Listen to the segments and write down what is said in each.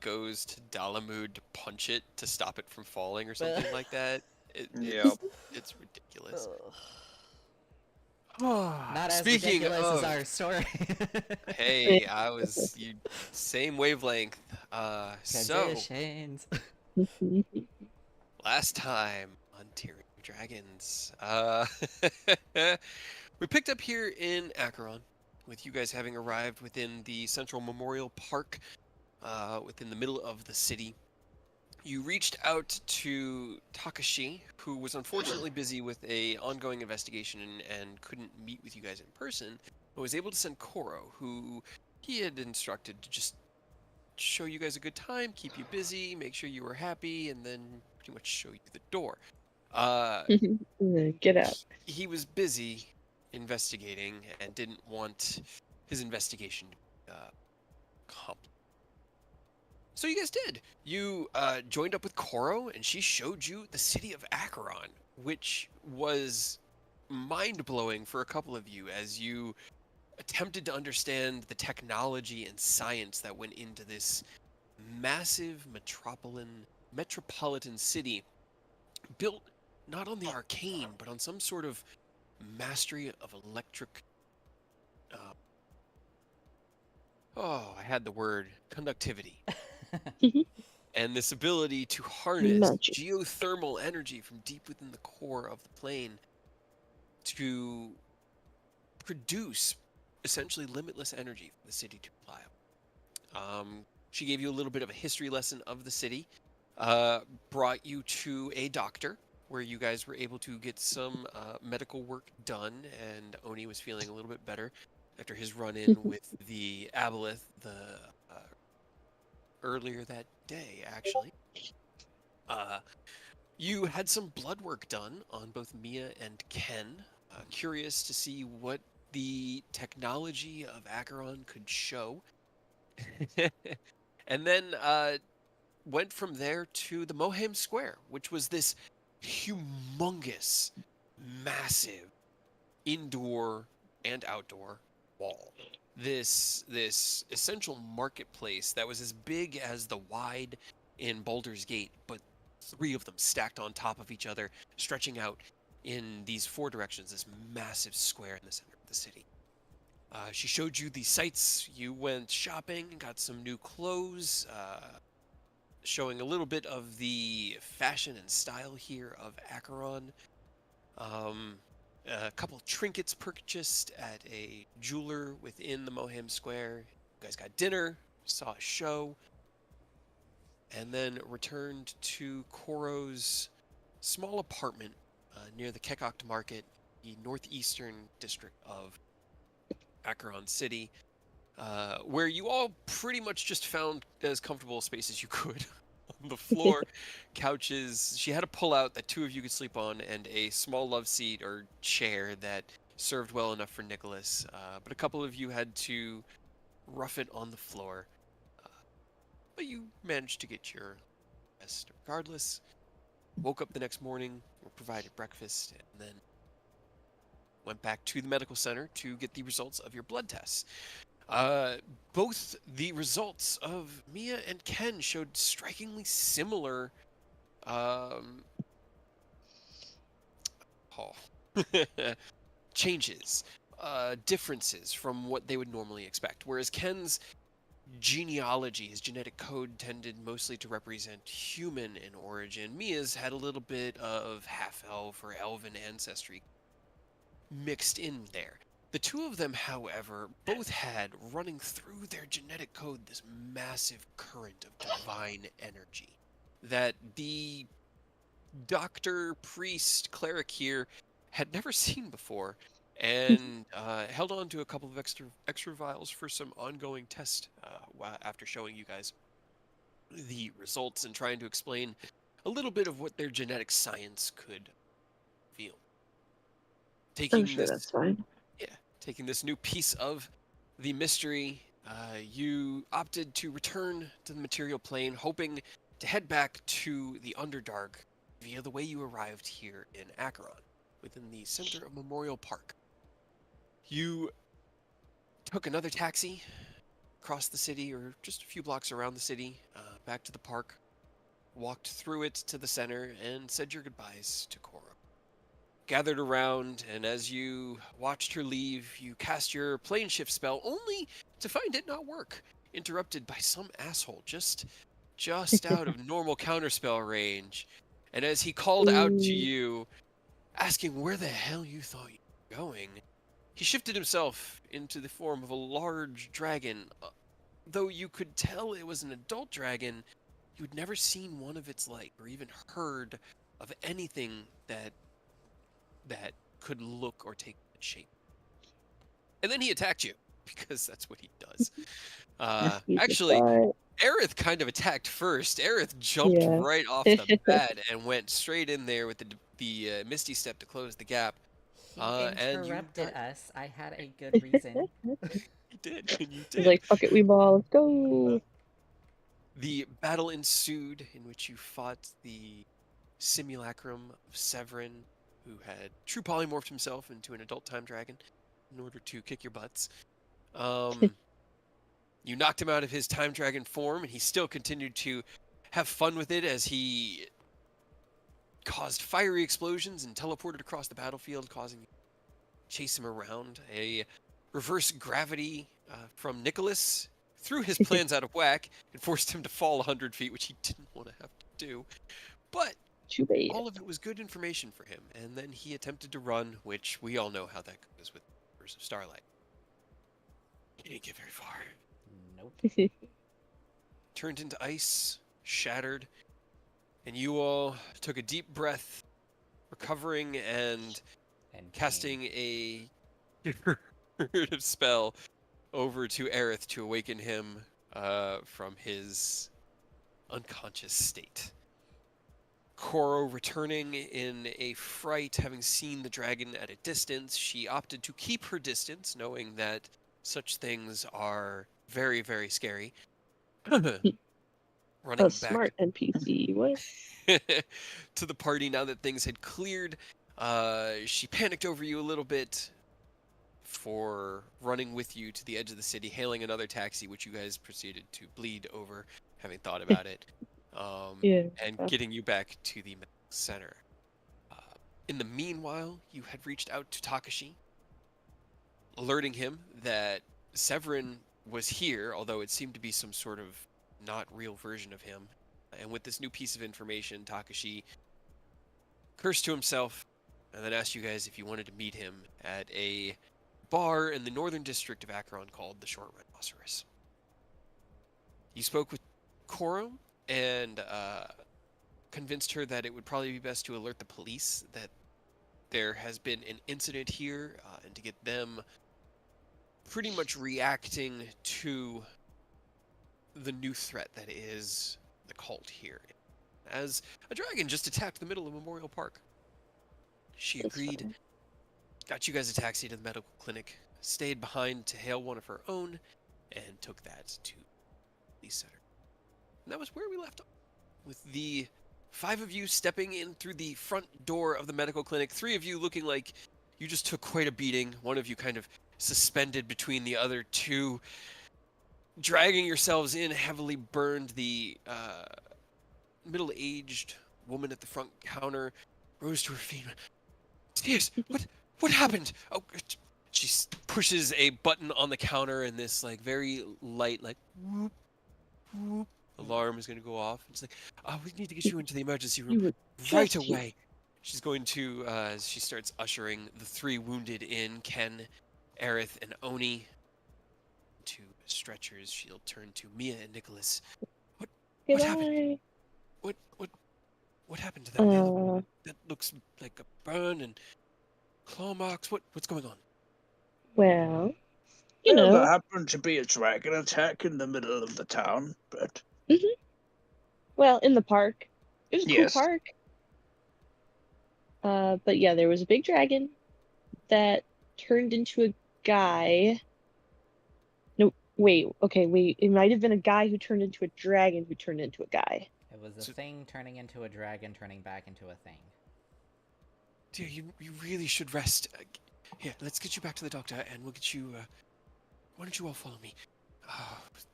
goes to Dalamud to punch it to stop it from falling or something like that. Yep. It's ridiculous. Ugh. Not as Speaking ridiculous as of, our story. hey, I was you same wavelength. So Conditions. last time on Tyranny of Dragons, we picked up here in Acheron, with you guys having arrived within the Central Memorial Park, within the middle of the city. You reached out to Takashi, who was unfortunately busy with a ongoing investigation and couldn't meet with you guys in person, but was able to send Koro, who he had instructed to just show you guys a good time, keep you busy, make sure you were happy, and then pretty much show you the door. Get out. He was busy investigating and didn't want his investigation to be complicated. So you guys did. You joined up with Koro, and she showed you the city of Acheron, which was mind-blowing for a couple of you as you attempted to understand the technology and science that went into this massive metropolitan city built not on the arcane, but on some sort of mastery of electric. I had the word conductivity. And this ability to harness Magic. geothermal energy from deep within the core of the plane to produce essentially limitless energy for the city to apply. She gave you a little bit of a history lesson of the city, brought you to a doctor where you guys were able to get some medical work done, and Oni was feeling a little bit better after his run-in with the aboleth earlier that day, actually. You had some blood work done on both Mia and Ken. Curious to see what the technology of Acheron could show. And then went from there to the Mohem Square, which was this humongous, massive indoor and outdoor wall. This essential marketplace that was as big as the wide in Baldur's Gate, but 3 of them stacked on top of each other, stretching out in these 4 directions, this massive square in the center of the city. She showed you the sights. You went shopping, got some new clothes, showing a little bit of the fashion and style here of Acheron. A couple trinkets purchased at a jeweler within the Mohem Square. You guys got dinner, saw a show, and then returned to Koro's small apartment near the Kekokt Market, the northeastern district of Acheron City, where you all pretty much just found as comfortable a space as you could. On the floor, couches. She had a pull-out that 2 of you could sleep on, and a small love seat or chair that served well enough for Nicholas. But a couple of you had to rough it on the floor. But you managed to get your rest regardless. Woke up the next morning, were provided breakfast, and then went back to the medical center to get the results of your blood tests. Both the results of Mia and Ken showed strikingly similar changes, differences from what they would normally expect. Whereas Ken's genealogy, his genetic code, tended mostly to represent human in origin. Mia's had a little bit of half-elf or elven ancestry mixed in there. The 2 of them, however, both had running through their genetic code this massive current of divine energy that the doctor, priest, cleric here had never seen before, and held on to a couple of extra vials for some ongoing test after showing you guys the results and trying to explain a little bit of what their genetic science could reveal. I'm sure that's fine. Taking this new piece of the mystery, you opted to return to the material plane, hoping to head back to the Underdark via the way you arrived here in Acheron, within the center of Memorial Park. You took another taxi across the city, or just a few blocks around the city, back to the park, walked through it to the center, and said your goodbyes to Cora. Gathered around, and as you watched her leave, you cast your plane shift spell, only to find it not work, interrupted by some asshole just out of normal counterspell range. And as he called out to Ooh. you, asking where the hell you thought you were going, he shifted himself into the form of a large dragon. Though you could tell it was an adult dragon, you'd never seen one of its like, or even heard of anything that could look or take that shape. And then he attacked you, because that's what he does. He's a Actually, butt. Aerith kind of attacked first. Aerith jumped Yeah. right off the bat and went straight in there with the Misty Step to close the gap. He And you interrupted got... us. I had a good reason. You did, and you He's did. like, fuck it, we ball, let's go. The battle ensued, in which you fought the simulacrum of Severin, who had true polymorphed himself into an adult time dragon in order to kick your butts. You knocked him out of his time dragon form, and he still continued to have fun with it as he caused fiery explosions and teleported across the battlefield, causing you to chase him around. A reverse gravity from Nicholas threw his plans out of whack and forced him to fall 100 feet, which he didn't want to have to do. But Too bad. all of it was good information for him, and then he attempted to run, which we all know how that goes with Burst of Starlight. He didn't get very far. Nope. Turned into ice, shattered, and you all took a deep breath, recovering and casting a curative spell over to Aerith to awaken him from his unconscious state. Koro returning in a fright, having seen the dragon at a distance, she opted to keep her distance, knowing that such things are very, very scary. Running a smart NPC, what? to the party now that things had cleared. She panicked over you a little bit for running with you to the edge of the city, hailing another taxi, which you guys proceeded to bleed over, having thought about it, and getting you back to the center. In the meanwhile, you had reached out to Takashi, alerting him that Severin was here, although it seemed to be some sort of not real version of him. And with this new piece of information, Takashi cursed to himself and then asked you guys if you wanted to meet him at a bar in the northern district of Acheron called the Short Rhinoceros. You spoke with Koro and convinced her that it would probably be best to alert the police that there has been an incident here and to get them pretty much reacting to the new threat that is the cult here, as a dragon just attacked the middle of Memorial Park. She agreed, got you guys a taxi to the medical clinic, stayed behind to hail one of her own, and took that to the police center. And that was where we left off, with the 5 of you stepping in through the front door of the medical clinic, 3 of you looking like you just took quite a beating, one of you kind of suspended between the other 2, dragging yourselves in, heavily burned. The middle-aged woman at the front counter rose to her feet. Yes, what happened? Oh, she pushes a button on the counter, and this like very light like whoop whoop alarm is going to go off. It's like, oh, we need to get you into the emergency room right away. She's going to she starts ushering the 3 wounded in, Ken, Aerith, and Oni, to stretchers. She'll turn to Mia and Nicholas. What happened? What happened to them? That looks like a burn and claw marks. What's going on? Well, you know, there happened to be a dragon attack in the middle of the town, but well, in the park. It was a cool park. But yeah, there was a big dragon that turned into a guy. No, wait. Okay, wait. It might have been a guy who turned into a dragon who turned into a guy. It was a thing turning into a dragon, turning back into a thing. Dear, you really should rest. Here, let's get you back to the doctor, and we'll get you. Why don't you all follow me?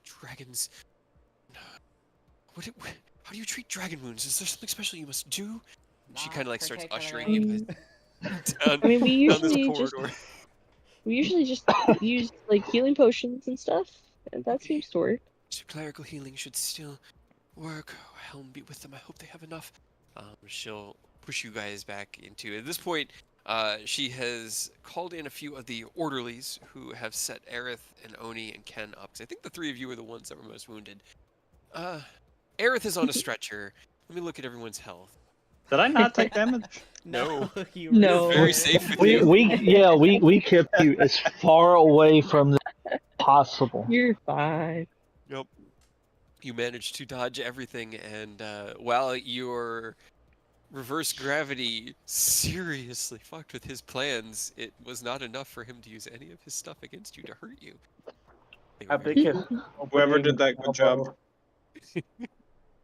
Dragons. How do you treat dragon wounds? Is there something special you must do? She Not kind of like starts ushering particularly. you guys I mean, we down this usually corridor. just use like healing potions and stuff, and that seems to work. So clerical healing should still work. Helm be with them. I hope they have enough. She'll push you guys back into. At this point, she has called in a few of the orderlies who have set Aerith and Oni and Ken up. 'Cause I think the three of you are the ones that were most wounded. Aerith is on a stretcher. Let me look at everyone's health. Did I not take damage? No, you No. Very did. safe with We you. we kept you as far away from the possible. You're fine. Yep. You managed to dodge everything, and while your reverse gravity seriously fucked with his plans, it was not enough for him to use any of his stuff against you to hurt you. They I were think his Whoever did that, good job.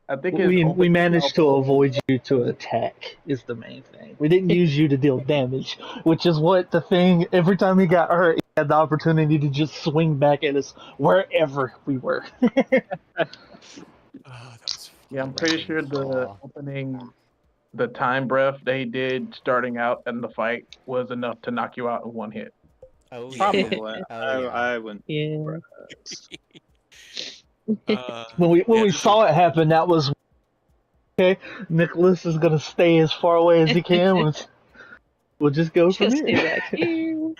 I think his We opening managed to elbow- avoid you to attack is the main thing. We didn't use you to deal damage, which is what the thing. Every time he got hurt, he had the opportunity to just swing back at us wherever we were. Oh, that was Yeah, I'm pretty sure the opening, the time breath they did starting out in the fight was enough to knock you out in one hit. Oh, Yeah. yeah. Probably. Oh, yeah. I wouldn't. Yeah. When we Yeah, we so- saw it happen, that was okay. Nicholas is gonna stay as far away as he can. We'll just go from Just stay here. back here.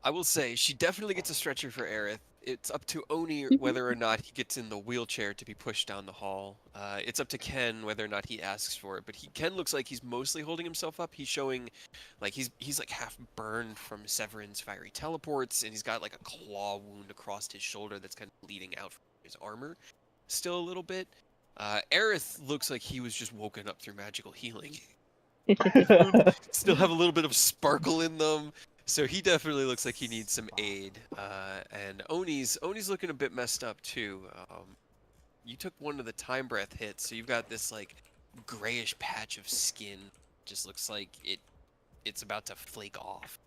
I will say she definitely gets a stretcher for Aerith. It's up to Oni whether or not he gets in the wheelchair to be pushed down the hall. It's up to Ken whether or not he asks for it. But Ken looks like he's mostly holding himself up. He's showing, like he's like half burned from Severin's fiery teleports, and he's got like a claw wound across his shoulder that's kind of bleeding out from his armor, still a little bit. Aerith looks like he was just woken up through magical healing. Still have a little bit of sparkle in them. So he definitely looks like he needs some aid. And Oni's looking a bit messed up too. You took one of the time breath hits, so you've got this like grayish patch of skin. Just looks like it's about to flake off.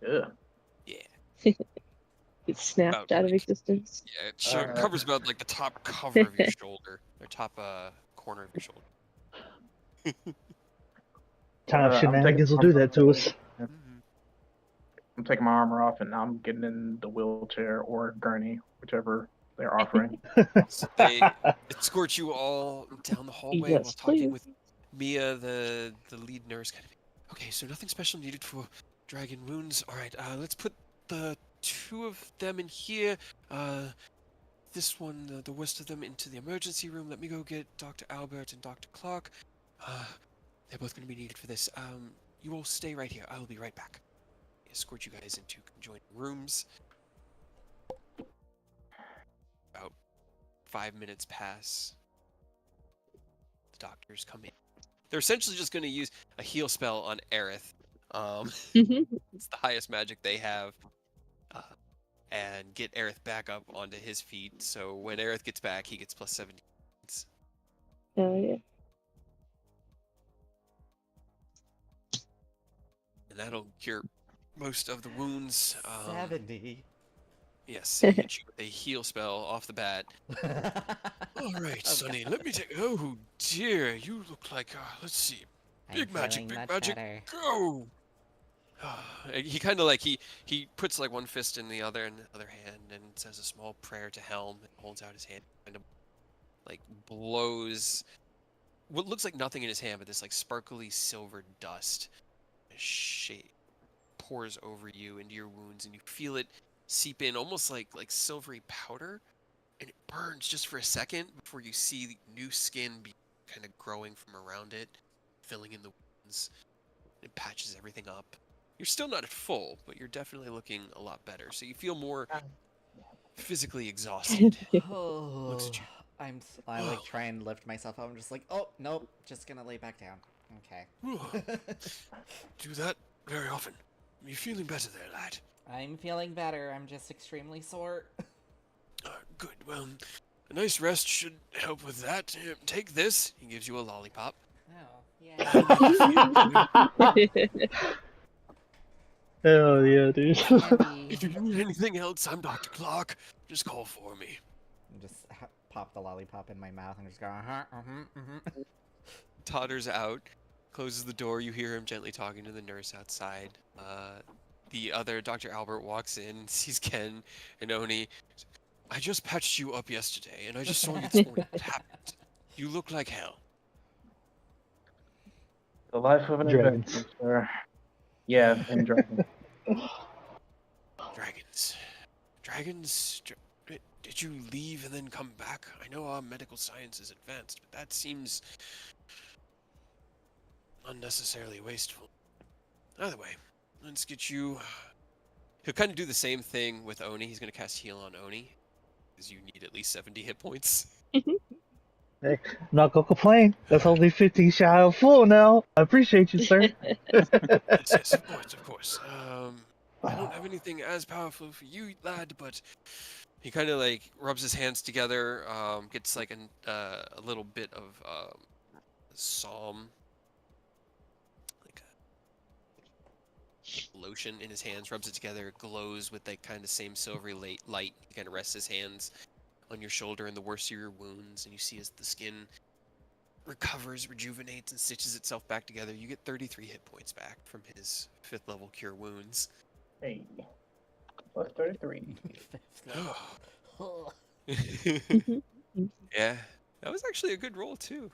Yeah. Yeah. It snapped About out of like- existence. Yeah, it covers about like the top cover of your shoulder, or top corner of your shoulder. Kind of I'm shenanigans will taking- do that to us. I'm taking my armor off and now I'm getting in the wheelchair or gurney, whichever they're offering. So they escort you all down the hallway Yes, while talking please. with Mia, the lead nurse. Kind of. Okay, so nothing special needed for dragon wounds. All right, let's put the two of them in here. This one, the worst of them, into the emergency room. Let me go get Dr. Albert and Dr. Clark. They're both going to be needed for this. You all stay right here. I will be right back. Escort you guys into conjoined rooms. About 5 minutes pass. The doctors come in. They're essentially just going to use a heal spell on Aerith. It's the highest magic they have. And get Aerith back up onto his feet. So when Aerith gets back, he gets plus 70. Oh yeah. And that'll cure most of the wounds. 70. Yes, he hit you with a heal spell off the bat. All right, Oh, Sonny, God. let me take. Oh dear, you look like. Let's see. Big I'm magic, feeling big much magic. better. Go. He kind of like he puts like one fist in the other hand and says a small prayer to Helm and holds out his hand, kind of like blows what looks like nothing in his hand, but this like sparkly silver dust shape pours over you into your wounds, and you feel it seep in almost like silvery powder, and it burns just for a second before you see the new skin be kind of growing from around it, filling in the wounds. It patches everything up. You're still not at full, but you're definitely looking a lot better. So you feel more physically exhausted. Oh, Looks at you. I like try and lift myself up. I'm just like, oh nope, just gonna lay back down. Okay. Do that very often. Are you feeling better there, lad? I'm feeling better. I'm just extremely sore. Good. Well, a nice rest should help with that. Here, take this. He gives you a lollipop. Oh, yeah. Hell yeah, dude. If you need anything else, I'm Dr. Clark. Just call for me. Just pop the lollipop in my mouth and just go, Totters out, closes the door. You hear him gently talking to the nurse outside. The other Dr. Albert walks in, sees Ken and Oni. I just patched you up yesterday, and I just saw you this morning. What happened? You look like hell. The life of an Dragons. adventurer, sir. Yeah, and dragons. Dragons? Did you leave and then come back? I know our medical science is advanced, but that seems unnecessarily wasteful. Either way, let's get you... He'll kind of do the same thing with Oni. He's going to cast Heal on Oni, because you need at least 70 hit points. Hey, not gonna complain. That's only 15 shy of full now. I appreciate you, sir. Yes, of course. I don't have anything as powerful for you, lad, but he kind of like rubs his hands together, gets like a little bit of psalm, like a lotion in his hands, rubs it together, it glows with that kind of same silvery light. He kind of rests his hands on your shoulder and the worst of your wounds, and you see as the skin recovers, rejuvenates, and stitches itself back together. You get 33 hit points back from his 5th level cure wounds. Hey, plus 33. Yeah, that was actually a good roll too.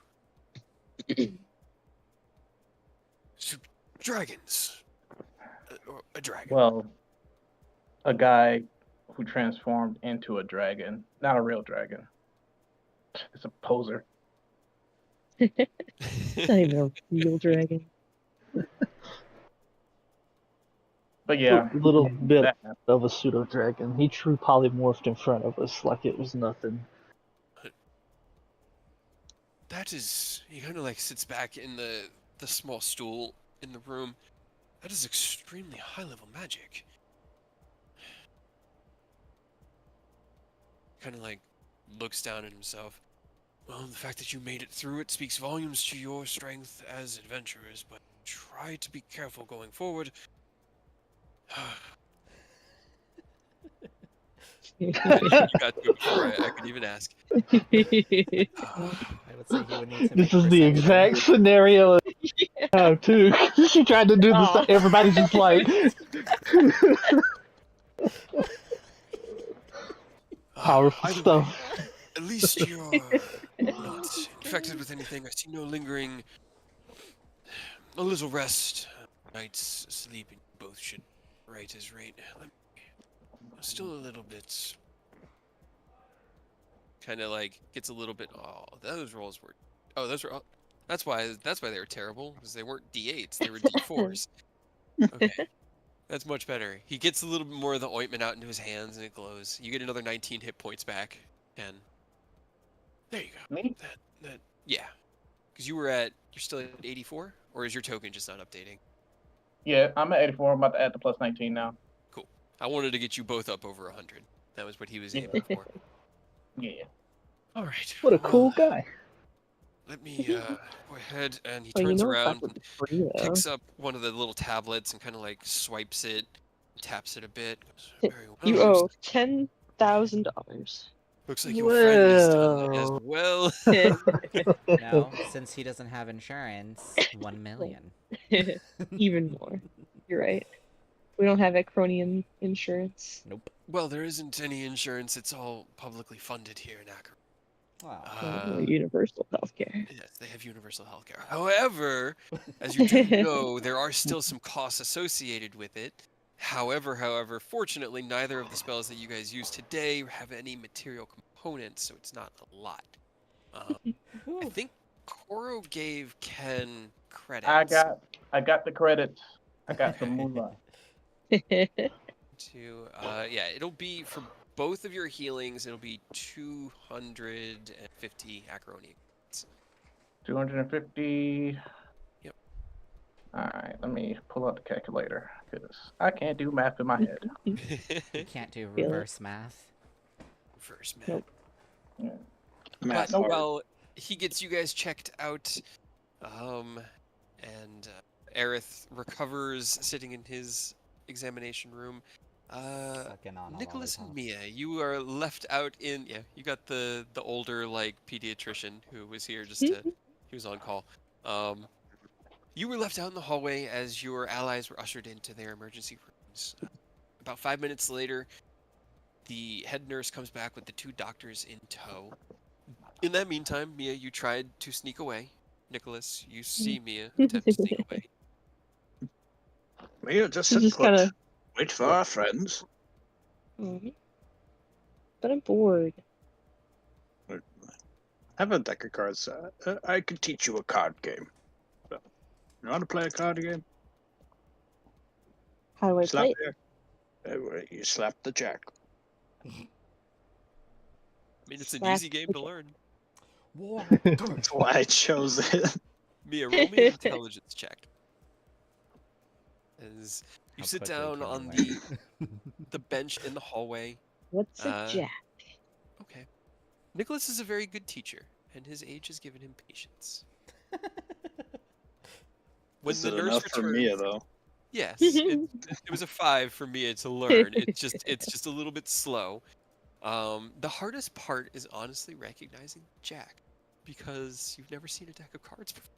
So, dragons. Or a dragon. Well, a guy who transformed into a dragon, not a real dragon. It's a poser. It's not even a real dragon. But yeah, A little bit that, of a pseudo dragon. He true polymorphed in front of us like it was nothing. That is, he kind of like sits back in the small stool in the room. That is extremely high level magic. Kind of like looks down at himself. Well, the fact that you made it through it speaks volumes to your strength as adventurers, but try to be careful going forward. You got to it before I could even ask. I would say he would need to This make is the perception. exact scenario I have too. She tried to do this. Aw. Everybody's just like, powerful Either way, stuff. at least you're not infected with anything. I see no lingering. A little rest, night's sleep, and you both should right as rain. Still a little bit. Kind of like gets a little bit. Oh, those rolls were. Oh, those were. Oh, that's why they were terrible, because they weren't D8s, they were D4s. Okay, that's much better. He gets a little bit more of the ointment out into his hands, and it glows. You get another 19 hit points back, and there you go. me? That yeah, because you're still at 84, or is your token just not updating? Yeah, I'm at 84. I'm about to add the plus 19 now. I wanted to get you both up over 100. That was what he was aiming for. Yeah. All right. What a cool well, guy. Let me go ahead, and he Well, turns you know what, around that would and be free, though. picks up one of the little tablets and kind of like swipes it, taps it a bit. Goes, Very well. You owe $10,000. Looks like your friend is done as Well. well. Now, since he doesn't have insurance, 1 million. Even more. You're right. We don't have Acronian insurance. Nope. Well, there isn't any insurance. It's all publicly funded here in Akron. Wow. Universal healthcare. Yes, they have universal healthcare. However, as you do know, there are still some costs associated with it. However, fortunately, neither of the spells that you guys use today have any material components, so it's not a lot. I think Koro gave Ken credits. I got the credits. I got some moolah. Yeah, it'll be for both of your healings. It'll be 250 Acroni. 250. Yep. All right, let me pull out the calculator because I can't do math in my head. You can't do Feel it. reverse math. First, man. Nope. Yeah. Math But hard. while he gets you guys checked out, and Aerith recovers sitting in his examination room, Sucking on a Nicholas and lollipop. Mia, you are left out in. Yeah, you got the older like pediatrician who was here just to. He was on call. You were left out in the hallway as your allies were ushered into their emergency rooms. About 5 minutes later, the head nurse comes back with the two doctors in tow. In that meantime, Mia, you tried to sneak away. Nicholas, you see Mia attempt to sneak away. We'll just She's sit just put. kind of. Wait for our friends. But I'm bored. Have a deck of cards. I could teach you a card game. You know how to play a card game? How do I Slap play it? You slap the jack. I mean, it's an Slap easy game the to jack. learn. War. That's why I chose it. Mia, roll me an intelligence check. As you How sit quickly down can on you the bench in the hallway. What's a jack? Okay. Nicholas is a very good teacher, and his age has given him patience. When Is the it nurse enough for returns, Mia though? yes, it was a 5 for Mia to learn. It's just a little bit slow. The hardest part is honestly recognizing Jack, because you've never seen a deck of cards before.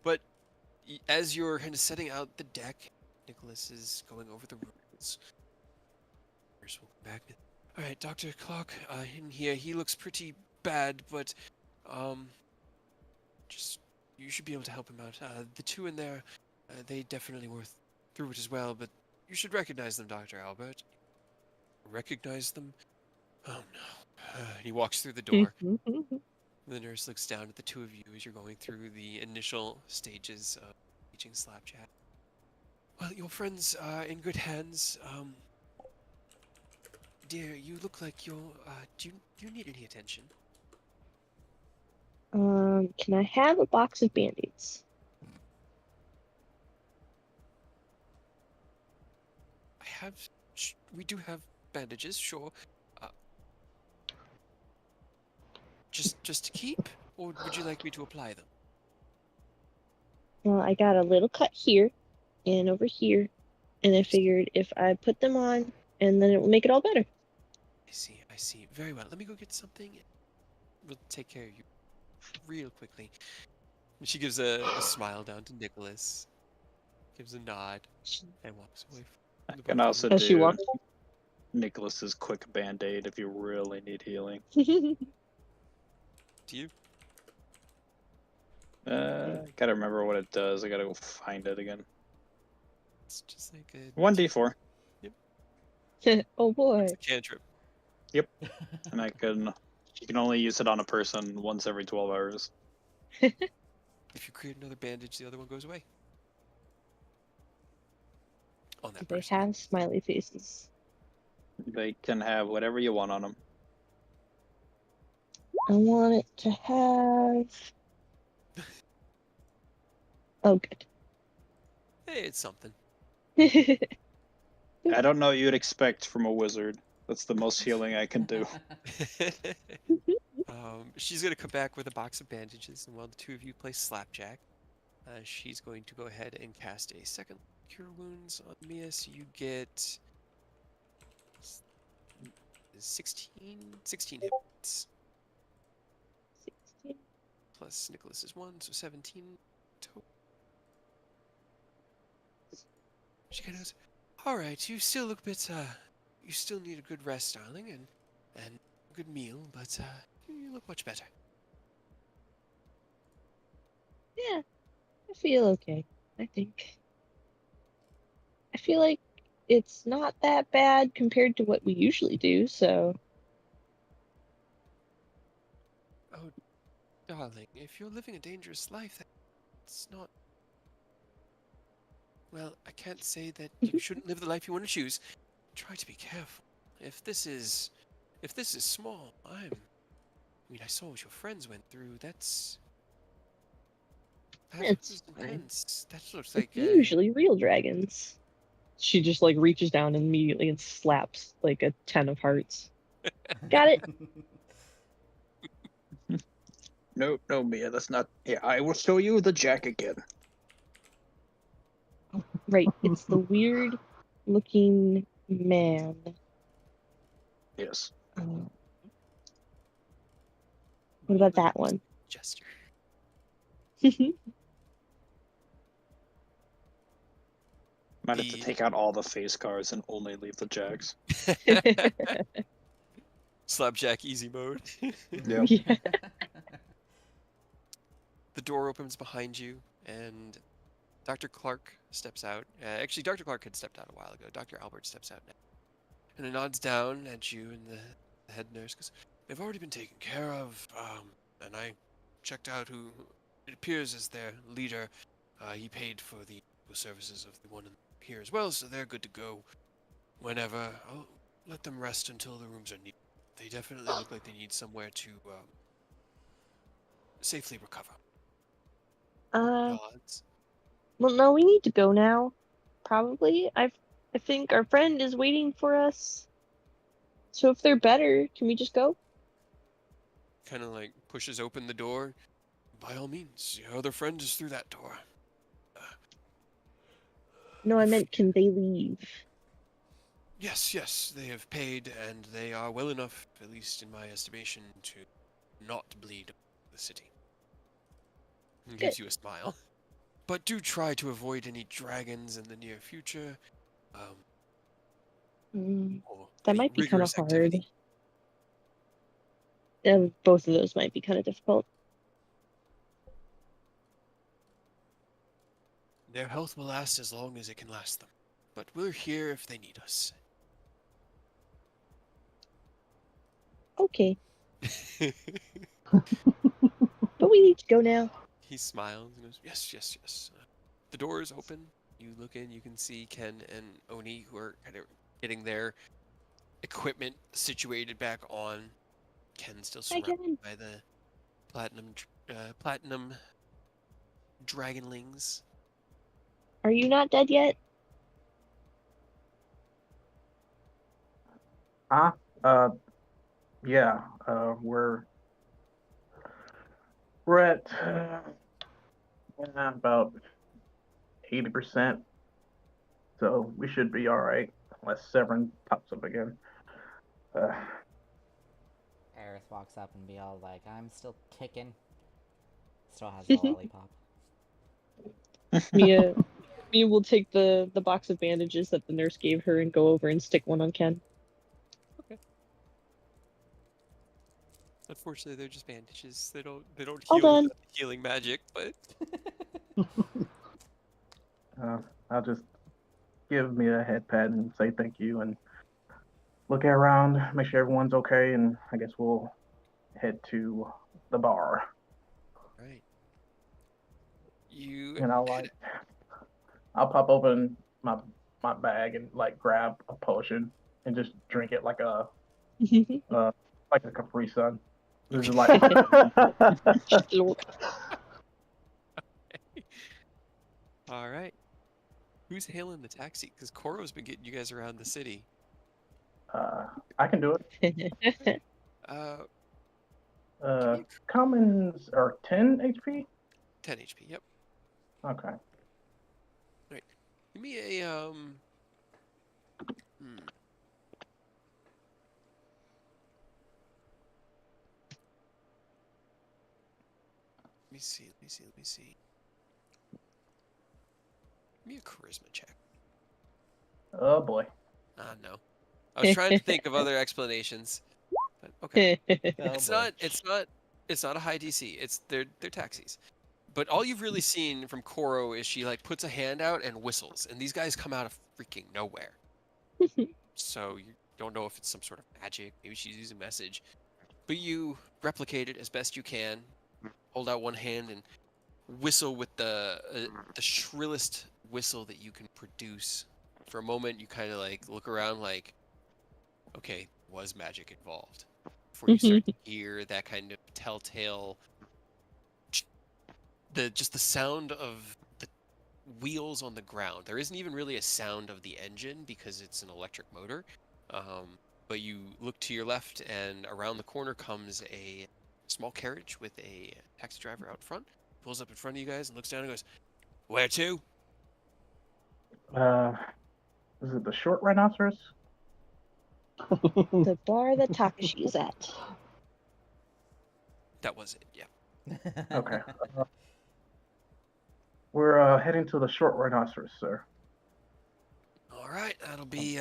But as you're kind of setting out the deck, Nicholas is going over the rules. Nurse will come back. All right, Dr. Clock, in here, he looks pretty bad, but just you should be able to help him out. The two in there, they definitely were through it as well, but you should recognize them, Dr. Albert. Recognize them? Oh no. He walks through the door. The nurse looks down at the two of you as you're going through the initial stages of teaching Slapjack. Well, your friends are in good hands. Dear, you look like you're. Do you need any attention? Can I have a box of band-aids? We do have bandages, sure. Just to keep, or would you like me to apply them? Well, I got a little cut here and over here, and I figured if I put them on, and then it will make it all better. I see. Very well. Let me go get something. We'll take care of you real quickly. And she gives a smile down to Nicholas, gives a nod, and walks away I from the can both of also you. As she do walks. Nicholas's quick band-aid if you really need healing. Do you? Gotta remember what it does. I gotta go find it again. It's just like a 1d4. Oh boy. It's a cantrip. And you can only use it on a person once every 12 hours. If you create another bandage, the other one goes away. On that They person. have smiley faces. They can have whatever you want on them. I want it to have. Oh, good. Hey, it's something. I don't know what you'd expect from a wizard. That's the most healing I can do. She's gonna come back with a box of bandages, and while the two of you play slapjack, she's going to go ahead and cast a second cure wounds on Mia. So you get 16 hit points 16. plus Nicholas's 1, so 17 total. She kind of goes, "All right, you still look a bit. You still need a good rest, darling, and a good meal, but you look much better." Yeah, I feel okay. I think. I feel like it's not that bad compared to what we usually do, so. Oh, darling, if you're living a dangerous life, that's not. Well, I can't say that you shouldn't live the life you want to choose. Try to be careful. If this is small, I mean, I saw what your friends went through. That It's was fine. intense. That looks It's like usually real dragons. She just like reaches down immediately and slaps like a 10 of hearts. Got it. No, Mia, that's not. Yeah, I will show you the jack again. Right, it's the weird looking man. Yes. What about that one? Gesture. Might have to take out all the face cards and only leave the jacks. Slapjack easy mode. Yep. Yeah. The door opens behind you, and Dr. Clark steps out. Actually, Dr. Clark had stepped out a while ago. Dr. Albert steps out now. And he nods down at you, and the head nurse goes, "They've already been taken care of, and I checked out who it appears is their leader. He paid for the services of the one here as well, so they're good to go whenever. I'll let them rest until the rooms are needed. They definitely look like they need somewhere to safely recover." Nods. Well, no, we need to go now. Probably. I think our friend is waiting for us. So if they're better, can we just go? Kind of like pushes open the door. "By all means, your other friend is through that door." No, I meant can they leave? Yes, they have paid, and they are well enough, at least in my estimation, to not bleed the city. And gives you a smile. But do try to avoid any dragons in the near future. Or That any might be kind of rigorous hard. activity. Both of those might be kind of difficult. Their health will last as long as it can last them. But we're here if they need us. Okay, but we need to go now. He smiles and goes, yes. The door is open. You look in, you can see Ken and Oni, who are kind of getting their equipment situated back on. Ken's still Hi, surrounded Ken. by the platinum dragonlings. Are you not dead yet? Huh? Yeah. We're at about 80%, so we should be all right unless Severn pops up again. Aerith walks up and be all like, "I'm still kicking." Still has the lollipop. Mia will take the box of bandages that the nurse gave her and go over and stick one on Ken. Okay. Unfortunately, they're just bandages. They don't All heal done. without the healing magic, but I'll just give me a head pat and say thank you and look around, make sure everyone's okay, and I guess we'll head to the bar. right. You And I'll pop open my bag and like grab a potion and just drink it like a Capri Sun. This is like all right. Who's hailing the taxi? Because Koro's been getting you guys around the city. I can do it. Uh, Commons are 10 HP. 10 HP. Yep. Okay. Right. Give me a Let me see. Give me a charisma check. Oh boy. No. I was trying to think of other explanations. But okay. Oh, It's boy. not a high DC. They're taxis. But all you've really seen from Koro is she like puts a hand out and whistles, and these guys come out of freaking nowhere. So you don't know if it's some sort of magic. Maybe she's using message. But you replicate it as best you can. Hold out one hand and whistle with the shrillest whistle that you can produce. For a moment, you kind of like look around like, okay, was magic involved? Before you start to hear that kind of telltale, the sound of the wheels on the ground. There isn't even really a sound of the engine because it's an electric motor. But you look to your left, and around the corner comes a small carriage with a taxi driver out front. Pulls up in front of you guys and looks down and goes, "Where to?" Is it the short rhinoceros? The bar that Takashi is at. That was it. Yeah. Okay. We're heading to the short rhinoceros, sir. All right, that'll be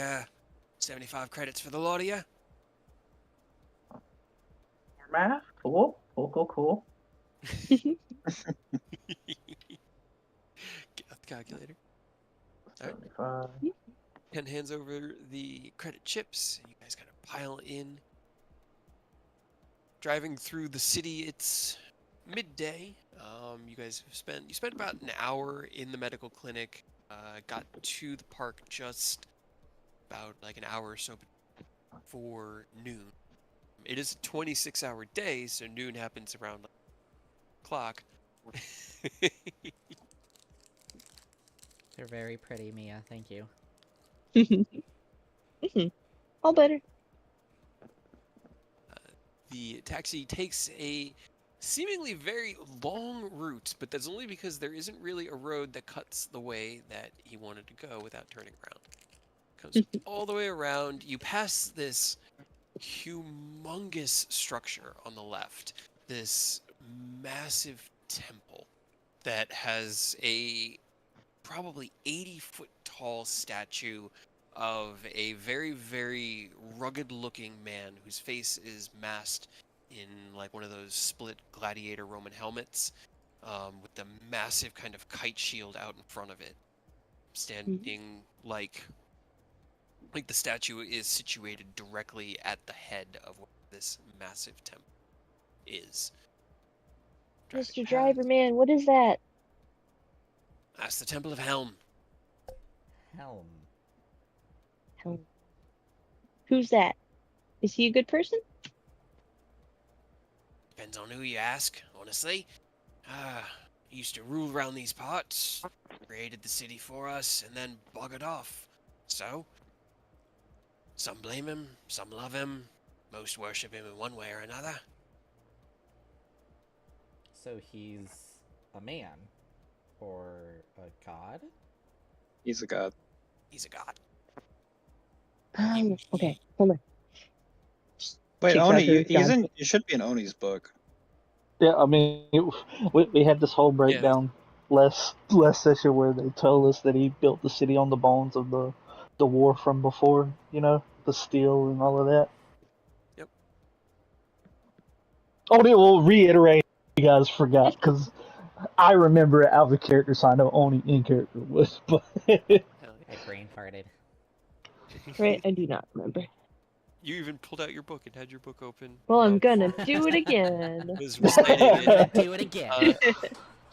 75 credits for the lot of you. Math? Cool. Cool. Get out the calculator. All right. 75. Ken hands over the credit chips. You guys kind of pile in. Driving through the city, it's midday. You guys have spent about an hour in the medical clinic. Got to the park just about like an hour or so before noon. It is a 26-hour day, so noon happens around clock. They're very pretty, Mia. Thank you. All better. The taxi takes a seemingly very long route, but that's only because there isn't really a road that cuts the way that he wanted to go without turning around. Comes all the way around. You pass this humongous structure on the left, this massive temple that has a probably 80-foot tall statue of a very, very rugged looking man whose face is masked in like one of those split gladiator Roman helmets, with the massive kind of kite shield out in front of it, standing like the statue is situated directly at the head of what this massive temple is. Mr. Driver Man, what is that? That's the Temple of Helm. Helm. Helm. Who's that? Is he a good person? Depends on who you ask, honestly. He used to rule around these parts, created the city for us, and then buggered off. So, some blame him, some love him, most worship him in one way or another. So he's a man? Or a god? He's a god. He's a god. Okay, hold on. Wait, Cheeks Oni, out here, he's God. in. You should be in Oni's book. Yeah, I mean, we had this whole breakdown last session where they told us that he built the city on the bones of the war from before, the steel and all of that. Yep. Oh, they will reiterate. You guys forgot because I remember it out of the character, so I know only in character was. But Hell I brain farted. Right, I do not remember. You even pulled out your book and had your book open. Well, I'm gonna do it again. Was reciting it. Do it again.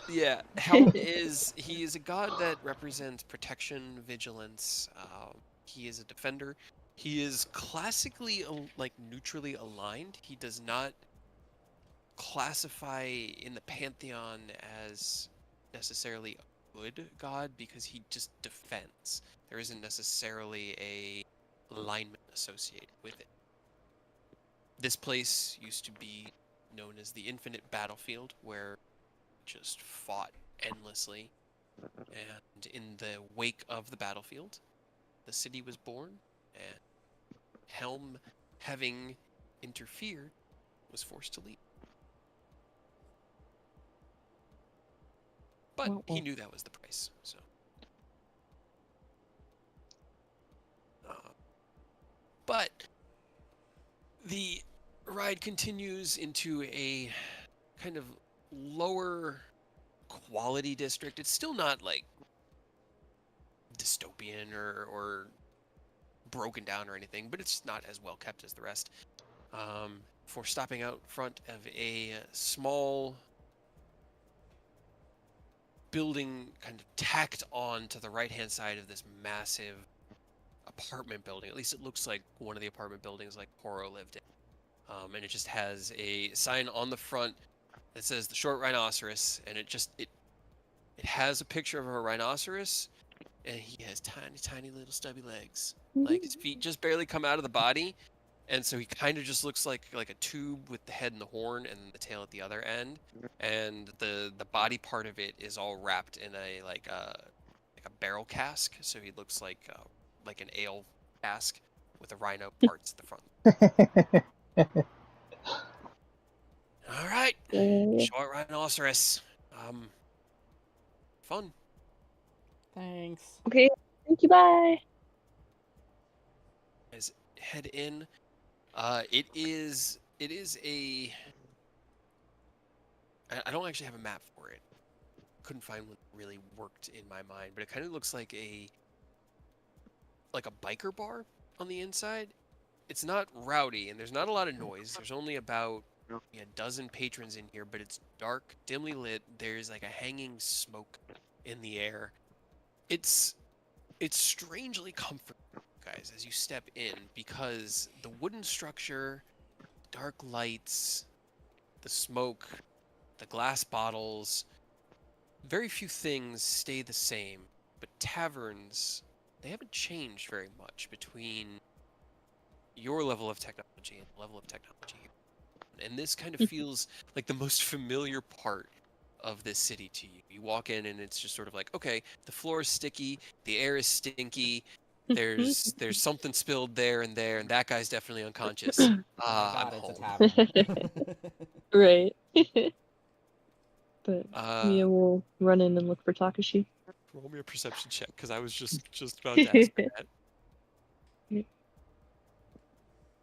Yeah, Helm he is a god that represents protection, vigilance. He is a defender. He is classically neutrally aligned. He does not classify in the pantheon as necessarily a good god because he just defends. There isn't necessarily a alignment associated with it. This place used to be known as the Infinite Battlefield, where just fought endlessly, and in the wake of the battlefield, the city was born, and Helm, having interfered, was forced to leave. But he knew that was the price, so. But the ride continues into a kind of lower quality district. It's still not like dystopian or broken down or anything, but it's not as well kept as the rest. For stopping out front of a small building kind of tacked on to the right-hand side of this massive apartment building. At least it looks like one of the apartment buildings like Horo lived in. And it just has a sign on the front that says the Short Rhinoceros, and it has a picture of a rhinoceros, and he has tiny little stubby legs. Like his feet just barely come out of the body, and so he kind of just looks like a tube with the head and the horn and the tail at the other end, and the body part of it is all wrapped in a a barrel cask, so he looks like an ale cask with the rhino parts at the front. All right, short rhinoceros. Fun. Thanks. Okay, thank you, bye. Guys, head in. It is a. I don't actually have a map for it. Couldn't find one that really worked in my mind, but it kind of looks like a biker bar on the inside. It's not rowdy and there's not a lot of noise. There's only about a dozen patrons in here, but it's dark, dimly lit. There's like a hanging smoke in the air. It's strangely comforting, guys, as you step in, because the wooden structure, dark lights, the smoke, the glass bottles, very few things stay the same, but taverns, they haven't changed very much between your level of technology and the level of technology here. And this kind of feels like the most familiar part of this city to you. You walk in and it's just sort of like, okay, the floor is sticky, the air is stinky, there's something spilled there, and that guy's definitely unconscious. Oh my I'm God, it's home. a tavern. Right. But Mia Uh, will run in and look for Takashi. roll me a perception check, because I was just about to ask for that.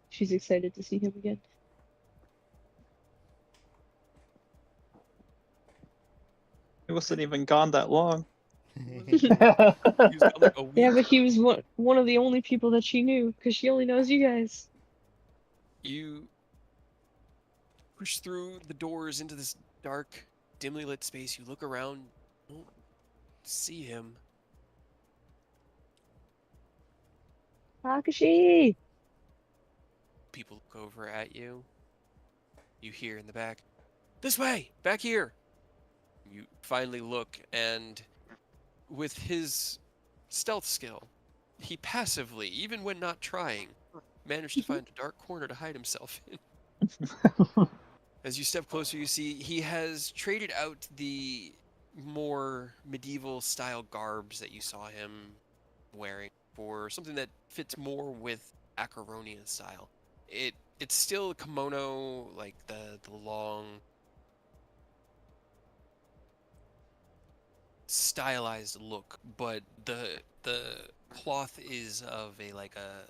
She's excited to see him again. He wasn't even gone that long. He was gone like a week. Yeah, but he was one of the only people that she knew, because she only knows you guys. You push through the doors into this dark, dimly lit space. You look around, you don't see him. Takashi! People look over at you. You hear in the back, "This way! Back here!" You finally look, and with his stealth skill, he passively, even when not trying, managed to find a dark corner to hide himself in. As you step closer, you see he has traded out the more medieval style garbs that you saw him wearing for something that fits more with Acaronian style. It's still a kimono, like the long stylized look, but the cloth is of a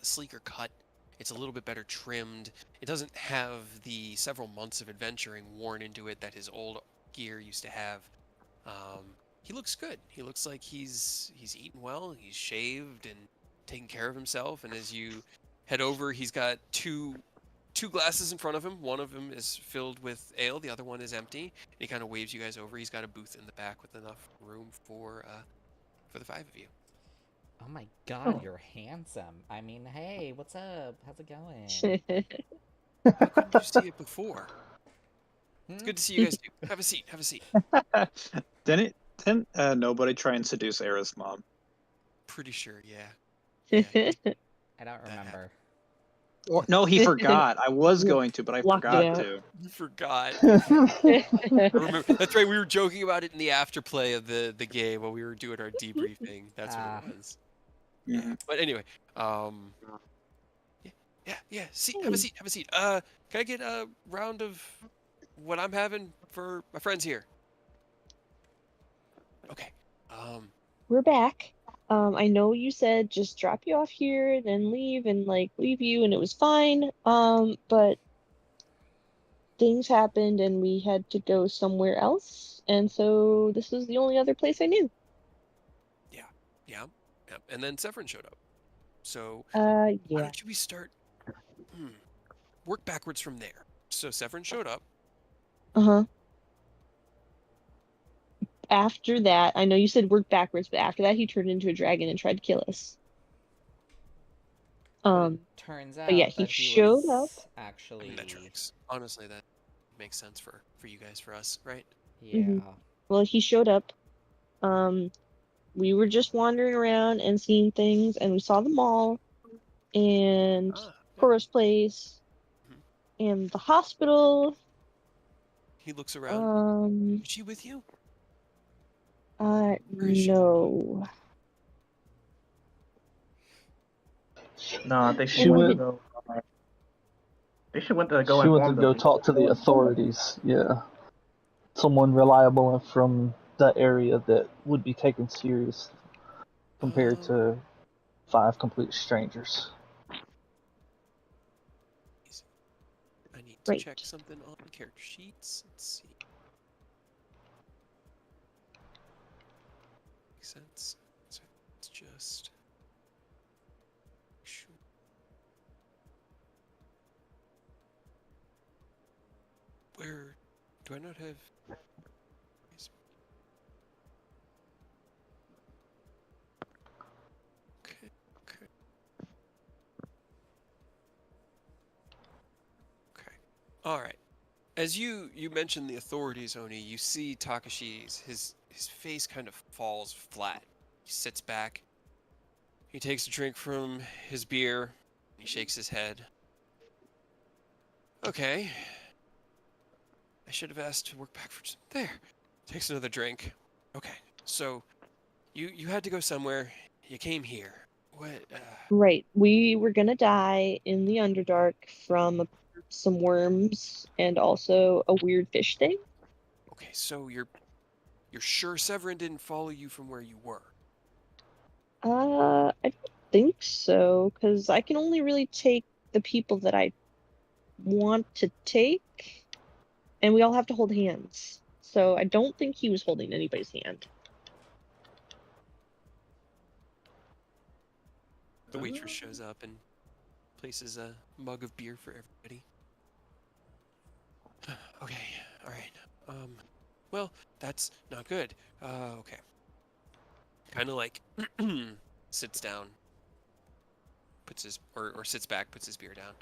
sleeker cut. It's a little bit better trimmed. It doesn't have the several months of adventuring worn into it that his old gear used to have. He looks good. He looks like he's eaten well. He's shaved and taken care of himself. And as you head over, he's got two glasses in front of him. One of them is filled with ale. The other one is empty. And he kind of waves you guys over. He's got a booth in the back with enough room for the five of you. Oh my God, Oh. you're handsome. I mean, hey, what's up? How's it going? How couldn't you see it before? It's Hmm? good to see you guys too. Have a seat. Have a seat. Didn't nobody try and seduce Era's mom? Pretty sure, yeah. I don't remember. Or no, he forgot. I was going to, but I Blocked it forgot out. to. You forgot. I remember. That's right. We were joking about it in the afterplay of the game while we were doing our debriefing. That's what it was. Yeah. Mhm. But anyway, yeah. Have a seat. Have a seat. Can I get a round of what I'm having for my friends here? Okay. We're back. I know you said just drop you off here and then leave and leave you, and it was fine. But things happened and we had to go somewhere else, and so this was the only other place I knew. Yeah. And then Severin showed up. So Yeah. why don't we start? Work backwards from there. So Severin showed up. Uh-huh. After that, I know you said work backwards, but after that he turned into a dragon and tried to kill us. Turns but yeah, out he that he showed was up. actually. That tracks. Honestly, that makes sense for you guys, for us, right? Yeah. Well, he showed up. We were just wandering around and seeing things, and we saw the mall, and Yeah. Cora's place, and the hospital. He looks around. Is she with you? Where is she? No. No, I think she She went to went. go. They should went to go She went to inform go them. talk to the authorities. Yeah, someone reliable and from the area that would be taken serious compared Um, to 5 complete strangers. I need to check Right. something on character sheets. Let's see. Makes sense. So it's just. Sure. Where do I not have? Okay, okay, okay. All right. As you mentioned the authorities, Oni, you see Takashi's his face kind of falls flat. He sits back. He takes a drink from his beer. He shakes his head. Okay. I should have asked to work back for some. There. Takes another drink. Okay. So you had to go somewhere. You came here. What? Right. We were gonna die in the Underdark from some worms and also a weird fish thing. Okay. So you're sure Severin didn't follow you from where you were? I don't think so, because I can only really take the people that I want to take, and we all have to hold hands. So I don't think he was holding anybody's hand. The waitress shows up and places a mug of beer for everybody. Okay, all right. Well, that's not good. Okay. Kind of like sits down, puts his or sits back, puts his beer down,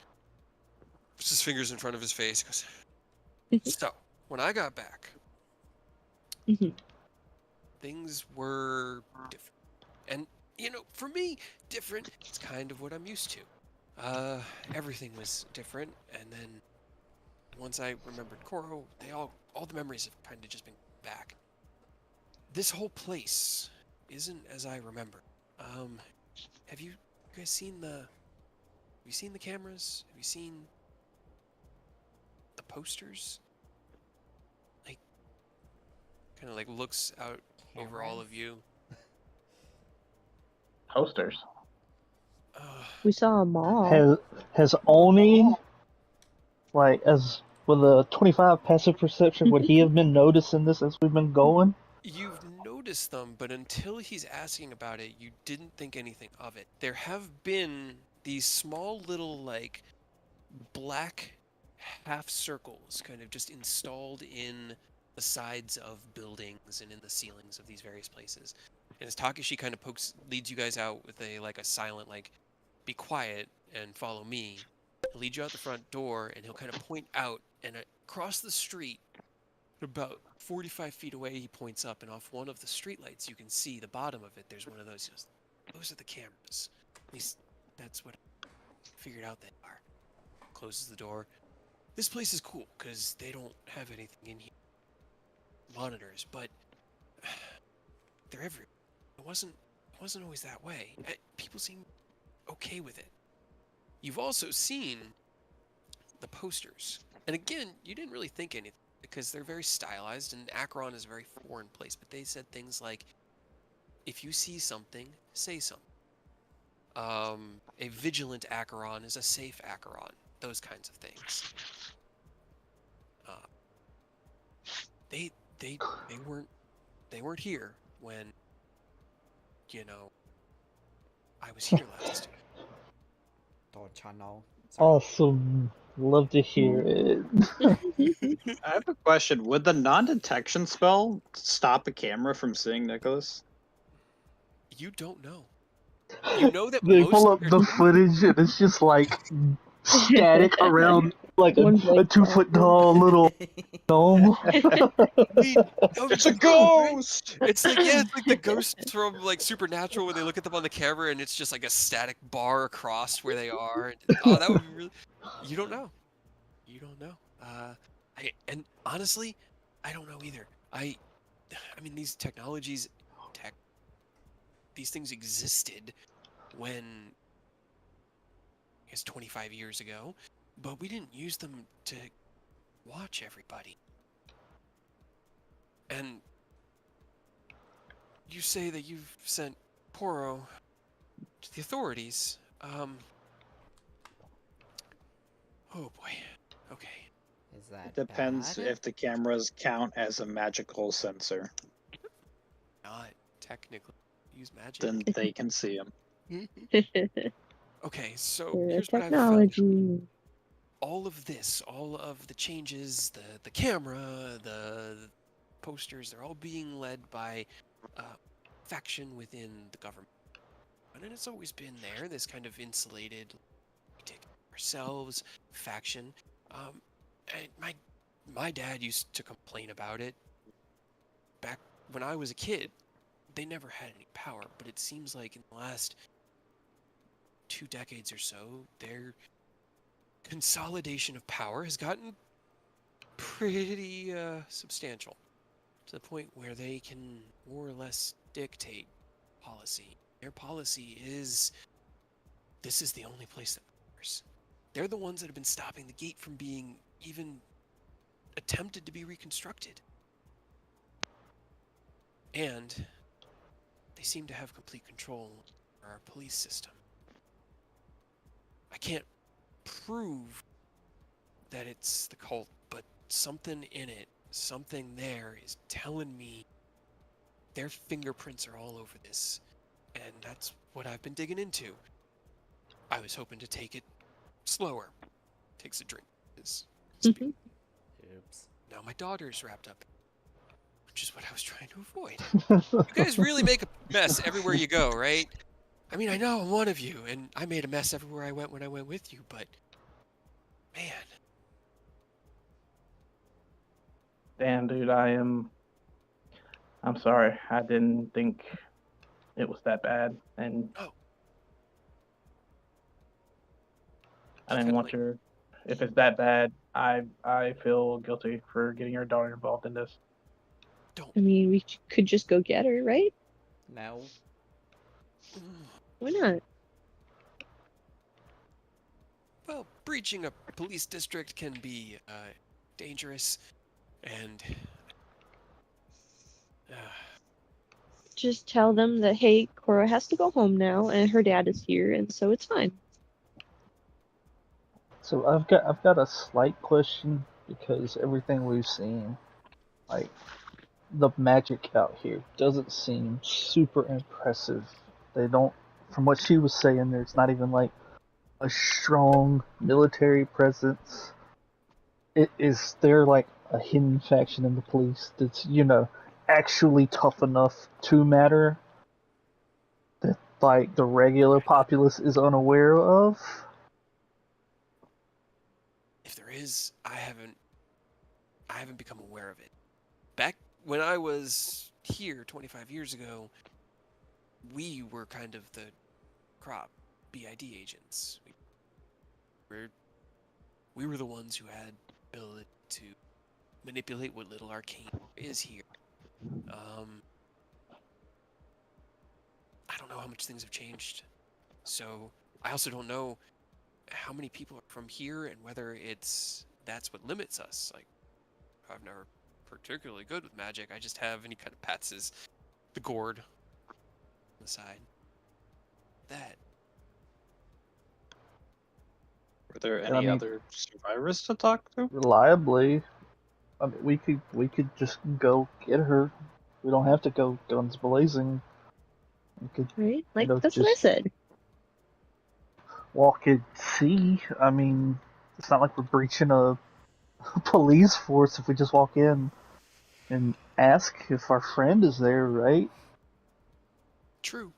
puts his fingers in front of his face, goes. So when I got back, Mhm. things were different, and for me, different. It's kind of what I'm used to. Everything was different, and then once I remembered Koro, all the memories have kind of just been back. This whole place isn't as I remember. Have you guys seen the cameras? Have you seen the posters? Like, kind of like looks out over all Cameras? of you. Posters. We saw a mall. Has Oni, like, as with a 25 passive perception, would he have been noticing this as we've been going? You've noticed them, but until he's asking about it, you didn't think anything of it. There have been these small little, like, black half circles kind of just installed in the sides of buildings and in the ceilings of these various places. And as Takashi kind of leads you guys out with a silent, like, be quiet and follow me, he'll lead you out the front door and he'll kind of point out, and across the street, about 45 feet away, he points up, and off one of the streetlights, you can see the bottom of it. There's one of those. He goes, those are the cameras. At least that's what I figured out they are. Closes the door. This place is cool because they don't have anything in here. Monitors, but they're everywhere. It wasn't always that way. People seem okay with it. You've also seen the posters, and again, you didn't really think anything because they're very stylized, and Acheron is a very foreign place. But they said things like, "If you see something, say something." A vigilant Acheron is a safe Acheron. Those kinds of things. Uh, they they they weren't here when I was here last. Don't ya know? Sorry. Awesome. Love to hear it. I have a question. Would the non-detection spell stop a camera from seeing Nicholas? You don't know. You know that They most pull up the footage and it's just like static around like One a blank 2 foot tall little gnome. It's a ghost! It's like, yeah, it's like the ghosts from like Supernatural when they look at them on the camera and it's just like a static bar across where they are. Oh, that would be really. You don't know. You don't know. And honestly, I don't know either. I mean, these these things existed when guess 25 years ago, but we didn't use them to watch everybody. And you say that you've sent Poro to the authorities. Oh boy. Okay. Is that It depends bad? if the cameras count as a magical sensor. Not technically use magic. Then they can see them. Okay, so The here's what I've found. technology. All of this, all of the changes, the camera, the posters, they're all being led by a faction within the government. And it's always been there, this kind of insulated, we take ourselves faction. And my dad used to complain about it back when I was a kid. They never had any power, but it seems like in the last 2 decades or so, their consolidation of power has gotten pretty substantial, to the point where they can more or less dictate policy. Their policy is, this is the only place that matters. They're the ones that have been stopping the gate from being even attempted to be reconstructed. And they seem to have complete control over our police system. I can't prove that it's the cult, but something in it, something there is telling me their fingerprints are all over this. And that's what I've been digging into. I was hoping to take it slower. Takes a drink. Oops. Now my daughter's wrapped up, which is what I was trying to avoid. You guys really make a mess everywhere you go, right? I mean, I know I'm one of you, and I made a mess everywhere I went when I went with you, but man. Damn, dude, I'm sorry. I didn't think it was that bad, and Oh. I didn't want your. If it's that bad, I feel guilty for getting your daughter involved in this. I mean, we could just go get her, right? No. Why not? Well, breaching a police district can be dangerous, and Just tell them that, hey, Cora has to go home now, and her dad is here, and so it's fine. So I've got a slight question because everything we've seen, like the magic out here, doesn't seem super impressive. They don't, from what she was saying, there's not even like a strong military presence. Is there like a hidden faction in the police that's, actually tough enough to matter that like the regular populace is unaware of? if there is, I haven't become aware of it. Back when I was here 25 years ago, we were kind of the crop BID agents. We were the ones who had the ability to manipulate what little arcane is here. I don't know how much things have changed. So I also don't know how many people are from here and whether that's what limits us. Like, I've never particularly good with magic. I just have any kind of pets as the gourd on the side. That. Were there any other survivors to talk to? Reliably, I mean, we could just go get her. We don't have to go guns blazing. We could, Right? Like, that's what I said. walk and see. I mean, it's not like we're breaching a police force if we just walk in and ask if our friend is there, right? True.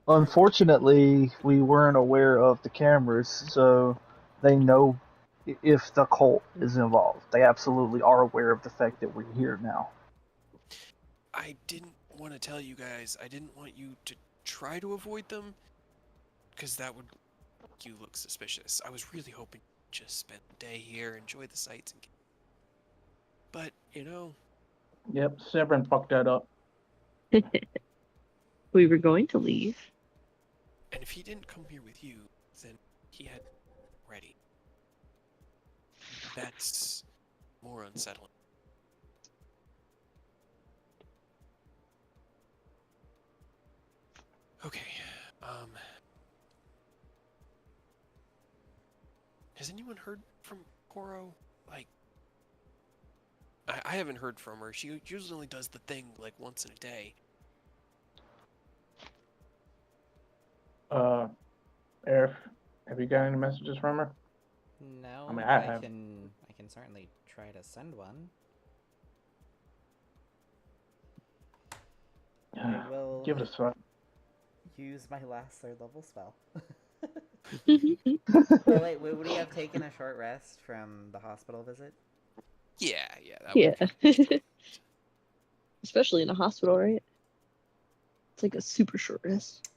Unfortunately, we weren't aware of the cameras, so they know if the cult is involved. They absolutely are aware of the fact that we're here now. I didn't want to tell you guys. I didn't want you to try to avoid them, because that would make you look suspicious. I was really hoping you'd just spend the day here, enjoy the sights, but, Yep, Severin fucked that up. We were going to leave. And if he didn't come here with you, then he had ready. That's more unsettling. Okay. Has anyone heard from Koro? Like, I haven't heard from her. She usually only does the thing like once in a day. Arif, have you got any messages from her? No, I mean, but I I have. can certainly try to send one. I will Give it a shot. use my last 3rd level spell. Oh wait, would he have taken a short rest from the hospital visit? Yeah, that Yeah. would Especially in a hospital, right? It's like a super short rest.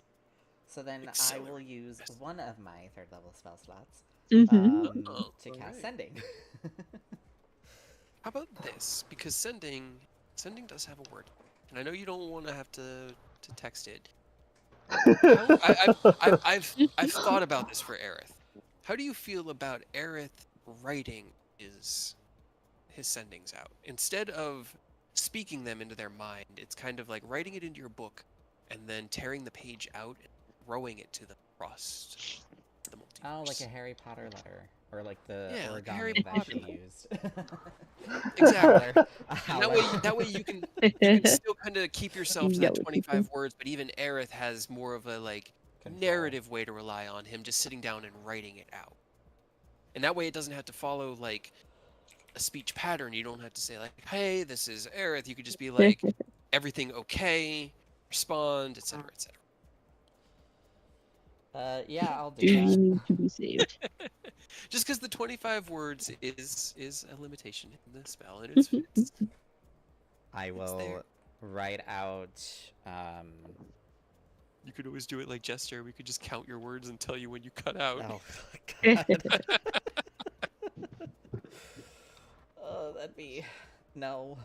So then I Accelerate. will use one of my 3rd level spell slots Oh, to cast alright. Sending. How about this? Because sending does have a word, and I know you don't want to have to text it. I've thought about this for Aerith. How do you feel about Aerith writing his sendings out instead of speaking them into their mind? It's kind of like writing it into your book, and then tearing the page out and throwing it to them across the multiverse. Oh, like a Harry Potter letter. Or like the Yeah, like a Harry origami that Potter she letter. used. Exactly. And that way you can still kind of keep yourself to Yeah, that we 25 can- words, but even Aerith has more of a like Control. narrative way to rely on him just sitting down and writing it out. And that way it doesn't have to follow like a speech pattern. You don't have to say like, "Hey, this is Aerith." You could just be like, "Everything okay?" Respond, etc., etc. Yeah, I'll Do do you that. need to be saved? Just because the 25 words is a limitation in the spell, and it's I will there. write out You could always do it like Jester. We could just count your words and tell you when you cut out. oh god. Oh, that'd be no.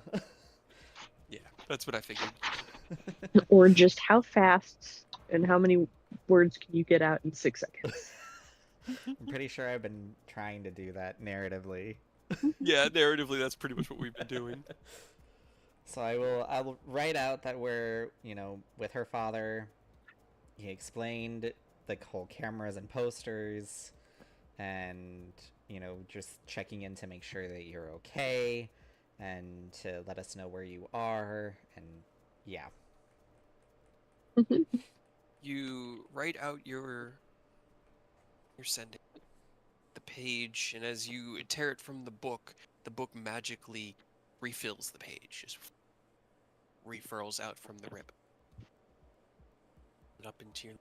Yeah, that's what I figured. Or just how fast and how many words can you get out in 6 seconds? I'm pretty sure I've been trying to do that narratively. Yeah, narratively, that's pretty much what we've been doing. So I will write out that we're, with her father. He explained the whole cameras and posters and, just checking in to make sure that you're okay and to let us know where you are and yeah. You write out your sending the page, and as you tear it from the book magically refills the page, just refurls out from the rip up into your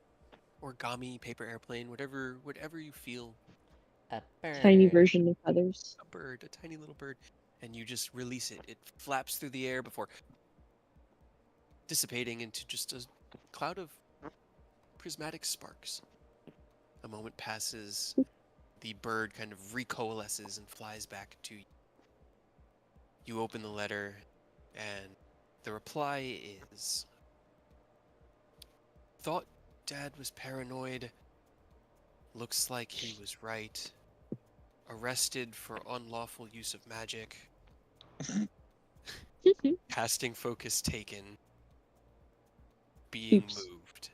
origami, paper airplane, whatever you feel. A bird. Tiny version of others. A bird, a tiny little bird, and you just release it. It flaps through the air before dissipating into just a cloud of prismatic sparks. A moment passes. The bird kind of recoalesces and flies back to you. You open the letter, and the reply is, "Thought Dad was paranoid. Looks like he was right. Arrested for unlawful use of magic. Casting focus taken. Being Oops. moved.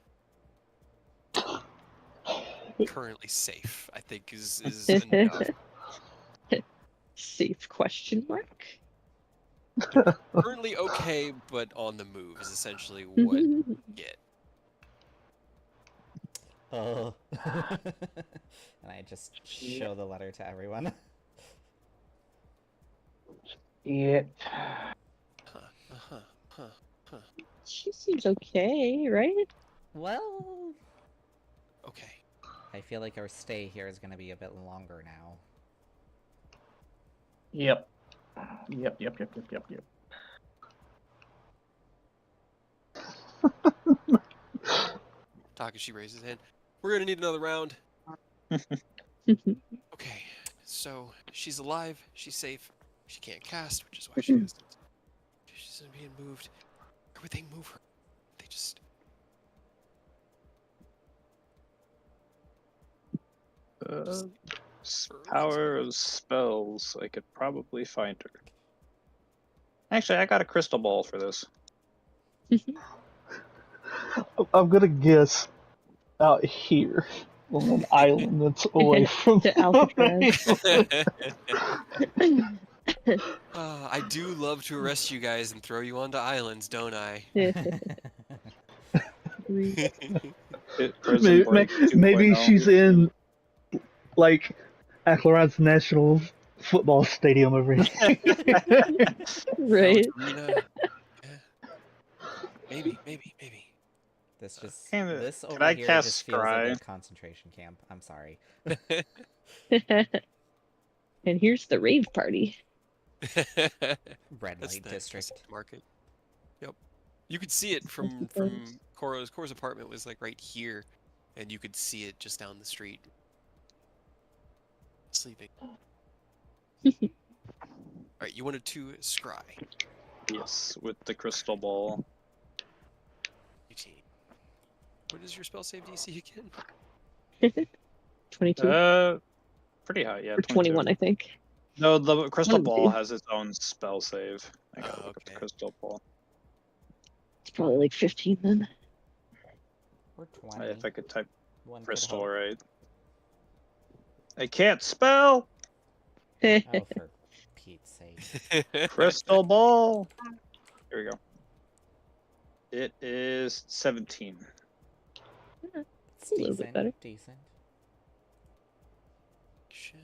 Currently safe," I think is enough. Safe question mark? Currently okay, but on the move is essentially what you get. Oh. And I just show the letter to everyone. It. She seems okay, right? Well, Okay. I feel like our stay here is going to be a bit longer now. Yep. Takashi raises his hand. "We're gonna need another round." Okay, so she's alive, she's safe, she can't cast, which is why she has. She's being moved. Where would they move her? They just. Power of spells. I could probably find her. Actually, I got a crystal ball for this. I'm gonna guess out here on an island that's away from To Alcatraz. I do love to arrest you guys and throw you onto islands, don't I? Prison Break Maybe 2.0. she's in like Alcatraz National Football Stadium over here. Right. Arena. Yeah. Maybe. This Can over I here cast just feels like Scry? a concentration camp. I'm sorry. And here's the rave party. Red That's light the district. market. Yep. You could see it from Koro's. Koro's apartment was like right here, and you could see it just down the street. Sleeping. All right, you wanted to scry. Yes, with the crystal ball. 18. What is your spell save DC again? 22 Pretty high, yeah. or 21, I think. No, the crystal One of the ball two. has its own spell save. I gotta look at the okay. crystal ball. It's probably like 15 then. Or 20. If I could type One could crystal hope. right. I can't spell! Oh, for Pete's sake. Crystal ball! Here we go. It is 17. It's a little bit better. Decent. Shit.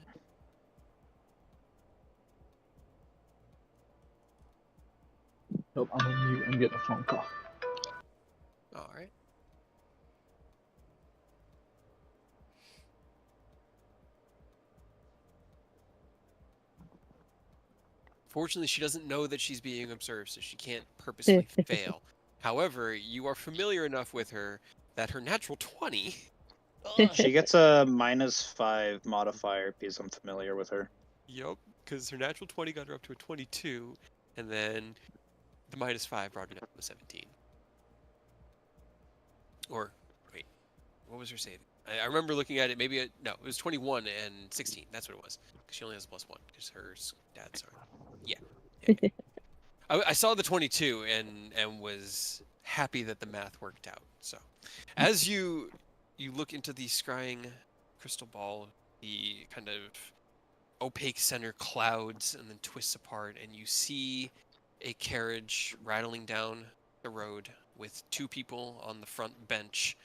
Nope, I'm on mute. I'm getting a phone call. All right. Fortunately, she doesn't know that she's being observed, so she can't purposely fail. However, you are familiar enough with her that her natural 20. She gets a -5 modifier because I'm familiar with her. Yup, because her natural 20 got her up to a 22, and then the -5 brought her down to 17. Or, wait, what was her saving? I remember looking at it, no, it was 21 and 16, that's what it was. Because she only has a +1, because her dad's are. Yeah. I saw the 22 and was happy that the math worked out. So, as you look into the scrying crystal ball, the kind of opaque center clouds and then twists apart, and you see a carriage rattling down the road with two people on the front bench,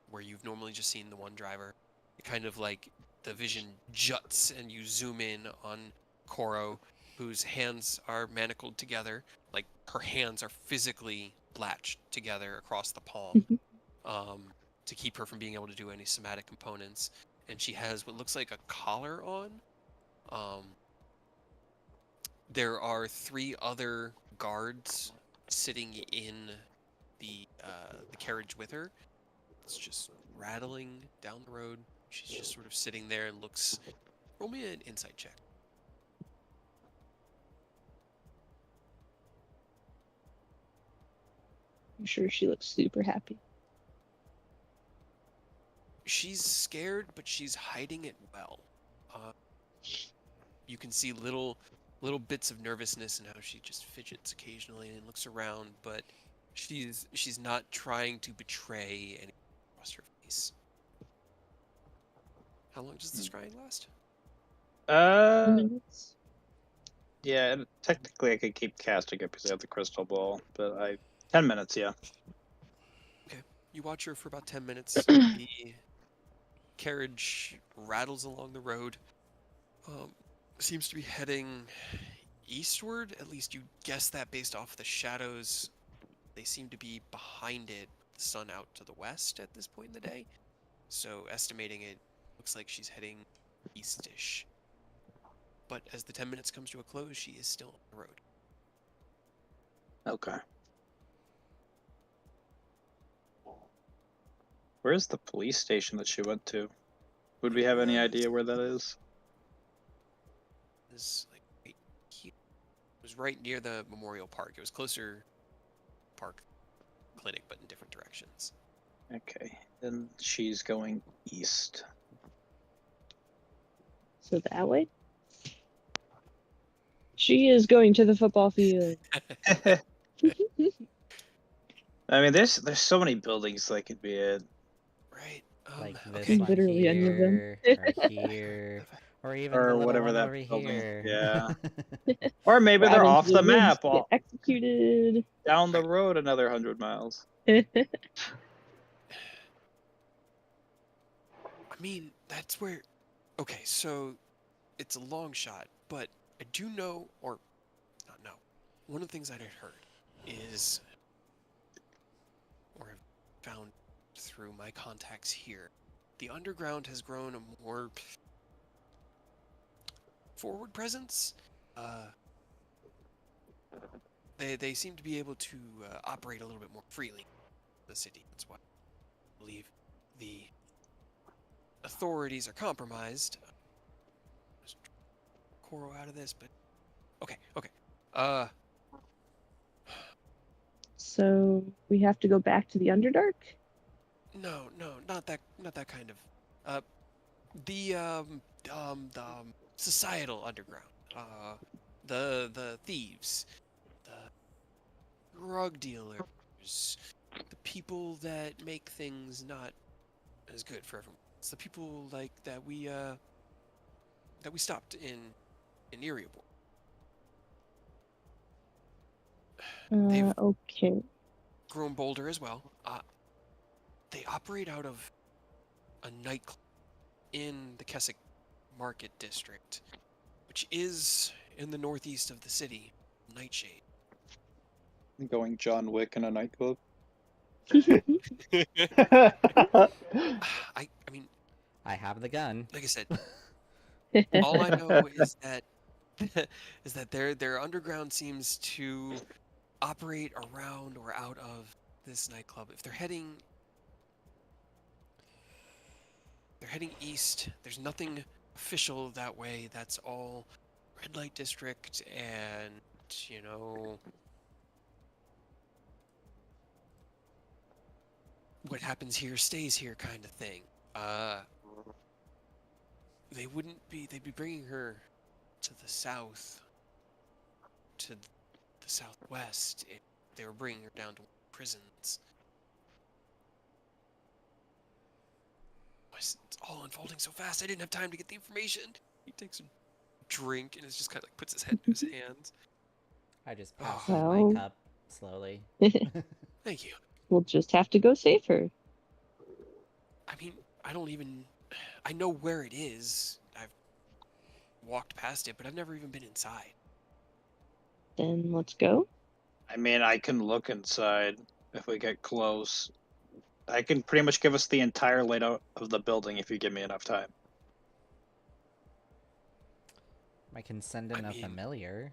where you've normally just seen the one driver. It kind of like the vision juts and you zoom in on Koro, whose hands are manacled together, like her hands are physically latched together across the palm, to keep her from being able to do any somatic components. And she has what looks like a collar on. There are 3 other guards sitting in the carriage with her. It's just rattling down the road. She's just sort of sitting there and looks. Roll me an insight check. I'm sure she looks super happy. She's scared, but she's hiding it well. You can see little bits of nervousness in how she just fidgets occasionally and looks around, but she's not trying to betray anything across her face. How long does the scrying last? 2 minutes. Yeah, technically I could keep casting it because I have the crystal ball, but 10 minutes, yeah. Okay, you watch her for about 10 minutes. The carriage rattles along the road. Seems to be heading eastward. At least you guess that based off the shadows. They seem to be behind it, the sun out to the west at this point in the day. So estimating it, looks like she's heading east-ish. But as the 10 minutes comes to a close, she is still on the road. Okay. Where's the police station that she went to? Would we have any idea where that is? This like right here. It was right near the Memorial Park. It was closer park clinic, but in different directions. Okay, then she's going east. So that way? She is going to the football field. I mean, there's so many buildings they could be in. Right. Like this Okay. one Literally any of them. here, or here, or even the Or little whatever one that over building- here. yeah. Or maybe Go they're out into off the woods map, to get executed. down the road another 100 miles. I mean, that's where. Okay, so it's a long shot, but I do know, or not know. One of the things that I heard is, or have found through my contacts here, the underground has grown a more forward presence. They seem to be able to operate a little bit more freely in the city. That's why I believe the authorities are compromised. Just Koro out of this, but okay. So we have to go back to the Underdark? No, not that kind of. The societal underground. The thieves, the drug dealers, the people that make things not as good for everyone. It's the people like that we stopped in Erebor. They've Okay. grown bolder as well. They operate out of a nightclub in the Keswick Market District, which is in the northeast of the city, Nightshade. Going John Wick in a nightclub. I mean, I have the gun. like I said, all I know is that their underground seems to operate around or out of this nightclub. If they're heading east, there's nothing official that way. That's all red light district and, you know, what happens here stays here kind of thing. They'd be bringing her to the south, to the southwest, if they were bringing her down to prisons. It's all unfolding so fast, I didn't have time to get the information. He takes a drink and is just kind of like puts his head to his hands. I just pass Oh. him Well. my cup slowly. Thank you. We'll just have to go save her. I mean, I know where it is. I've walked past it, but I've never even been inside. Then let's go. I mean, I can look inside if we get close. I can pretty much give us the entire layout of the building if you give me enough time. I can send in a familiar.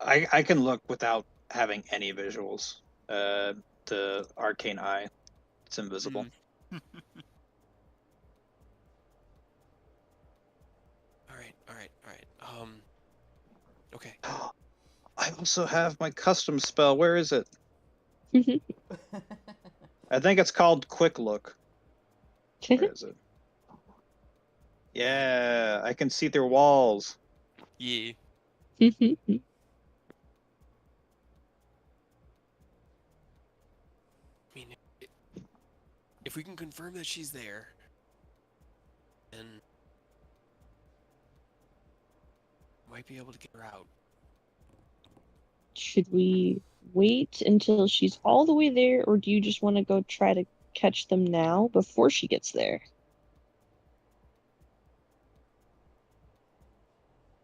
I can look without having any visuals. The arcane eye, it's invisible. All right. Okay. I also have my custom spell. Where is it? I think it's called Quick Look. Where is it? Yeah, I can see through walls. Yeah. I mean, if we can confirm that she's there, then we might be able to get her out. Should we wait until she's all the way there, or do you just want to go try to catch them now before she gets there?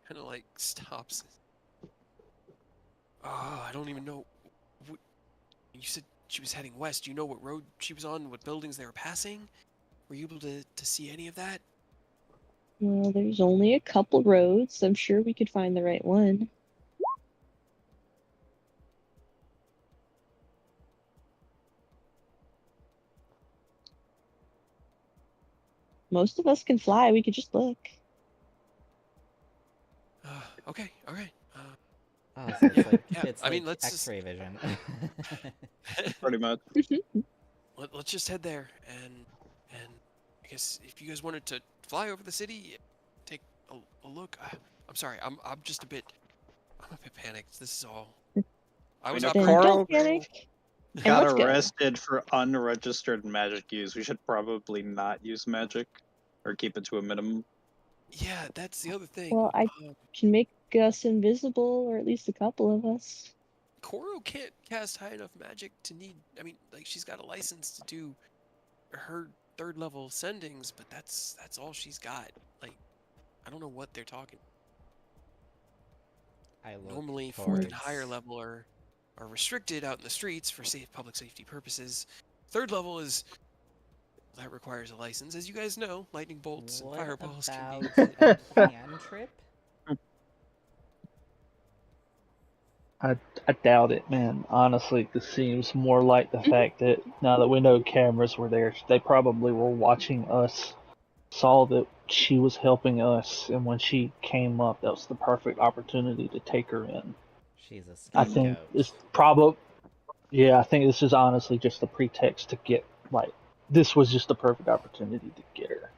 Kind of like stops. Oh, I don't even know. You said she was heading west. Do you know what road she was on? What buildings they were passing? Were you able to see any of that? Well, there's only a couple roads. I'm sure we could find the right one. Most of us can fly. We could just look. Okay, all right. Oh, so it's like, yeah, it's I mean, like let's X-ray vision. Pretty much. Let's just head there, and I guess if you guys wanted to fly over the city, take a look. I'm sorry, I'm a bit panicked. This is all. I was know, Then operating. Coral don't panic. And got let's go. arrested for unregistered magic use. We should probably not use magic, or keep it to a minimum. Yeah, that's the other thing. Well, I can make us invisible, or at least a couple of us. Koro can't cast high enough magic to need. I mean, like she's got a license to do her 3rd level sendings, but that's all she's got. Like, I don't know what they're talking. I look Normally, 4th towards... and higher level are restricted out in the streets for public safety purposes. 3rd level is that requires a license, as you guys know. Lightning bolts and What fireballs can about be. a cantrip? I doubt it, man. Honestly, this seems more like the fact that now that we know cameras were there, they probably were watching us, saw that she was helping us, and when she came up, that was the perfect opportunity to take her in. She's a I think scapegoat. it's probably, yeah, I think this is honestly just a pretext to get, like, this was just the perfect opportunity to get her.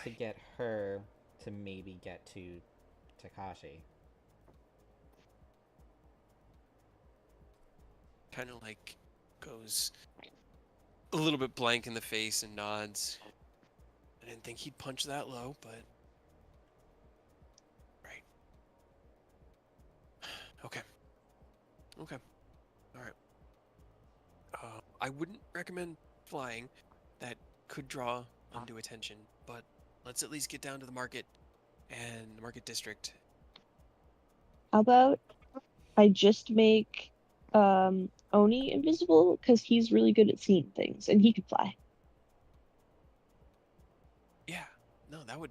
To get her to maybe get to Takashi. Kind of like goes a little bit blank in the face and nods. I didn't think he'd punch that low, but right. Okay. All right. I wouldn't recommend flying. That could draw undue attention, but let's at least get down to the market and the market district. How about I just make Oni invisible, because he's really good at seeing things and he can fly. Yeah. No, that would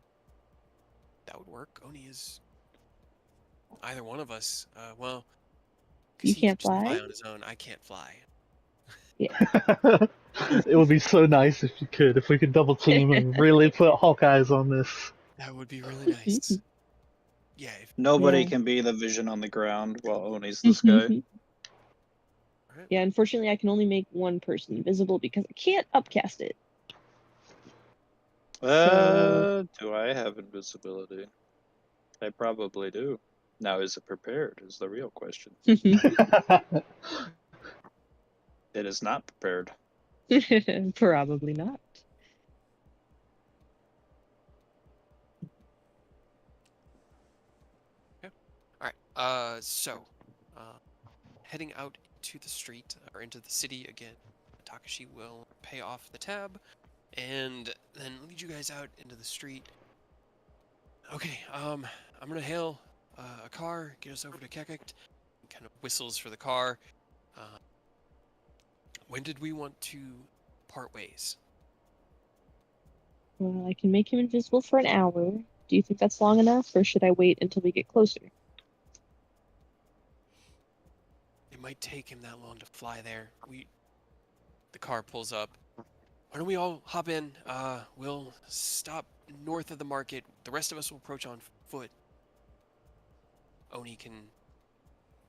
work. Oni is either one of us. Well, because You he can't could just fly? on his own. I can't fly. It would be so nice if you could, if we could double team and really put Hawkeyes on this. That would be really nice. Yeah. Nobody Yeah. can be the vision on the ground while Oni's the sky. Right. Yeah, unfortunately I can only make one person invisible because I can't upcast it. Do I have invisibility? I probably do. Now, is it prepared? Is the real question. It is not prepared. Probably not. All right. So, heading out to the street or into the city again, Takashi will pay off the tab, and then lead you guys out into the street. Okay. I'm gonna hail a car, get us over to Kekekt. Kind of whistles for the car. When did we want to part ways? Well, I can make him invisible for an hour. Do you think that's long enough, or should I wait until we get closer? It might take him that long to fly there. The car pulls up. Why don't we all hop in? We'll stop north of the market. The rest of us will approach on foot. Oni can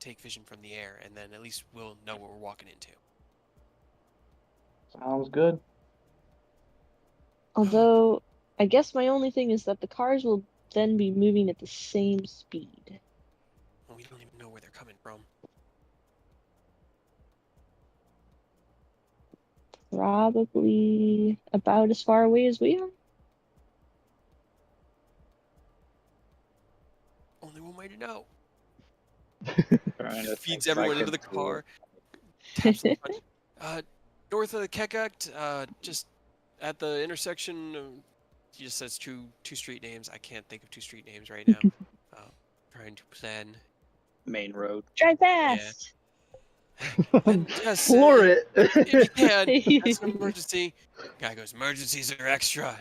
take vision from the air, and then at least we'll know what we're walking into. Sounds good. Although, I guess my only thing is that the cars will then be moving at the same speed. Well, we don't even know where they're coming from. Probably about as far away as we are. Only one way to know. Trying to Feeds think if I everyone into could the do car. it. Taps on the front. North of the Kekakt, just at the intersection. He just says two street names. I can't think of two street names right now. Trying to plan. Main road. Drive fast! And yes, Floor it! if you can, that's an emergency. Guy goes, emergencies are extra.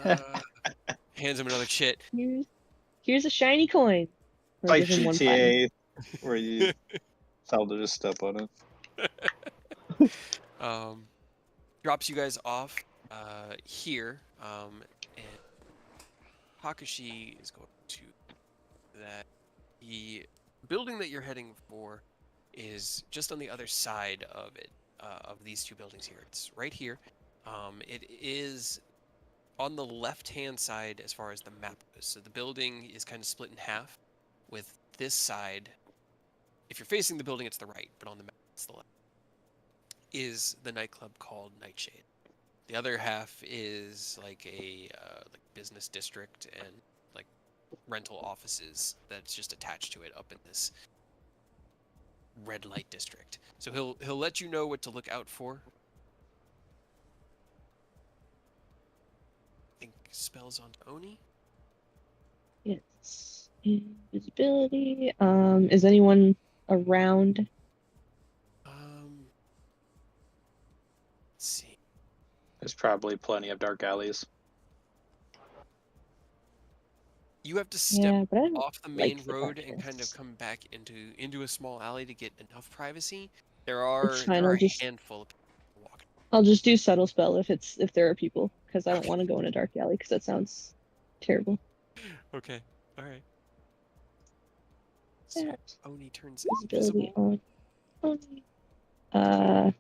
And he, hands him another chit. Here's a shiny coin. Or Like give him 1 platinum. GTA, where you tell to just step on it. Drops you guys off here, and Takashi is going to that. The building that you're heading for is just on the other side of it, of these two buildings here. It's right here. It is on the left-hand side as far as the map goes. So the building is kind of split in half, with this side, if you're facing the building, it's the right, but on the map, it's the left, is the nightclub called Nightshade. The other half is like a like business district and like rental offices that's just attached to it up in this red light district. So he'll let you know what to look out for. I think spells on Oni. Yes. Invisibility. Is anyone around? Let's see. There's probably plenty of dark alleys. You have to step but I don't off the like main the road and kind of darkness. come back into a small alley to get enough privacy. There It's are fine. a handful of people walking. I'll just do subtle spell if there are people, because I don't Okay. want to go in a dark alley because that sounds terrible. Okay. All right. So That Oni turns visibility invisible. on.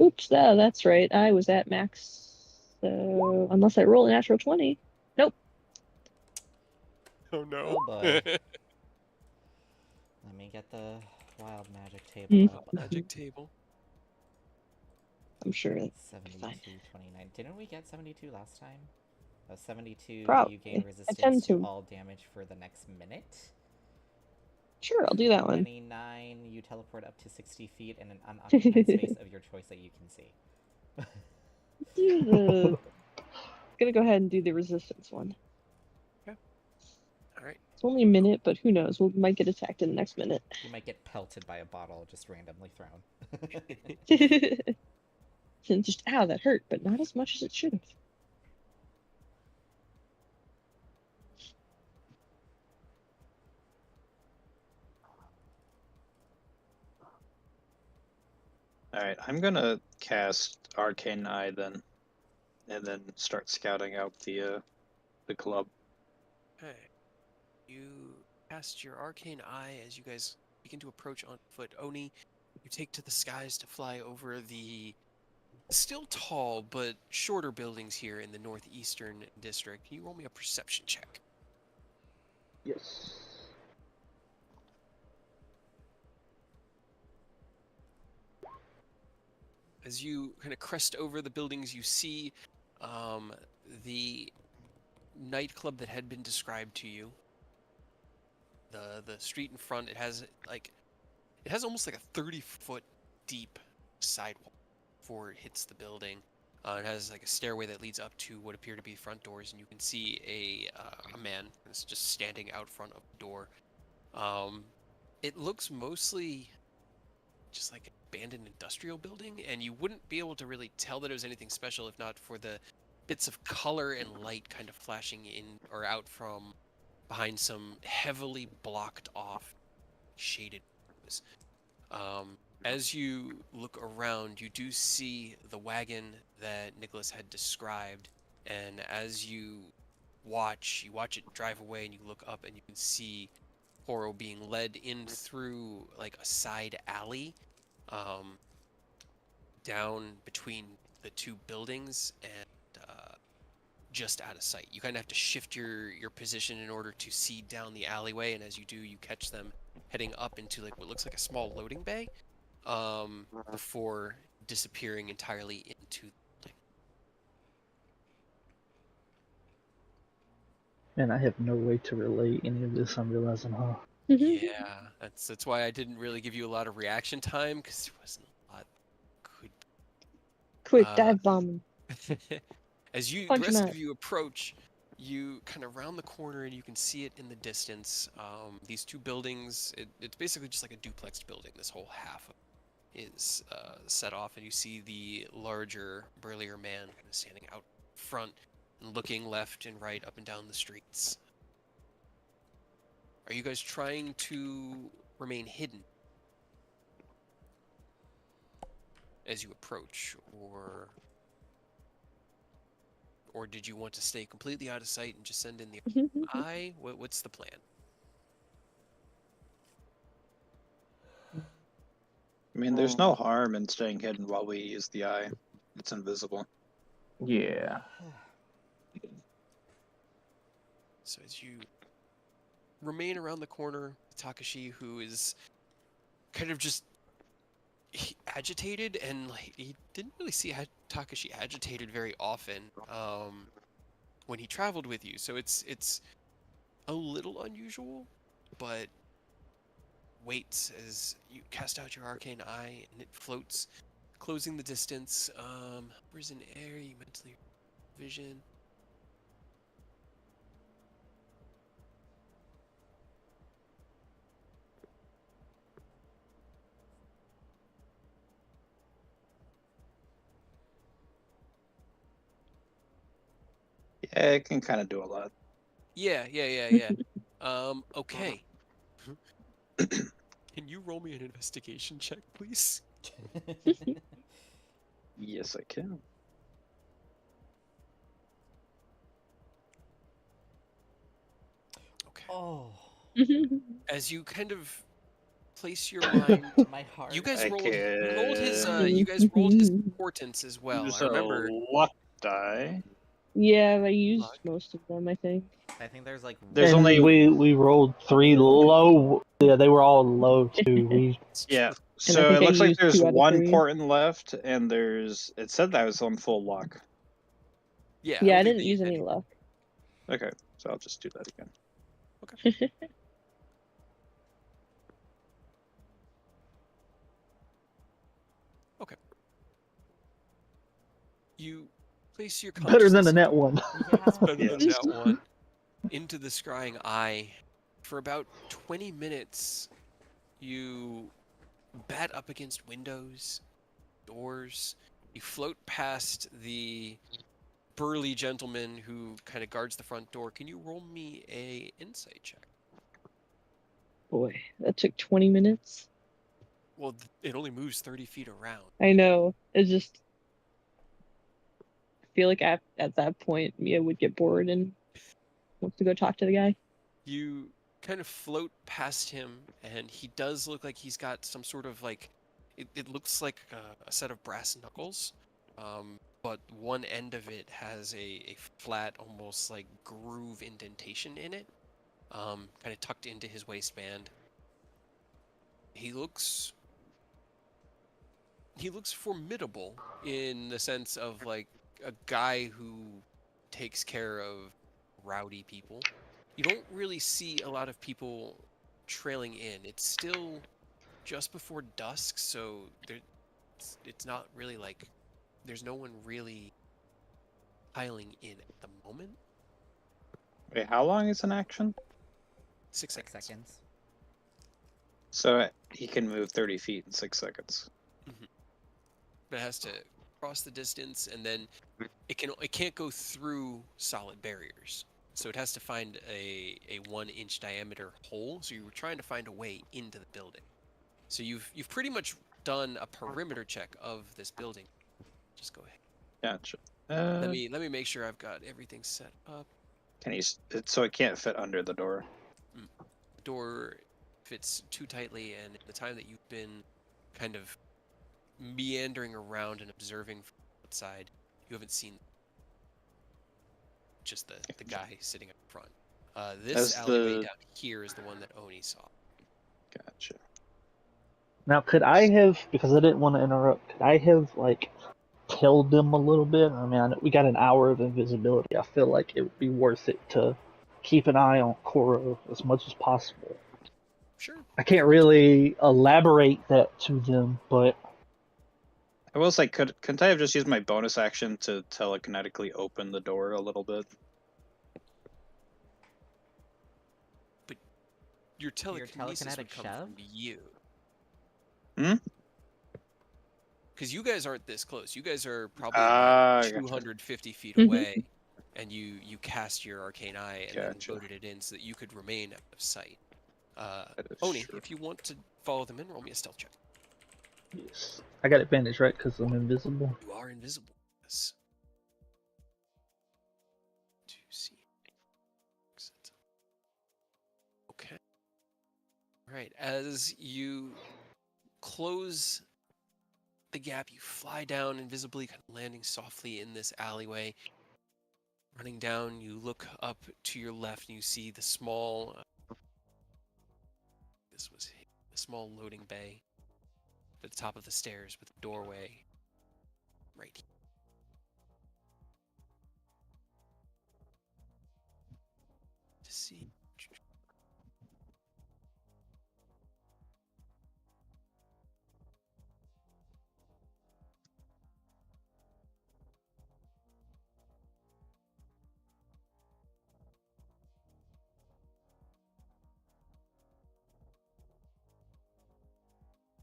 Oops. That's right. I was at max. So unless I roll a natural 20, nope. Oh no. Oh boy. Let me get the wild magic table up. Magic table. I'm sure it'll be 72, fine. 29. Didn't we get 72 last time? 72, you gain Probably. I resistance tend to to. all damage for the next minute. Sure, I'll do that one. 29, you teleport up to 60 feet in an unoccupied space of your choice that you can see. Do the. Gonna go ahead and do the resistance one. Okay. All right. It's only a minute, but who knows? We might get attacked in the next minute. You might get pelted by a bottle just randomly thrown. And just ow, that hurt, but not as much as it should have. Alright, I'm gonna cast Arcane Eye then, and then start scouting out the club. Okay. You cast your arcane eye as you guys begin to approach on foot. Oni, you take to the skies to fly over the still tall but shorter buildings here in the northeastern district. Can you roll me a perception check? Yes. As you kind of crest over the buildings, you see the nightclub that had been described to you. The street in front, it has almost like a 30-foot deep sidewalk before it hits the building. It has like a stairway that leads up to what appear to be front doors, and you can see a man that's just standing out front of the door. It looks mostly just like an abandoned industrial building, and you wouldn't be able to really tell that it was anything special if not for the bits of color and light kind of flashing in or out from behind some heavily blocked off shaded windows. As you look around, you do see the wagon that Nicholas had described, and as you watch it drive away, and you look up and you can see Horo being led in through like a side alley, down between the two buildings and just out of sight. You kind of have to shift your position in order to see down the alleyway, and as you do, you catch them heading up into like what looks like a small loading bay, before disappearing entirely into the building. Man, I have no way to relate any of this, I'm realizing, huh? Yeah, that's why I didn't really give you a lot of reaction time, because there wasn't a lot could. Quick, dive bomb. As the Punch him rest out. of you approach, you kind of round the corner and you can see it in the distance. These two buildings, it's basically just like a duplexed building. This whole half is set off, and you see the larger, burlier man kind of standing out front and looking left and right, up and down the streets. Are you guys trying to remain hidden as you approach, or did you want to stay completely out of sight and just send in the eye? What's the plan? I mean, there's no harm in staying hidden while we use the eye. It's invisible. Yeah. So as you remain around the corner, Takashi, who is kind of just agitated, and like he didn't really see Takashi agitated very often when he traveled with you. So it's a little unusual, but waits as you cast out your arcane eye and it floats, closing the distance. Hovers in air, you mentally vision. Yeah, it can kind of do a lot. Yeah. Okay. Can you roll me an investigation check, please? Yes, I can. Okay. Oh, As you kind of place your mind, my heart. you guys I rolled. You rolled his. can You guys rolled his importance as well. use I remember. a luck die. Yeah, I used Luck. most of them, I think. I think there's like There's and only we rolled 3 low. Yeah, they were all low too. We It's yeah. true. And I So think it I looks like used there's 2 out of one 3. portent left, and there's. It said that I was on full luck. Yeah. Yeah, I don't think didn't that use you any did. luck. Okay, so I'll just do that again. Okay. You place your better than consciousness the net into, one. it's Yeah. better than Yes. that one, into the scrying eye. For about 20 minutes, you bat up against windows, doors. You float past the burly gentleman who kind of guards the front door. Can you roll me a insight check? Boy, that took 20 minutes. Well, it only moves 30 feet around. I know. It's just, I feel like at that point, Mia would get bored and wants to go talk to the guy. You kind of float past him, and he does look like he's got some sort of like, it looks like a set of brass knuckles, but one end of it has a flat, almost like groove indentation in it, kind of tucked into his waistband. He looks formidable in the sense of like a guy who takes care of rowdy people. You don't really see a lot of people trailing in. It's still just before dusk, so it's not really like there's no one really piling in at the moment. Wait, how long is an action? 6 6 seconds. seconds. So he can move 30 feet in 6 seconds. But it has to cross the distance, and then it can't go through solid barriers. So it has to find a 1-inch diameter hole. So you were trying to find a way into the building. So you've pretty much done a perimeter check of this building. Just go ahead. Gotcha. Let me make sure I've got everything set up. Can he? So it can't fit under the door. The door fits too tightly, and in the time that you've been kind of meandering around and observing from outside, you haven't seen just the guy sitting up front. This alleyway down here is the one that Oni saw. Gotcha. Now, could I have, because I didn't want to interrupt, could I have, like, tailed them a little bit? I mean, we got an hour of invisibility. I feel like it would be worth it to keep an eye on Koro as much as possible. Sure. I can't really elaborate that to them, but I will say, couldn't I have just used my bonus action to telekinetically open the door a little bit? Your telekinesis telekinetic would come shove? from you. Hmm? Because you guys aren't this close. You guys are probably Gotcha. 250 feet Mhm. away, and you cast your arcane eye and Gotcha. then loaded it in so that you could remain out of sight. That is Oni, true. if you want to follow them in, roll me a stealth check. yes. I got advantage, right? Because I'm invisible. You are invisible. Yes. To see. Okay. All right. As you close the gap, you fly down invisibly, kind of landing softly in this alleyway. Running down, you look up to your left and you see the small a small loading bay at the top of the stairs with a doorway right here. To see.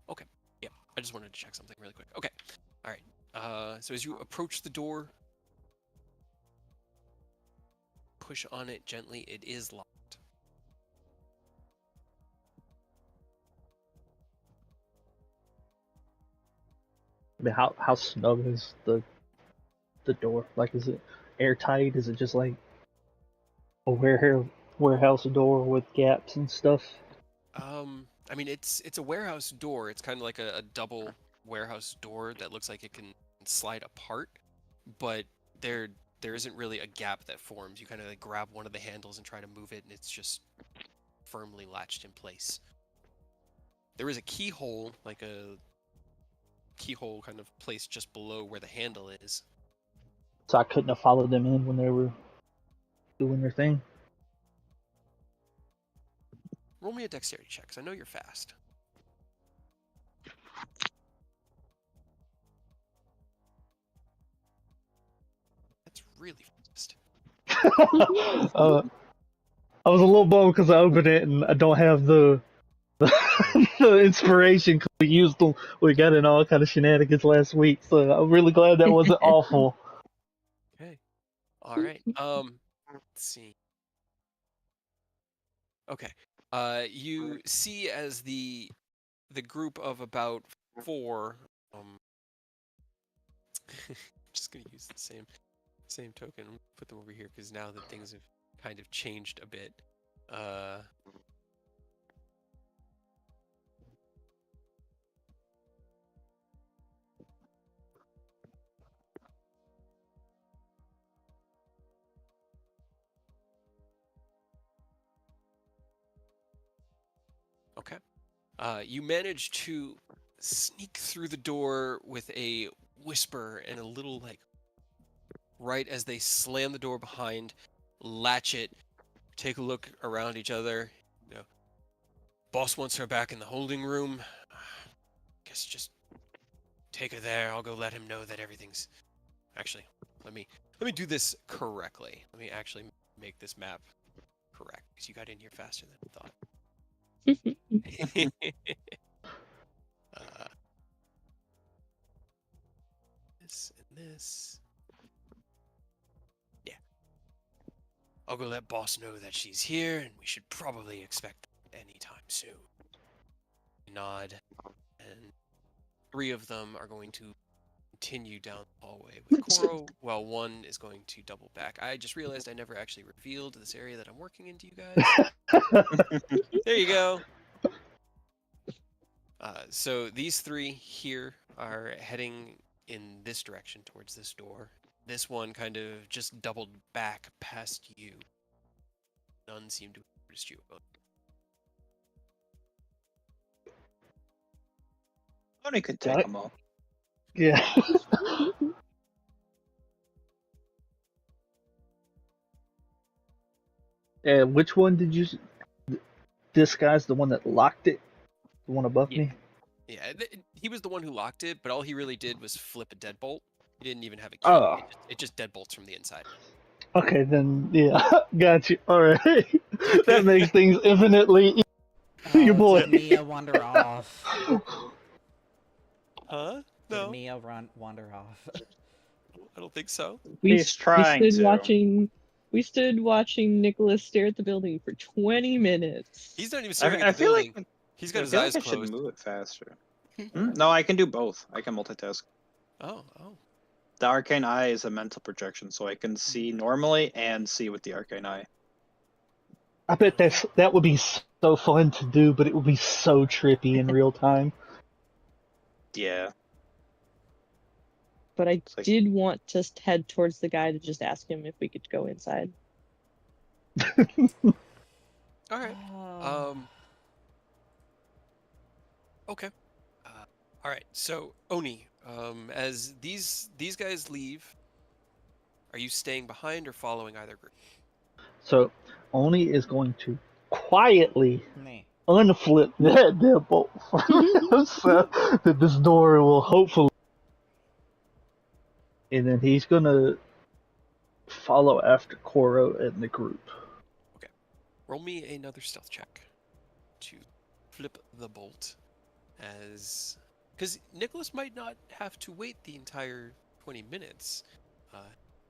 Okay. Yeah, I just wanted to check something really quick. Okay. All right. So as you approach the door, push on it gently. It is locked. I mean, how snug is the door? Like, is it airtight? Is it just like a warehouse door with gaps and stuff? I mean, it's a warehouse door. It's kind of like a double warehouse door that looks like it can slide apart, but there isn't really a gap that forms. You kind of like grab one of the handles and try to move it, and it's just firmly latched in place. There is a keyhole, like a keyhole kind of placed just below where the handle is. So I couldn't have followed them in when they were doing their thing. Roll me a dexterity check, because I know you're fast. That's really fast. I was a little bummed because I opened it and I don't have the inspiration because we got in all kind of shenanigans last week. So I'm really glad that wasn't awful. Okay. All right. Let's see. Okay. You see as the group of about 4. I'm just gonna use the same token. Put them over here because now that things have kind of changed a bit. Okay. You manage to sneak through the door with a whisper and a little like right as they slam the door behind, latch it, take a look around each other. You know, boss wants her back in the holding room. Guess just take her there. I'll go let him know that everything's. Actually, let me do this correctly. Let me actually make this map correct because you got in here faster than I thought. This and this. Yeah. I'll go let boss know that she's here, and we should probably expect anytime soon. Nod, and 3 of them are going to continue down the hallway with Koro, while 1 is going to double back. I just realized I never actually revealed this area that I'm working into, you guys. There you go. So these 3 here are heading in this direction towards this door. This one kind of just doubled back past you. None seem to have noticed you. Tony could take them all. Yeah. And which one did you? This guy's the one that locked it. The one above me. Yeah, he was the one who locked it, but all he really did was flip a deadbolt. He didn't even have a key. Oh. It just deadbolts from the inside. Okay, then yeah, got you. All right, that makes things infinitely. Your boy. Did Mia wander off? Huh? No. Did Mia wander off? I don't think so. He's trying we stood to. We stood watching Nicholas stare at the building for 20 minutes. He's not even staring at the feel building. like He's got I his feel eyes like I should closed. move it faster. No, I can do both. I can multitask. Oh. The arcane eye is a mental projection, so I can see normally and see with the arcane eye. I bet that would be so fun to do, but it would be so trippy in real time. Yeah. But I like- did want to head towards the guy to just ask him if we could go inside. All right. Okay. All right. So Oni, as these guys leave, are you staying behind or following either group? So Oni is going to quietly Me. unflip that deadbolt so that this door will hopefully. And then he's gonna follow after Koro and the group. Roll me another stealth check to flip the bolt, because Nicholas might not have to wait the entire 20 minutes.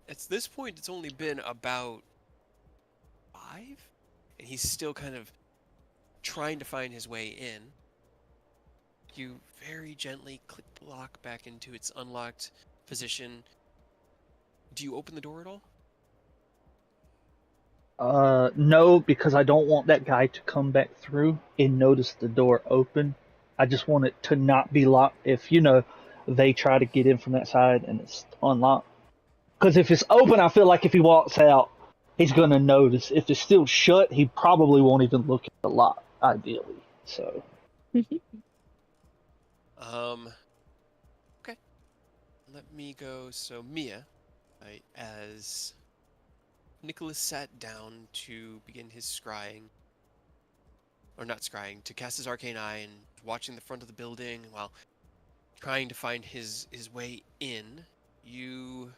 At this point, it's only been about 5, and he's still kind of trying to find his way in. You very gently click the lock back into its unlocked position. Do you open the door at all? No, because I don't want that guy to come back through and notice the door open. I just want it to not be locked if, they try to get in from that side and it's unlocked. Because if it's open, I feel like if he walks out, he's going to notice. If it's still shut, he probably won't even look at the lock, ideally. So. Okay. Let me go. So Mia, right, as Nicholas sat down to begin his scrying, or not scrying, to cast his arcane eye and watching the front of the building while trying to find his way in, you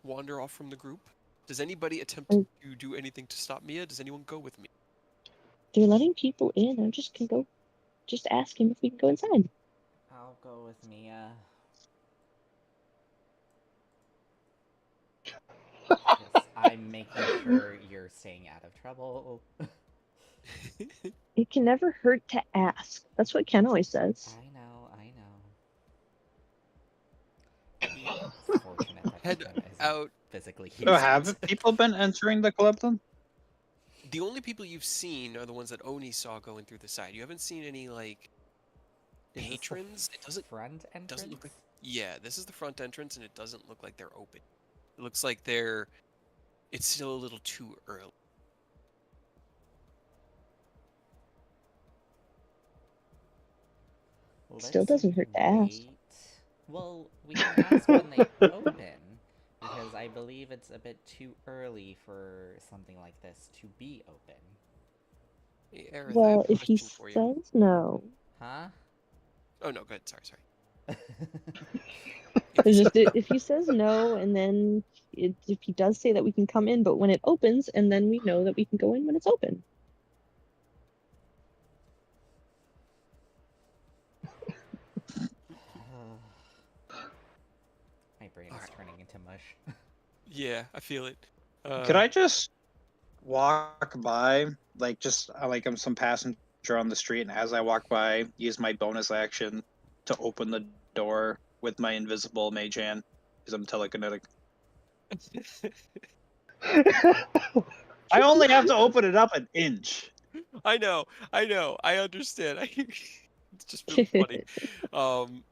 wander off from the group. Does anybody attempt to do anything to stop Mia? Does anyone go with me? They're letting people in. I'm just gonna go, just ask him if we can go inside. I'll go with Mia. Yes, I'm making sure you're staying out of trouble. It can never hurt to ask. That's what Ken always says. I know. It's fortunate that Head Ken isn't out. physically So here. have people been entering the club then? The only people you've seen are the ones that Oni saw going through the side. You haven't seen any, like, Is this the patrons. It doesn't front entrance? doesn't look like. Yeah, this is the front entrance, and it doesn't look like they're open. It looks like it's still a little too early. Still doesn't hurt to ask. wait. Well, we can ask when they open, because I believe it's a bit too early for something like this to be open. Hey, Aerith, I have Well, a if he question for you. says no, Huh? Oh no, good. Sorry. it's just if he says no, and then if he does say that we can come in, but when it opens, and then we know that we can go in when it's open. My brain is turning into mush. Yeah, I feel it. Could I just walk by, like I'm some passenger on the street, and as I walk by, use my bonus action to open the door with my invisible mage hand, because I'm telekinetic. I only have to open it up an inch. I know. I understand. It's just really funny.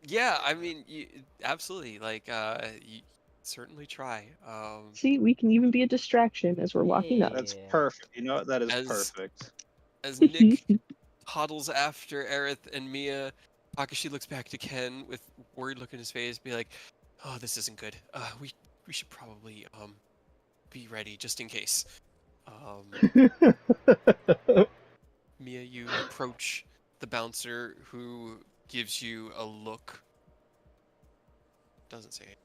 Yeah, I mean, absolutely. Like, you certainly try. See, we can even be a distraction as we're walking up. That's perfect. You know what? That is perfect. As Nick toddles after Aerith and Mia, Takashi looks back to Ken with worried look in his face, be like, "Oh, this isn't good. We should probably be ready just in case." Mia, you approach the bouncer, who gives you a look. Doesn't say it.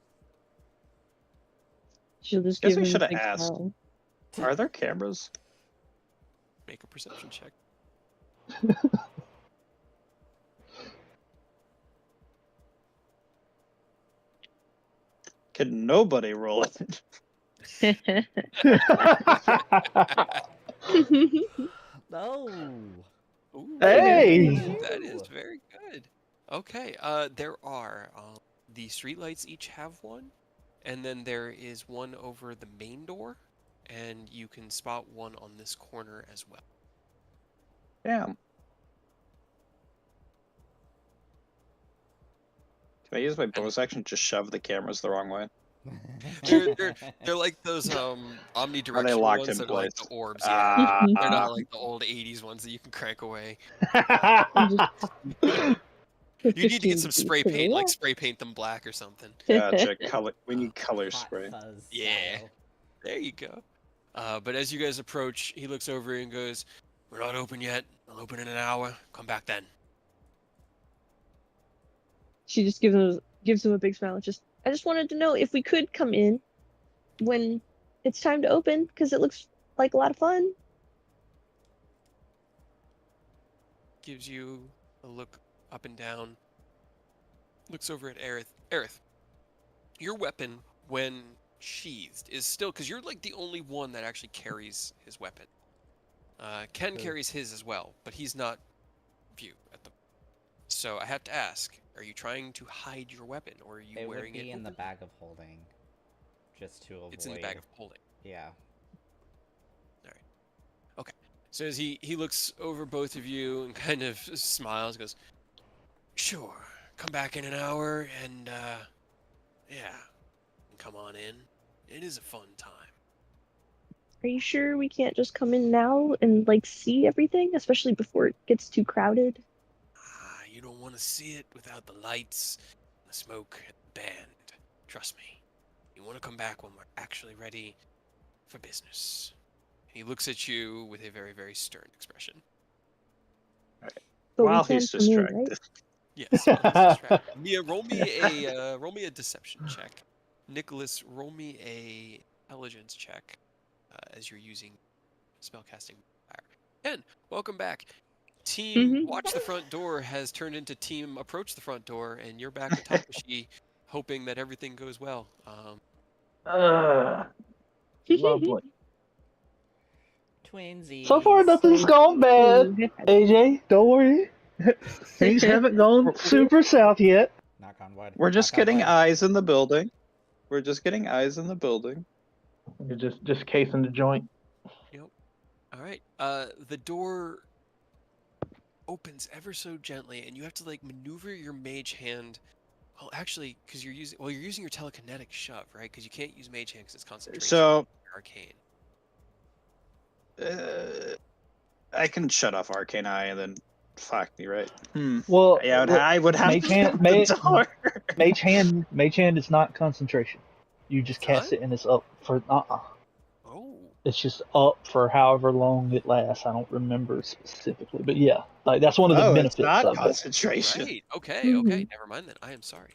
She'll just Guess give we him should a have big asked. smile. Are there cameras? Make a perception check. Can nobody roll it? No. Ooh, Hey! that is very good. Okay, there are the streetlights each have one, and then there is one over the main door, and you can spot one on this corner as well. Damn. Can I use my bonus action to shove the cameras the wrong way? They're like those omnidirectional locked ones in that are like place? the orbs. Yeah, they're Ah. not like the old '80s ones that you can crank away. It You just need to get seems some to be spray paint, like correct. spray paint them black or something. Gotcha. Color. We need color Hot spray. fuzz Yeah. style. There you go. But as you guys approach, he looks over and goes, "We're not open yet. I'll open in an hour. Come back then." She just gives him a big smile. I just wanted to know if we could come in when it's time to open, because it looks like a lot of fun. Gives you a look up and down. Looks over at Aerith. Aerith, your weapon, when sheathed, is still, because you're like the only one that actually carries his weapon. Ken carries his as well, but he's not view at the. So I have to ask: are you trying to hide your weapon, or are you It wearing would be it in the open? bag of holding, just to avoid. It's in the bag of holding. Yeah. Okay. So as he looks over both of you and kind of smiles, goes, "Sure, come back in an hour, and yeah, come on in. It is a fun time." Are you sure we can't just come in now and like see everything, especially before it gets too crowded? You don't want to see it without the lights, the smoke, and the band. Trust me. You want to come back when we're actually ready for business. He looks at you with a very, very stern expression. But While we can he's come in, distracted. right? Yes, while he's distracted. Mia, roll me a deception check. Nicholas, roll me a intelligence check as you're using spellcasting fire. Ken, welcome back. Team Watch the Front Door has turned into Team Approach the Front Door, and you're back atop Takeshi, hoping that everything goes well. Lovely. Twinsies. So far, nothing's gone bad. AJ, don't worry. Things haven't gone super south yet. Knock on wood. We're just Knock on getting wood. eyes in the building. We're just getting eyes in the building. You're just casing the joint. Yep. All right. The door opens ever so gently, and you have to like maneuver your mage hand. Well, actually, because you're using your telekinetic shove, right? Because you can't use mage hand because it's concentration. So, arcane. I can shut off Arcane Eye and then fuck me, right? Well, Yeah, I would have Mage to hand, hit the door. Mage hand is not concentration. You just It's cast not? it and it's up for Oh. It's just up for however long it lasts. I don't remember specifically, but yeah, like that's one of the Oh, benefits it's not of it. concentration. Right. Okay. Okay. Never mind then. I am sorry.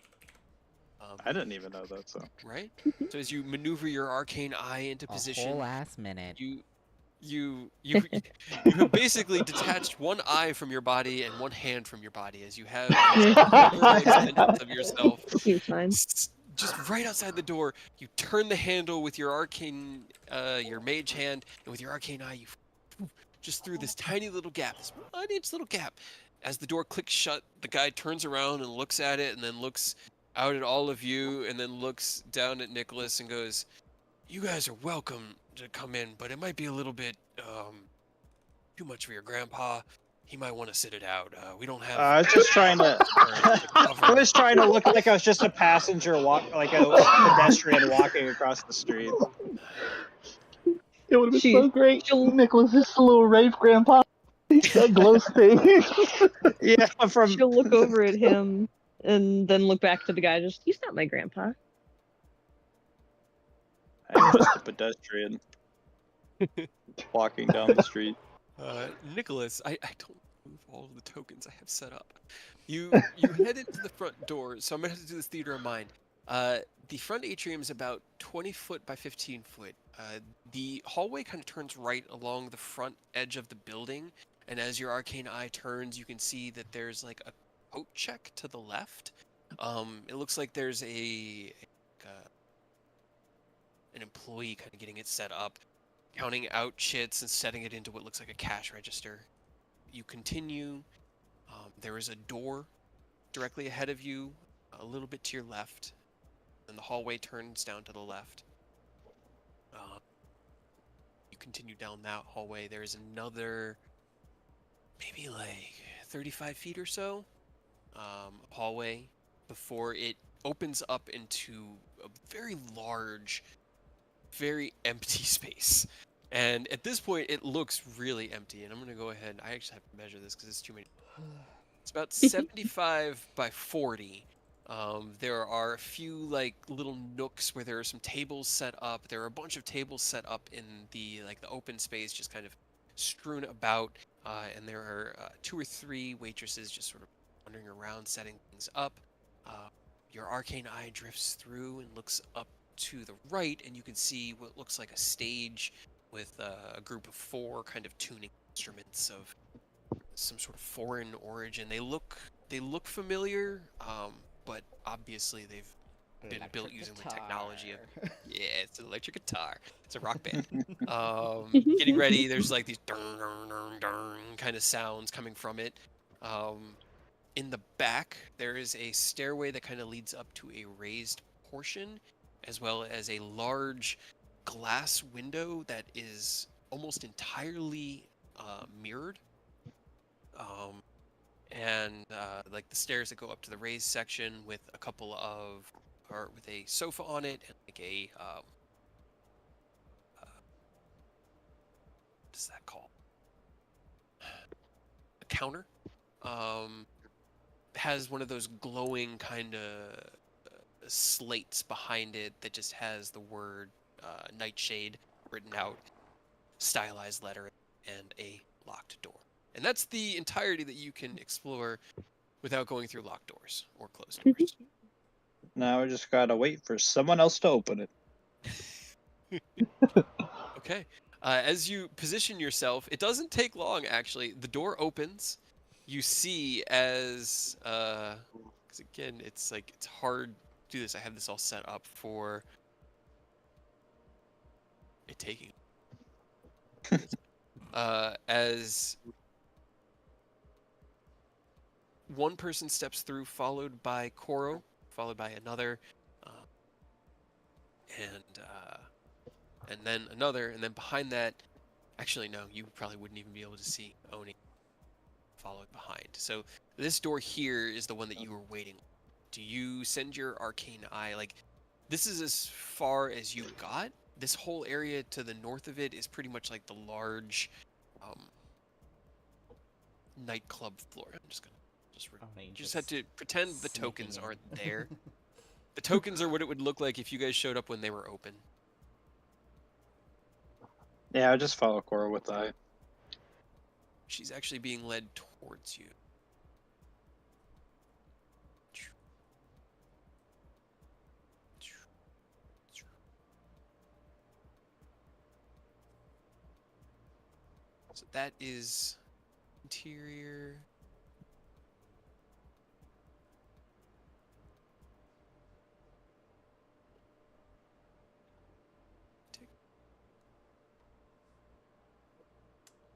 I didn't even know that. So Right. So as you maneuver your arcane eye into position, A whole ass minute. you have basically detached one eye from your body and one hand from your body, as you have extensions of yourself. Seems fine. Just right outside the door, you turn the handle with your arcane, your mage hand, and with your arcane eye, you just through this tiny little gap, this 1-inch little gap. As the door clicks shut, the guy turns around and looks at it, and then looks out at all of you, and then looks down at Nicholas and goes, "You guys are welcome to come in, but it might be a little bit too much for your grandpa. He might want to sit it out. We don't have." I was just trying to. I was trying to look like I was just a passenger, like a pedestrian walking across the street. It would have been so great. Nicholas is a little Rave grandpa. He's got glow sticks. Yeah, She'll look over at him and then look back to the guy. He's not my grandpa. I'm just a pedestrian walking down the street. Nicholas, I don't move all of the tokens I have set up. You head into the front door, so I'm gonna have to do this theater of mind. The front atrium is about 20 foot by 15 foot. The hallway kind of turns right along the front edge of the building, and as your arcane eye turns, you can see that there's like a coat check to the left. It looks like there's an employee kind of getting it set up, counting out chits and setting it into what looks like a cash register. You continue. There is a door directly ahead of you, a little bit to your left, and the hallway turns down to the left. You continue down that hallway. There's another, maybe like 35 feet or so, hallway before it opens up into a very large, very empty space. And at this point, it looks really empty. And I'm going to go ahead. I actually have to measure this because it's too many. It's about 75 by 40. There are a few like little nooks where there are some tables set up. There are a bunch of tables set up in the open space, just kind of strewn about. And there are 2 or 3 waitresses just sort of wandering around, setting things up. Your arcane eye drifts through and looks up to the right, and you can see what looks like a stage with a group of 4 kind of tuning instruments of some sort of foreign origin. They look familiar, but obviously they've been built using the technology of it's an electric guitar. It's a rock band. Getting ready. There's like these kind of sounds coming from it. In the back, there is a stairway that kind of leads up to a raised portion, as well as a large glass window that is almost entirely mirrored. And like the stairs that go up to the raised section with a couple of, or with a sofa on it and like a, what is that called? A counter. Has one of those glowing kind of slates behind it that just has the word Nightshade written out, stylized letter, and a locked door. And that's the entirety that you can explore without going through locked doors or closed doors. Now I just gotta wait for someone else to open it. Okay. As you position yourself, it doesn't take long, actually. The door opens. You see as, because again, it's hard to do this. I have this all set up for it taking. As one person steps through, followed by Koro, followed by another, and then another, and then behind that, actually no, you probably wouldn't even be able to see Oni followed behind. So this door here is the one that you were waiting. Do you send your arcane eye? Like, this is as far as you got. This whole area to the north of it is pretty much like the large nightclub floor. I'm just gonna just have to pretend the tokens aren't there. The tokens are what it would look like if you guys showed up when they were open. Yeah, I just follow Cora with the eye. She's actually being led towards you. So that is interior.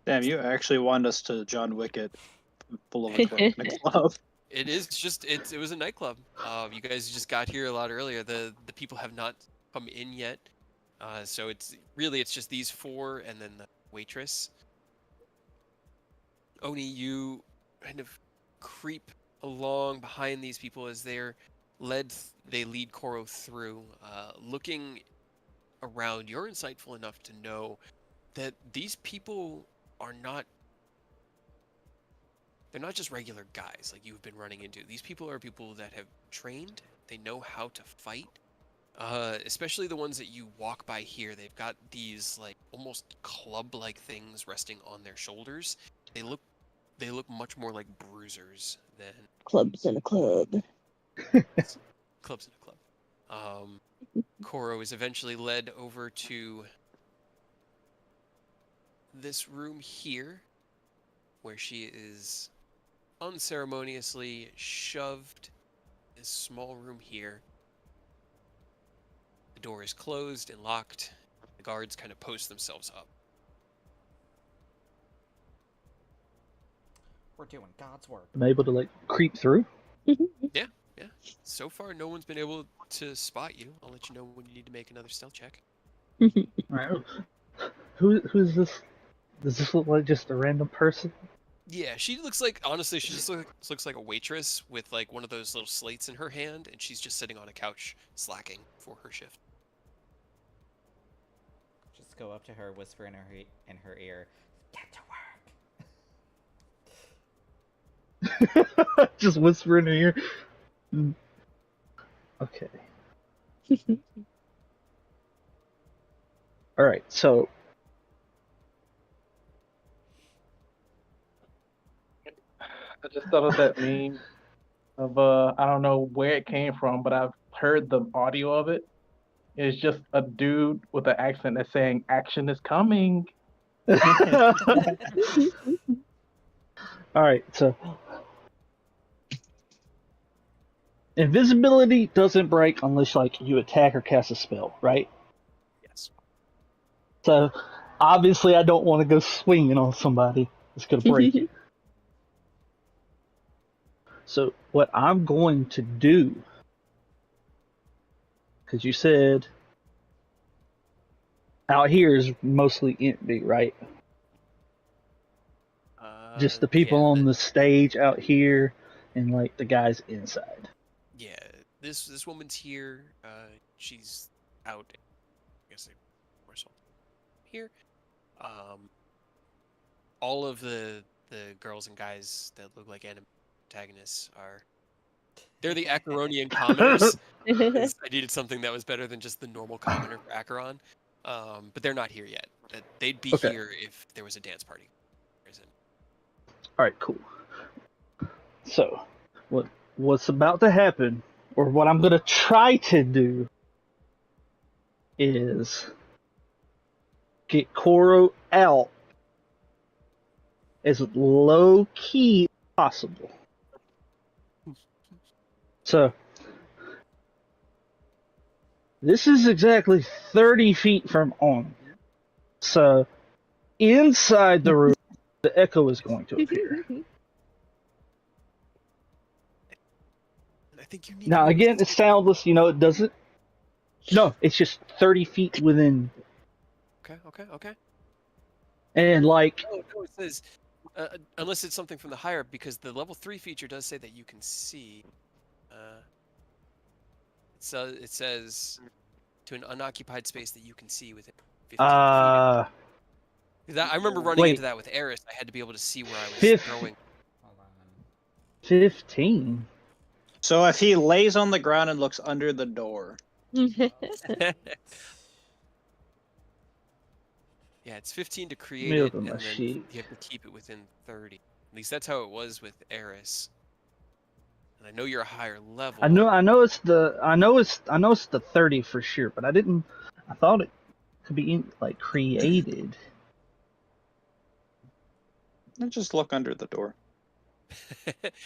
Damn, you actually want us to John Wick it full of a club. It is just it was a nightclub. You guys just got here a lot earlier. The people have not come in yet. So it's just these 4 and then the waitress. Oni, you kind of creep along behind these people as they lead Koro through, looking around. You're insightful enough to know that these people are not, they're not just regular guys like you've been running into. These people are people that have trained. They know how to fight. Especially the ones that you walk by here. They've got these like almost club-like things resting on their shoulders. They look much more like bruisers than Clubs in a club. clubs in a club. Koro is eventually led over to this room here, where she is unceremoniously shoved in this small room here. The door is closed and locked. The guards kind of post themselves up. We're doing God's work. I'm able to like creep through. Yeah. So far, no one's been able to spot you. I'll let you know when you need to make another stealth check. Alright. Who's this? Does this look like just a random person? Yeah, she looks like, honestly, she just looks like a waitress with like one of those little slates in her hand, and she's just sitting on a couch slacking for her shift. Just go up to her, whisper in her ear, "Get to work." Just whisper in her ear. Okay. All right. So I just thought of that meme of I don't know where it came from, but I've heard the audio of it. It's just a dude with an accent that's saying "action is coming." all right. So invisibility doesn't break unless like you attack or cast a spell, right? Yes. So obviously I don't want to go swinging on somebody. It's gonna break it. So what I'm going to do, because you said out here is mostly empty, right? Just the people Yeah, on the stage out here and like the guys inside. yeah. This woman's here. She's out. I guess or something here. All of the girls and guys that look like antagonists are. They're the Acheronian commoners. 'Cause I needed something that was better than just the normal commoner for Acheron. But they're not here yet. They'd be Okay. here if there was a dance party. There isn't. All right, cool. So, what's about to happen, or what I'm gonna try to do, is get Koro out as low key as possible. So, this is exactly 30 feet from on. So, inside the room, the echo is going to appear. I think you need Now, more again, it's soundless, it doesn't. No, it's just 30 feet within. Okay. And, like. No, it says, unless it's something from the higher, because the level 3 feature does say that you can see. It says to an unoccupied space that you can see within 15 feet. I remember running into that with Eris. I had to be able to see where I was throwing. Hold on. 15? So if he lays on the ground and looks under the door. Yeah, it's 15 to create it, and then you have to keep it within 30. At least that's how it was with Eris. And I know you're a higher level. I know it's the 30 for sure, but I thought it could be created. Just look under the door.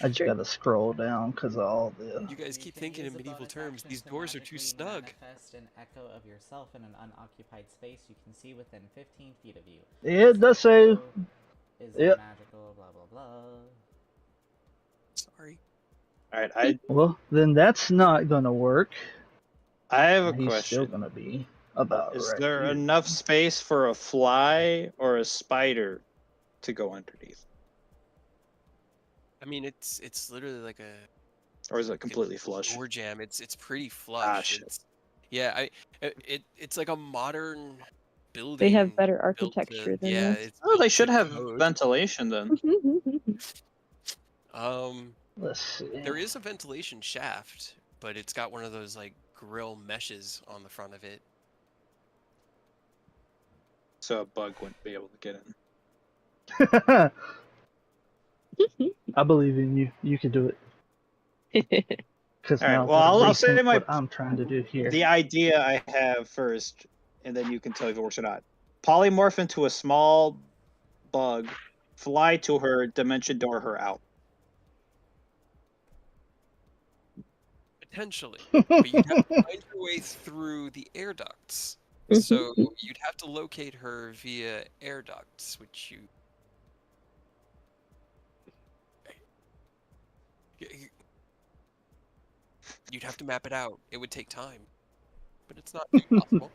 I just gotta scroll down because of all the. You guys keep thinking in medieval terms. These doors are too snug. Manifest an echo of yourself in an unoccupied space you can see within 15 feet of you. Yeah, it does say. Is Yep. magical, blah blah blah. Sorry. All right, Well, then that's not gonna work. I have a He's question. still gonna be about. Is right there here. enough space for a fly or a spider to go underneath? I mean, it's literally like a. Or is it completely flush? Door jam. It's pretty flush. Shit. It's like a modern building. They have better built to- architecture than yeah, this. it's Oh, they built should to have code. ventilation then. Let's see. There is a ventilation shaft, but it's got one of those like grill meshes on the front of it. So a bug wouldn't be able to get in. I believe in you. You can do it. Because All right, now well, I'll say what I'm trying to do here. The idea I have first, and then you can tell if it works or not. Polymorph into a small bug, fly to her, dimension door her out. Potentially, but you'd have to find your way through the air ducts. So you'd have to locate her via air ducts, which you'd have to map it out. It would take time, but it's not impossible.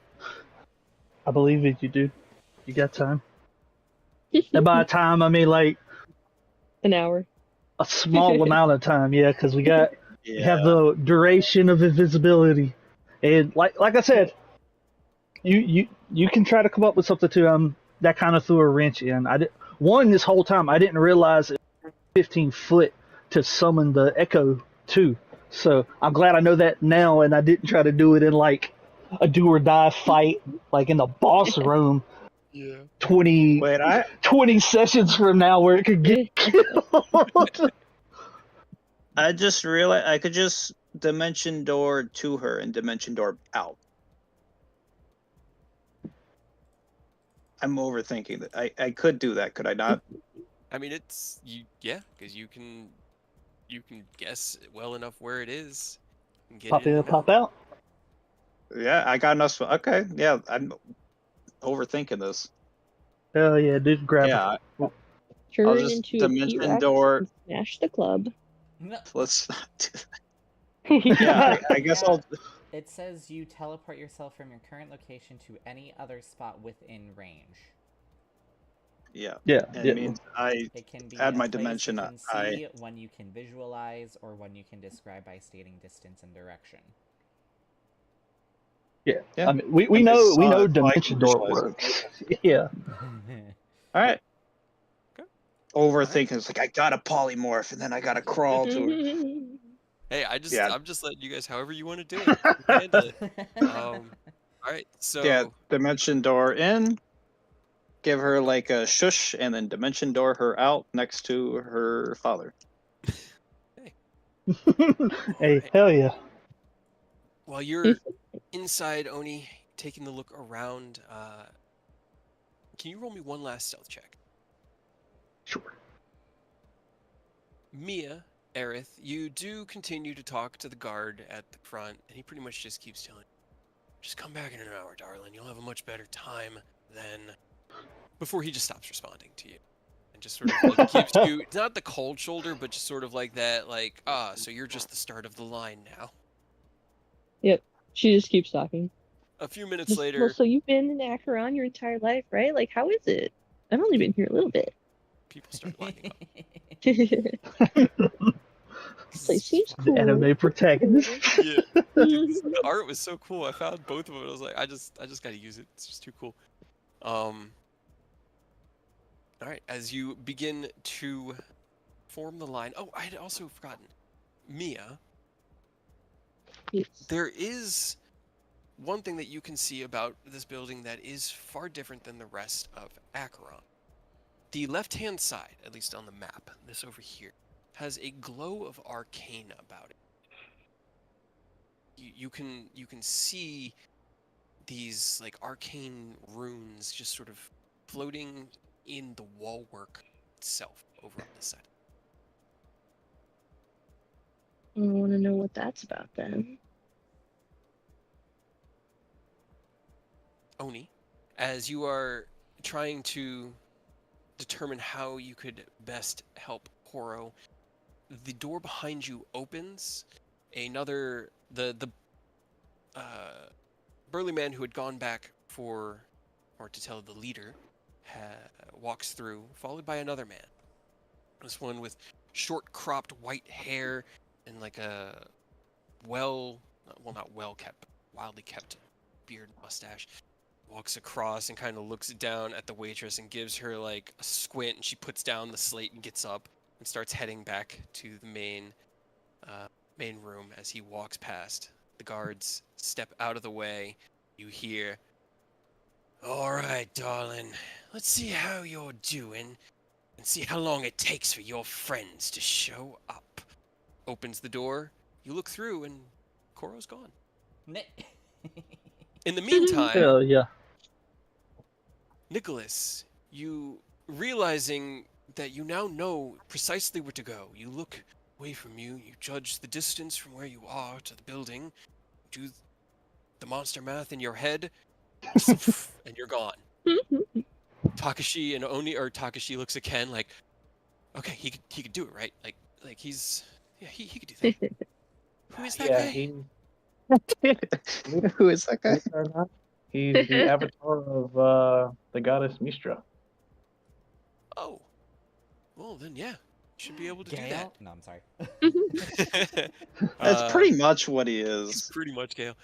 I believe in you, dude. You got time. And by time, I mean An hour. A small amount of time, yeah, because we have Yeah. the duration of invisibility, and like I said, you can try to come up with something too. That kind of threw a wrench in. This whole time I didn't realize it was 15 foot to summon the echo too. So I'm glad I know that now, and I didn't try to do it in like a do or die fight, like in the boss room. Yeah. 20, Wait, 20 sessions from now where it could get killed. I just realized I could just dimension door to her and dimension door out. I'm overthinking that. I could do that, could I not? I mean, it's yeah, because you can guess well enough where it is and get Pop in in and and pop out. out. Yeah, I got enough. Okay, yeah, I'm overthinking this. Hell yeah, dude, grab Yeah, her. Turn just into a dimension T-Rex door- and smash the club. No. let's not do that. Yeah, I guess Yeah. I'll. It says you teleport yourself from your current location to any other spot within range. Yeah, Yeah, and yeah. it means I It can be add a my place dimension. you can I see, one you can visualize, or one you can describe by stating distance and direction. Yeah. Yeah. I mean, we I know saw it, so I dimension can door visualize it. works. Yeah. All right. Okay. Overthinking. It's like I gotta polymorph and then I gotta crawl to her. Hey, I'm just letting you guys however you want to do it. You can handle it. All right, so Yeah, dimension door in. Give her like a shush, and then dimension door her out next to her father. Hey, hell yeah. while you're inside Oni, taking the look around, can you roll me one last stealth check? Sure. Mia, Aerith, you do continue to talk to the guard at the front, and he pretty much just keeps telling you, just come back in an hour, darling. You'll have a much better time then. Before he just stops responding to you. And just sort of like gives you, not the cold shoulder, but just sort of like that, like, so you're just the start of the line now. Yep. She just keeps talking. A few minutes Well, later, so you've been in Acheron your entire life, right? Like, how is it? I've only been here a little bit. people start lining up. This place seems The cool. anime protagonist. Yeah. The art was so cool. I found both of them. I was like, I just gotta use it. It's just too cool. All right. As you begin to form the line. Oh, I had also forgotten. Mia, Yes. there is one thing that you can see about this building that is far different than the rest of Acheron. The left-hand side, at least on the map, this over here, has a glow of arcane about it. You can see these like arcane runes just sort of floating in the wall work itself over on this side. I want to know what that's about then. Oni, as you are trying to determine how you could best help Horo, the door behind you opens. Another the burly man who had gone back to tell the leader walks through, followed by another man. This one with short cropped white hair and like a not well kept, wildly kept beard and mustache. Walks across and kind of looks down at the waitress and gives her like a squint, and she puts down the slate and gets up and starts heading back to the main room. As he walks past, the guards step out of the way. You hear, "All right, darling, let's see how you're doing and see how long it takes for your friends to show up." Opens the door. You look through and Koro's gone. In the meantime, Hell yeah. Nicholas, you realizing that you now know precisely where to go. You look away from you judge the distance from where you are to the building, do the monster math in your head, and you're gone. Takashi and Oni, or Takashi looks at Ken like, okay, he could do it, right? Like he could do that. Who is that guy? Who is that guy? He's the avatar of the goddess Mistra. Oh, well then, yeah. Should be able to do Gale? No, I'm sorry. that. That's Uh, pretty much what he It's is. pretty much Gale.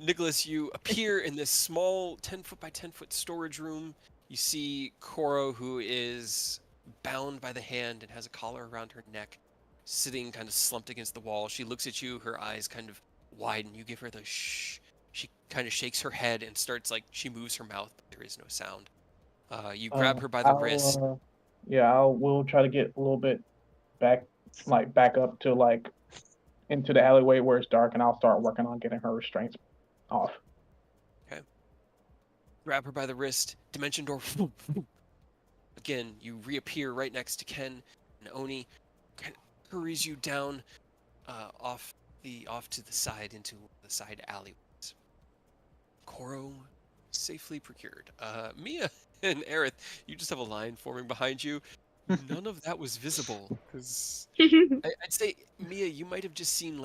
Nicholas, you appear in this small 10 foot by 10 foot storage room. You see Koro, who is bound by the hand and has a collar around her neck, sitting kind of slumped against the wall. She looks at you, her eyes kind of widen. You give her the shh. She kind of shakes her head and starts she moves her mouth, but there is no sound. You grab her by the wrist. We'll try to get a little bit back up to into the alleyway where it's dark, and I'll start working on getting her restraints off. Okay. Grab her by the wrist. Dimension door. Again, you reappear right next to Ken, and Oni kind of hurries you down off to the side into the side alleyways. Koro safely procured. Mia and Aerith, you just have a line forming behind you. None of that was visible, because I'd say, Mia, you might have just seen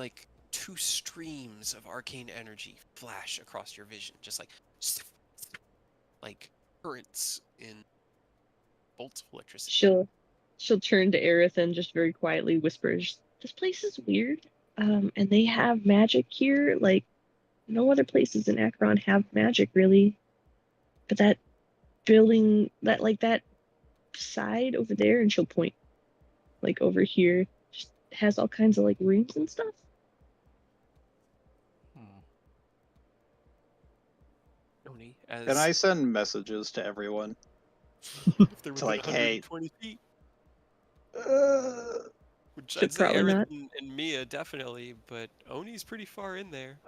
two streams of arcane energy flash across your vision, just like currents in bolts of electricity. She'll turn to Aerith and just very quietly whispers, "This place is weird. And they have magic here. No other places in Acheron have magic, really. But that building, that side over there," and she'll point, over here, just has all kinds of, rooms and stuff. Oni, Can I send messages to everyone? if they're to, within hey, 120 feet? Which Should I'd say probably Aerith not. and Mia definitely, but Oni's pretty far in there.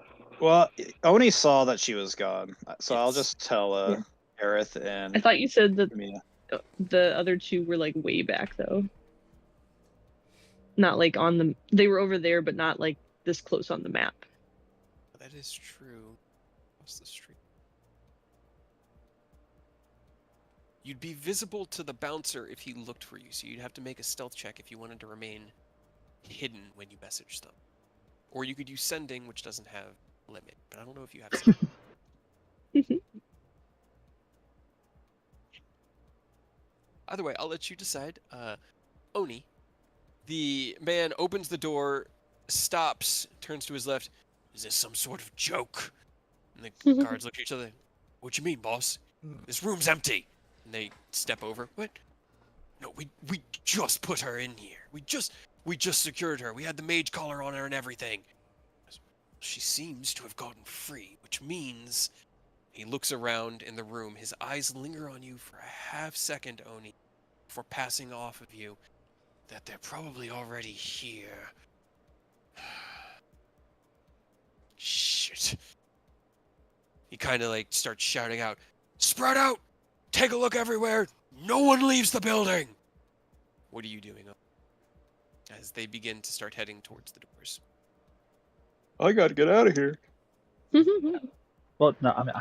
Well, Oni saw that she was gone, so I'll Yes. just tell Yeah. Aerith and I thought you said that Mia. the other two were way back though. Not on the. They were over there, but not this close on the map. That is true. What's the street? You'd be visible to the bouncer if he looked for you, so you'd have to make a stealth check if you wanted to remain hidden when you message them. Or you could use sending, which doesn't have a limit, but I don't know if you have sending. Either way, I'll let you decide. Oni, the man opens the door, stops, turns to his left. "Is this some sort of joke?" And the guards look at each other. "What you mean, boss? This room's empty." And they step over. "What? No, we just put her in here. We just secured her. We had the mage collar on her and everything." "She seems to have gotten free, which means..." He looks around in the room. His eyes linger on you for a half second, Oni, before passing off of you. "That they're probably already here." Shit. He kind of starts shouting out, "Spread out! Take a look everywhere! No one leaves the building!" What are you doing as they begin to start heading towards the doors? I gotta get out of here. Well, no, I mean,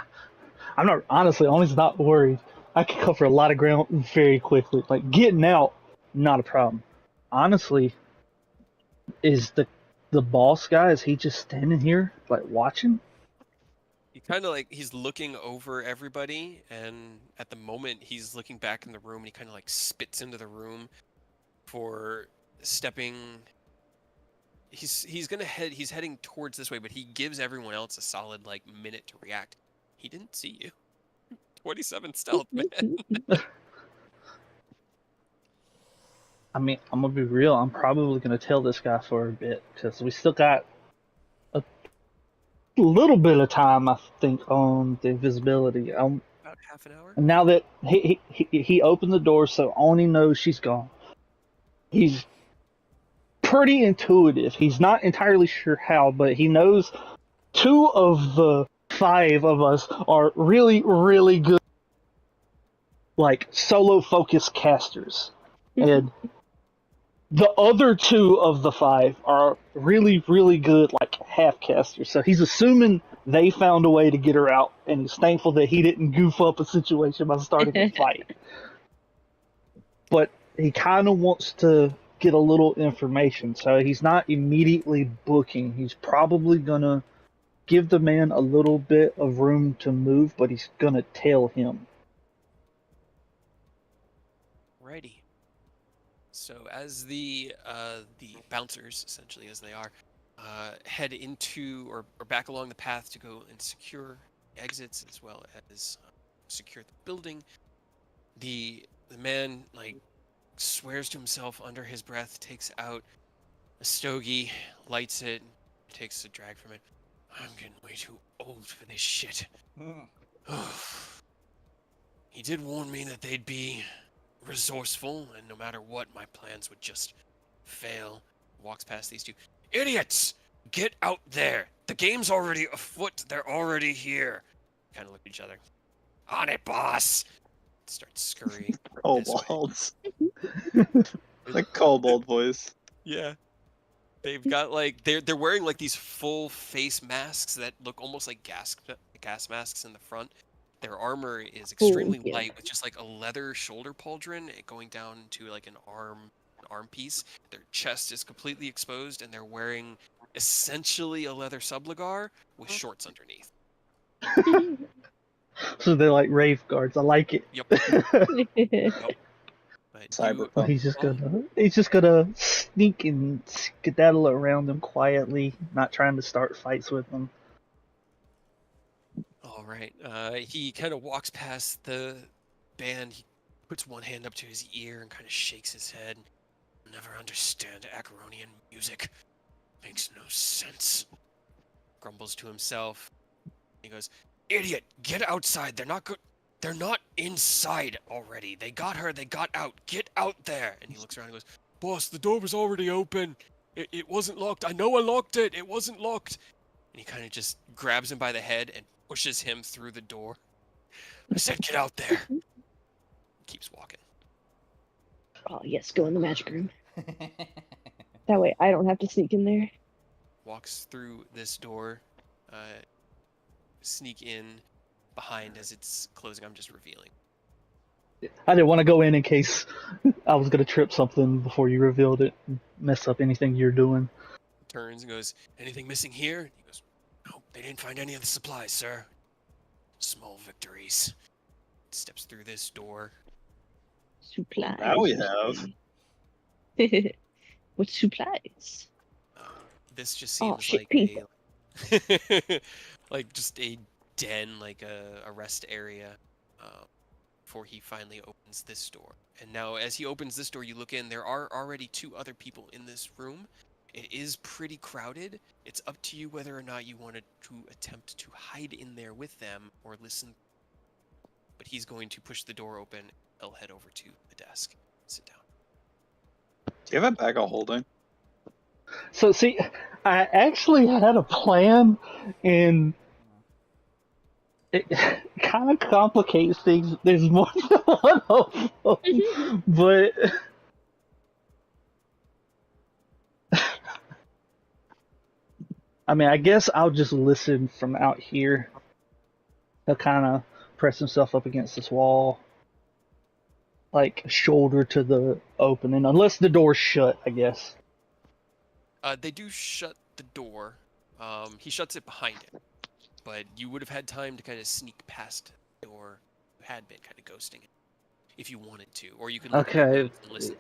I'm not, honestly, Oni's not worried. I can cover a lot of ground very quickly. Getting out, not a problem. Honestly, is the boss guy, is he just standing here, watching? He kind of he's looking over everybody, and at the moment he's looking back in the room, and he kind of spits into the room for stepping. He's heading towards this way, but he gives everyone else a solid minute to react. He didn't see you. 27 stealth, man. I mean, I'm gonna be real. I'm probably gonna tail this guy for a bit because we still got a little bit of time, I think, on the invisibility. About half an hour. And now that he opened the door, so Oni knows she's gone. He's pretty intuitive. He's not entirely sure how, but he knows 2 of the 5 of us are really, really good, solo focus casters, and the other 2 of the 5 are really, really good, half casters. So he's assuming they found a way to get her out, and he's thankful that he didn't goof up a situation by starting a fight. But he kind of wants to get a little information, so he's not immediately booking. He's probably gonna give the man a little bit of room to move, but he's gonna tail him. Righty. So as the bouncers, essentially as they are, head into or back along the path to go and secure exits as well as secure the building, the man like swears to himself under his breath, takes out a stogie, lights it, takes a drag from it. I'm getting way too old for this shit. He did warn me that they'd be resourceful, and no matter what, my plans would just fail. Walks past these two. Idiots! Get out there! The game's already afoot. They're already here. Kind of look at each other. On it, boss! Starts scurrying. this way. Kobolds. The kobold voice. Yeah. They've got like they're wearing like these full face masks that look almost like gas masks in the front. Their armor is extremely yeah. light with just like a leather shoulder pauldron going down to like an arm piece. Their chest is completely exposed and they're wearing essentially a leather subligar with shorts underneath. So they're like rave guards. I like it. Yep. But Cyberpunk. He's just gonna sneak and skedaddle around them quietly, not trying to start fights with them. All right. He kind of walks past the band. He puts one hand up to his ear and kind of shakes his head. Never understand Acheronian music. Makes no sense. Grumbles to himself. He goes, "Idiot! Get outside. They're not good. They're not inside already. They got her. They got out. Get out there!" And he looks around and goes, "Boss, the door was already open. It wasn't locked. I know I locked it. It wasn't locked." And he kind of just grabs him by the head and pushes him through the door. I said, "Get out there." Keeps walking. Oh yes, go in the magic room. That way I don't have to sneak in there. Walks through this door. Sneak in behind as it's closing. I'm just revealing. I didn't want to go in case I was gonna trip something before you revealed it, and mess up anything you're doing. Turns and goes, "Anything missing here?" He goes, "No, they didn't find any of the supplies, sir." Small victories. Steps through this door. Supplies. Now we have. What supplies? This just Oh, seems shit, like people. a like just a den, like a rest area. Before he finally opens this door. And now, as he opens this door, you look in. There are already two other people in this room. It is pretty crowded. It's up to you whether or not you wanted to attempt to hide in there with them or listen. But he's going to push the door open. He'll head over to the desk. Sit down. Do you have a bag of holding? So see, I actually had a plan, and it kind of complicates things. There's more than one of them, but I mean, I guess I'll just listen from out here. He'll kind of press himself up against this wall, like shoulder to the opening, unless the door's shut, I guess. They do shut the door. He shuts it behind him. But you would have had time to kind of sneak past the door. You had been kind of ghosting it, if you wanted to. Or you could look at the Okay. notes and listen.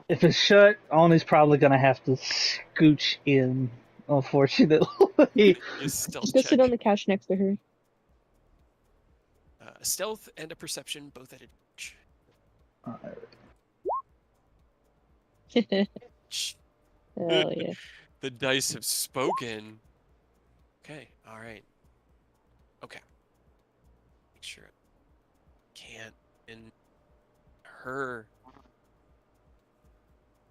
If it's shut, Oni's probably gonna have to scooch in, unfortunately. Just stealth Just go check. sit on the couch next to her. A stealth and a perception, both at advantage. Shh. Hell yeah. The dice have spoken. Okay, alright. Okay. Make sure it can't in her.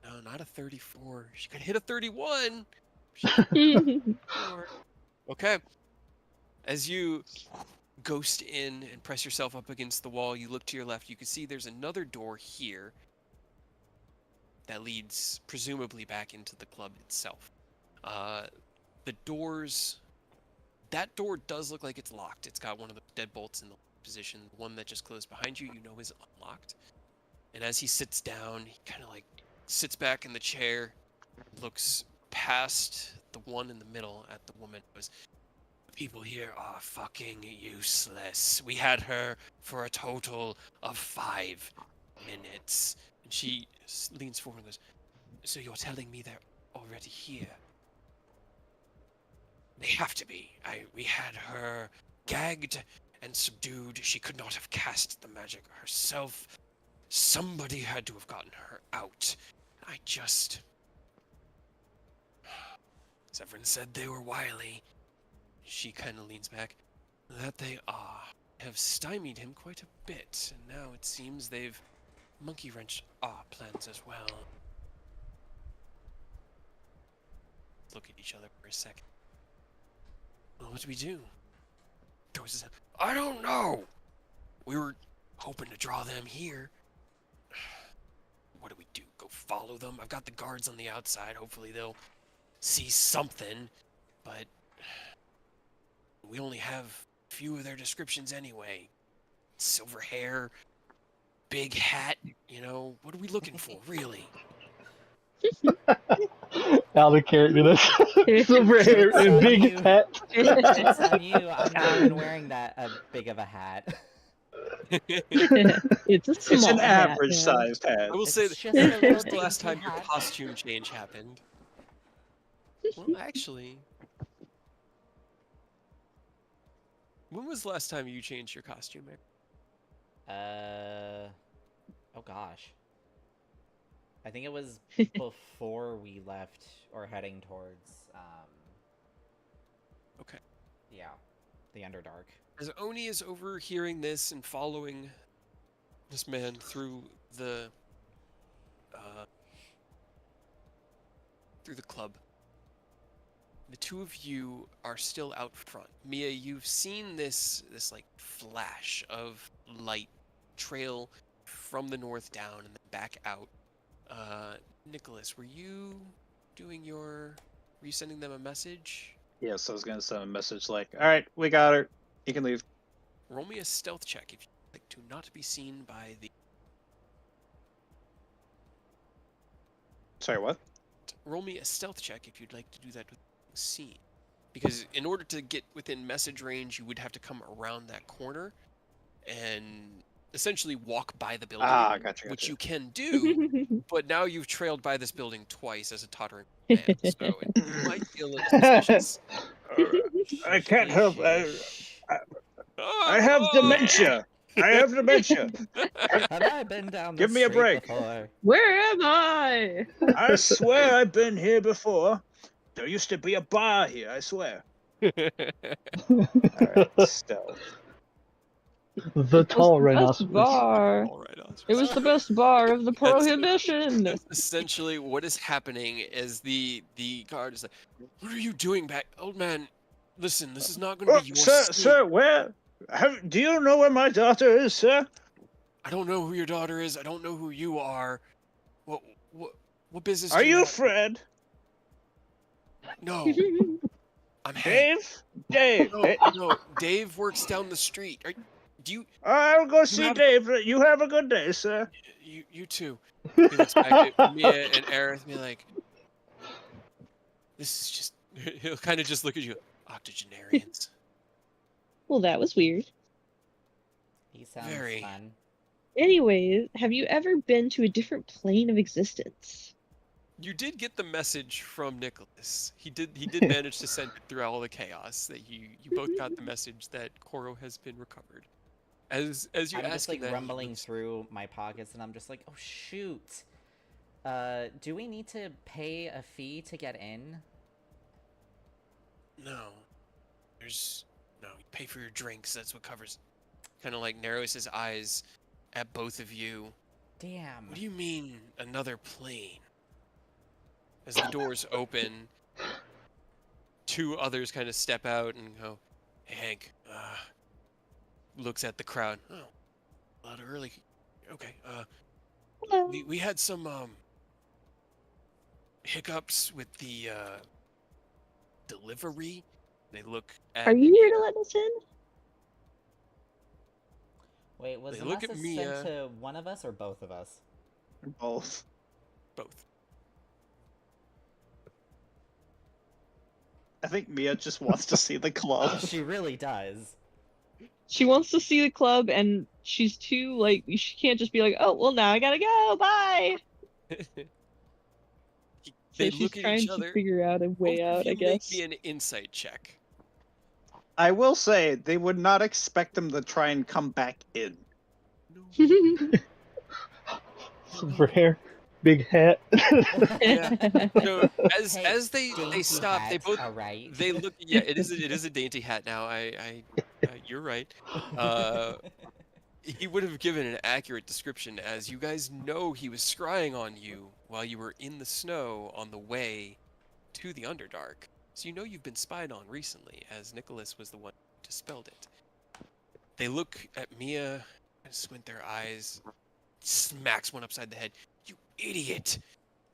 No, not a 34. She could hit a 31. Okay. As you ghost in and press yourself up against the wall, you look to your left. You can see there's another door here that leads presumably back into the club itself. The doors, that door does look like it's locked. It's got one of the deadbolts in the position. The one that just closed behind you, you know, is unlocked. And as he sits down, he kind of like sits back in the chair, looks past the one in the middle at the woman. Goes, "The people here are fucking useless. We had her for a total of 5. minutes. And she leans forward and goes, so you're telling me they're already here? They have to be. We had her gagged and subdued. She could not have cast the magic herself. Somebody had to have gotten her out. I just... Severin said they were wily. She kind of leans back. That they are. Have stymied him quite a bit, and now it seems they've monkey-wrenched our plans as well. Look at each other for a second. Well, what do we do? Throws his hand. I don't know! We were hoping to draw them here. What do we do? Go follow them? I've got the guards on the outside. Hopefully they'll see something. But we only have a few of their descriptions anyway. Silver hair, big hat, you know. What are we looking for, really? Out of character, that's silver hair and big hat. It's on you. I'm not even wearing that big of a hat. It's a small It's an hat, average man. sized hat. I will It's say just that a when was the little last time dainty your hat. costume change happened? Well, actually, when was the last time you changed your costume, Eric? Oh gosh. I think it was before we left or heading towards, Okay. yeah, the Underdark. As Oni is overhearing this and following this man through the club, the two of you are still out front. Mia, you've seen this like flash of light trail from the north down and then back out. Nicholas, were you sending them a message? Yes, I was gonna send a message like, "All right, we got her. You can leave." Roll me a stealth check if you like to not be seen by the... Sorry, what? Roll me a stealth check if you'd like to do that with seen. Because in order to get within message range, you would have to come around that corner and essentially walk by the building, Ah, gotcha. which you can do, but now you've trailed by this building twice as a tottering man, so it might be a little suspicious. I can't help. Sheesh. I have dementia. I have dementia. Have I been down the Give me a street break. before? Where am I? I swear I've been here before. There used to be a bar here, I swear. Alright, stealth. The tall Best rhinoceros. bar. All right, Oscar. It was the best bar of the prohibition. Essentially, what is happening is the guard is like, "What are you doing back, old man? Listen, this is not going to be your seat." Sir, where? Do you know where my daughter is, sir? I don't know who your daughter is. I don't know who you are. What business? Are do you have? Fred? No, I'm Hank. Dave? No, Dave works down the street. Do you? I'll go see have- Dave. You have a good day, sir. You too. He looks back at Mia and Aerith and be like, "This is just." He'll kind of just look at you, octogenarians. Well, that was weird. He sounds Very. fun. Anyways, have you ever been to a different plane of existence? You did get the message from Nicholas. He did manage to send it through all the chaos that you both got the message that Koro has been recovered. As you I'm ask just like that, he rumbling looks- through my pockets and I'm just like, oh shoot. Do we need to pay a fee to get in? No. No, you pay for your drinks, that's what covers. Kind of like narrows his eyes at both of you. Damn. What do you mean, another plane? As the doors open, two others kind of step out and go, "Hey, Hank," looks at the crowd. "Oh, a lot early. Okay, Hello. we had some hiccups with the delivery." They look at Are you here to let us in? Wait, was They the look at message Mia. sent to one of us or both of us? Both. both. I think Mia just wants to see the club. She really does. She wants to see the club, and she's too like she can't just be like, oh well, now I gotta go, bye. They So she's look at trying each to other. figure out a way Both of out, I you make guess. me an insight check. I will say they would not expect them to try and come back in. No. Silver hair, big hat. Yeah. So Hey, as they dainty stop, they hat, both alright. they look. Yeah, it is a dainty hat now. You're right. He would have given an accurate description, as you guys know he was scrying on you while you were in the snow on the way to the Underdark. So you know you've been spied on recently, as Nicholas was the one who dispelled it. They look at Mia and squint their eyes, smacks one upside the head. You idiot!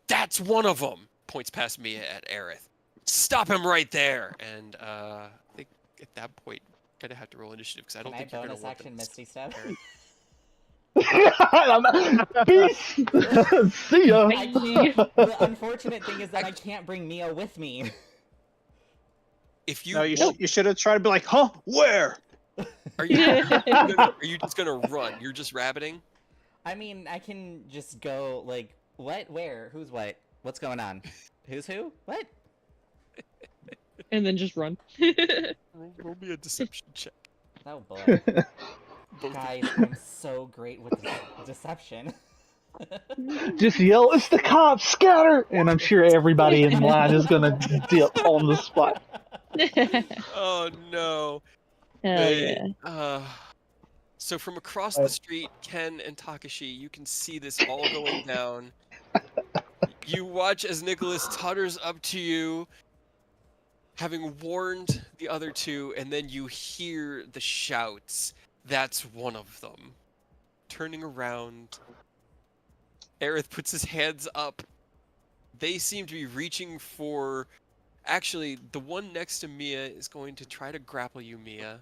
That's one of them! Points past Mia at Aerith. Stop him right there! And I think at that point, kind of have to roll initiative because I don't Can I think you're going bonus to want them action to Misty Step? Peace. See ya. I can't. The unfortunate thing is that I can't bring Mia with me. If you No, you should have tried to be like, huh? Where? are you just gonna run? You're just rabbiting. I mean, I can just go like, what? Where? Who's what? What's going on? Who's who? What? And then just run. Roll me a deception check. Oh boy. Both Guys, I'm so great with deception. Just yell, "It's the cops! Scatter!" And I'm sure everybody in line is gonna dip on the spot. Oh no. Hell yeah. So from across the street, Ken and Takashi, you can see this all going down. You watch as Nicholas totters up to you, having warned the other two, and then you hear the shouts. That's one of them. Turning around, Aerith puts his hands up. They seem to be reaching for... Actually, the one next to Mia is going to try to grapple you, Mia.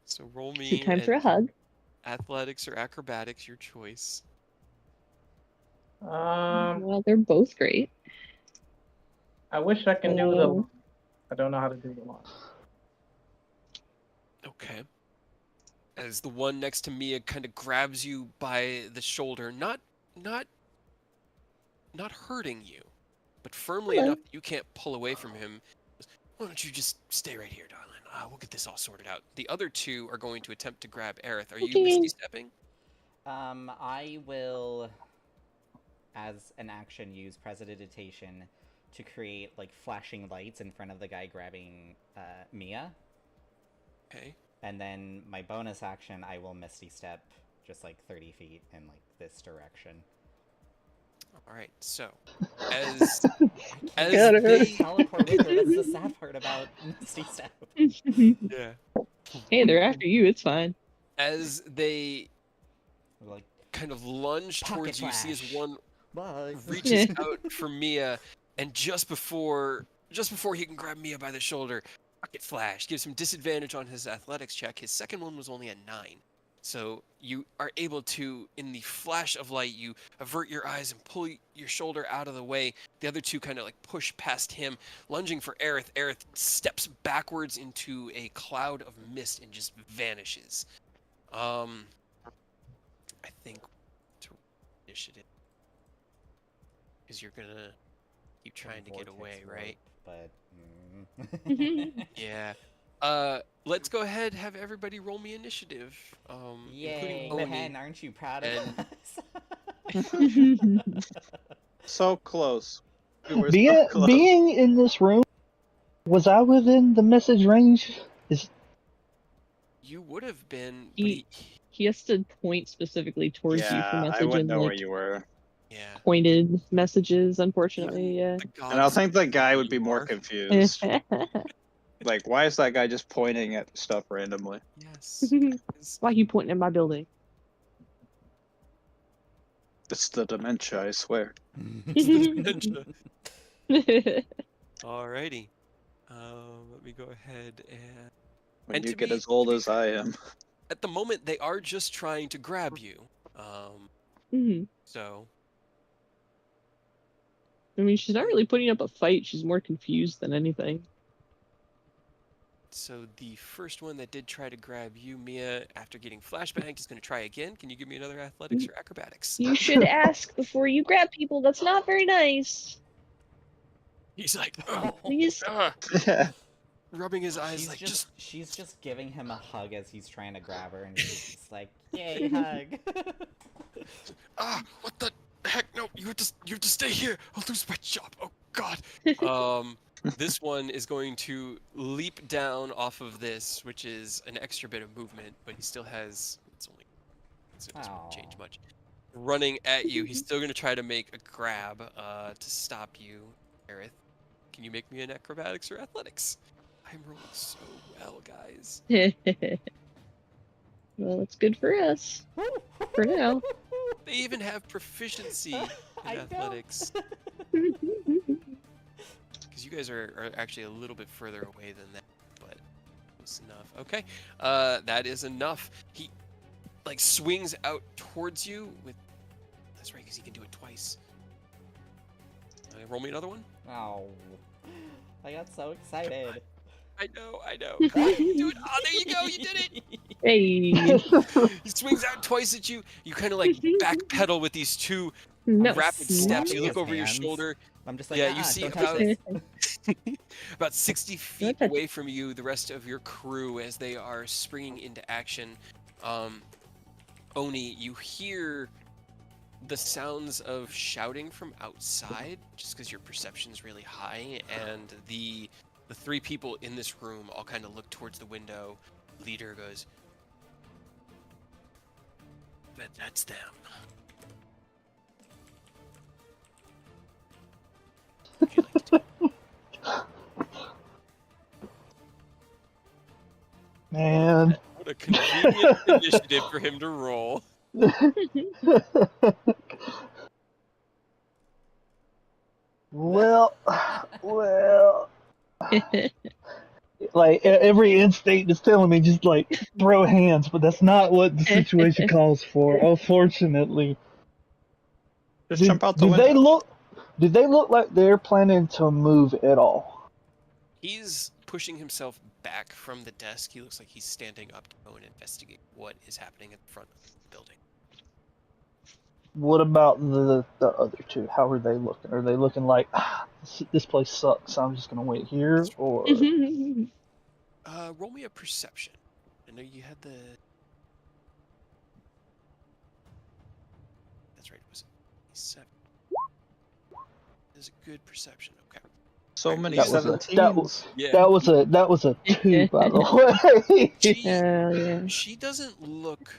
So roll me Time for a hug. athletics or acrobatics, your choice. Well, they're both great. I wish I can do the. Oh. I don't know how to do the line. Okay. As the one next to Mia kind of grabs you by the shoulder, not hurting you, but firmly Hello. enough that you can't pull away from him. Why don't you just stay right here, darling? We'll get this all sorted out. The other two are going to attempt to grab Aerith. Are you Okay. Misty stepping? I will, as an action, use Prestidigitation to create like flashing lights in front of the guy grabbing Mia. Okay. And then my bonus action, I will Misty Step just like 30 feet in like this direction. All right. So, as Got they teleport with her. That's the sad part about Misty Step. yeah, Hey, they're after you. It's fine. as they Like, kind of lunge Pocket towards you, see as flash. one bye. reaches out for Mia, and just before he can grab Mia by the shoulder, Pocket Flash gives him disadvantage on his athletics check. His second one was only a 9. So you are able to, in the flash of light, you avert your eyes and pull your shoulder out of the way. The other two kind of like push past him, lunging for Aerith. Aerith steps backwards into a cloud of mist and just vanishes. I think to initiative, because you're gonna keep trying to get away, right? But Yeah. Let's go ahead, have everybody roll me initiative. yay, including Pen, Oni. aren't you proud of us? So close. We were so Being close. being in this room, was I within the message range? You would have been, but He has to point specifically towards you for Yeah, I message wouldn't and know where like you were. yeah. pointed messages. Unfortunately, yeah. The And I gods think the guy would be you more are. confused. Like, why is that guy just pointing at stuff randomly? Yes. Why are you pointing at my building? It's the dementia, I swear. It's the dementia. Alrighty. Let me go ahead and... When And you to get be- as old as I am. At the moment, they are just trying to grab you. Mhm. So... I mean, she's not really putting up a fight. She's more confused than anything. So the first one that did try to grab you, Mia, after getting flashbanged, is going to try again. Can you give me another athletics or acrobatics? You should ask before you grab people. That's not very nice. He's like, Please. rubbing his eyes like, she's just giving him a hug as he's trying to grab her, and he's just like, yay, hug. what the heck? No, you have to stay here. I'll lose my job. Oh God. This one is going to leap down off of this, which is an extra bit of movement, but he still has. So it doesn't change much. Running at you, he's still going to try to make a grab to stop you, Aerith. Can you make me an acrobatics or athletics? I'm rolling so well, guys. Well, it's good for us. For now. They even have proficiency in athletics. Because you guys are actually a little bit further away than that, but close enough. Okay, that is enough. He like swings out towards you with. That's right, because he can do it twice. Roll me another one. Oh, I got so excited. I know. Come on, you do it. Oh, there you go. You did it. Hey. He swings out twice at you. You kind of like backpedal with these two No. rapid steps. You look his over your hands. shoulder. I'm just like, Yeah, you see don't touch about this. about 60 feet away from you, the rest of your crew as they are springing into action. Oni, you hear the sounds of shouting from outside, just because your perception's really high, and the three people in this room all kind of look towards the window. Leader goes, "Bet that's them." Would you like to do? Man. What a convenient initiative for him to roll. Well, like every instinct is telling me just like throw hands, but that's not what the situation calls for, unfortunately. Just jump out the window. Did they look like they're planning to move at all? He's pushing himself back from the desk. He looks like he's standing up to go and investigate what is happening at the front of the building. What about the other two? How are they looking? Are they looking like, this place sucks, so I'm just gonna wait here, or? Roll me a perception. I know you had the. That's right. It was 7. Is a good perception. Okay. So many That was 17s. Yeah. That was a 2, by the way. Yeah. She doesn't look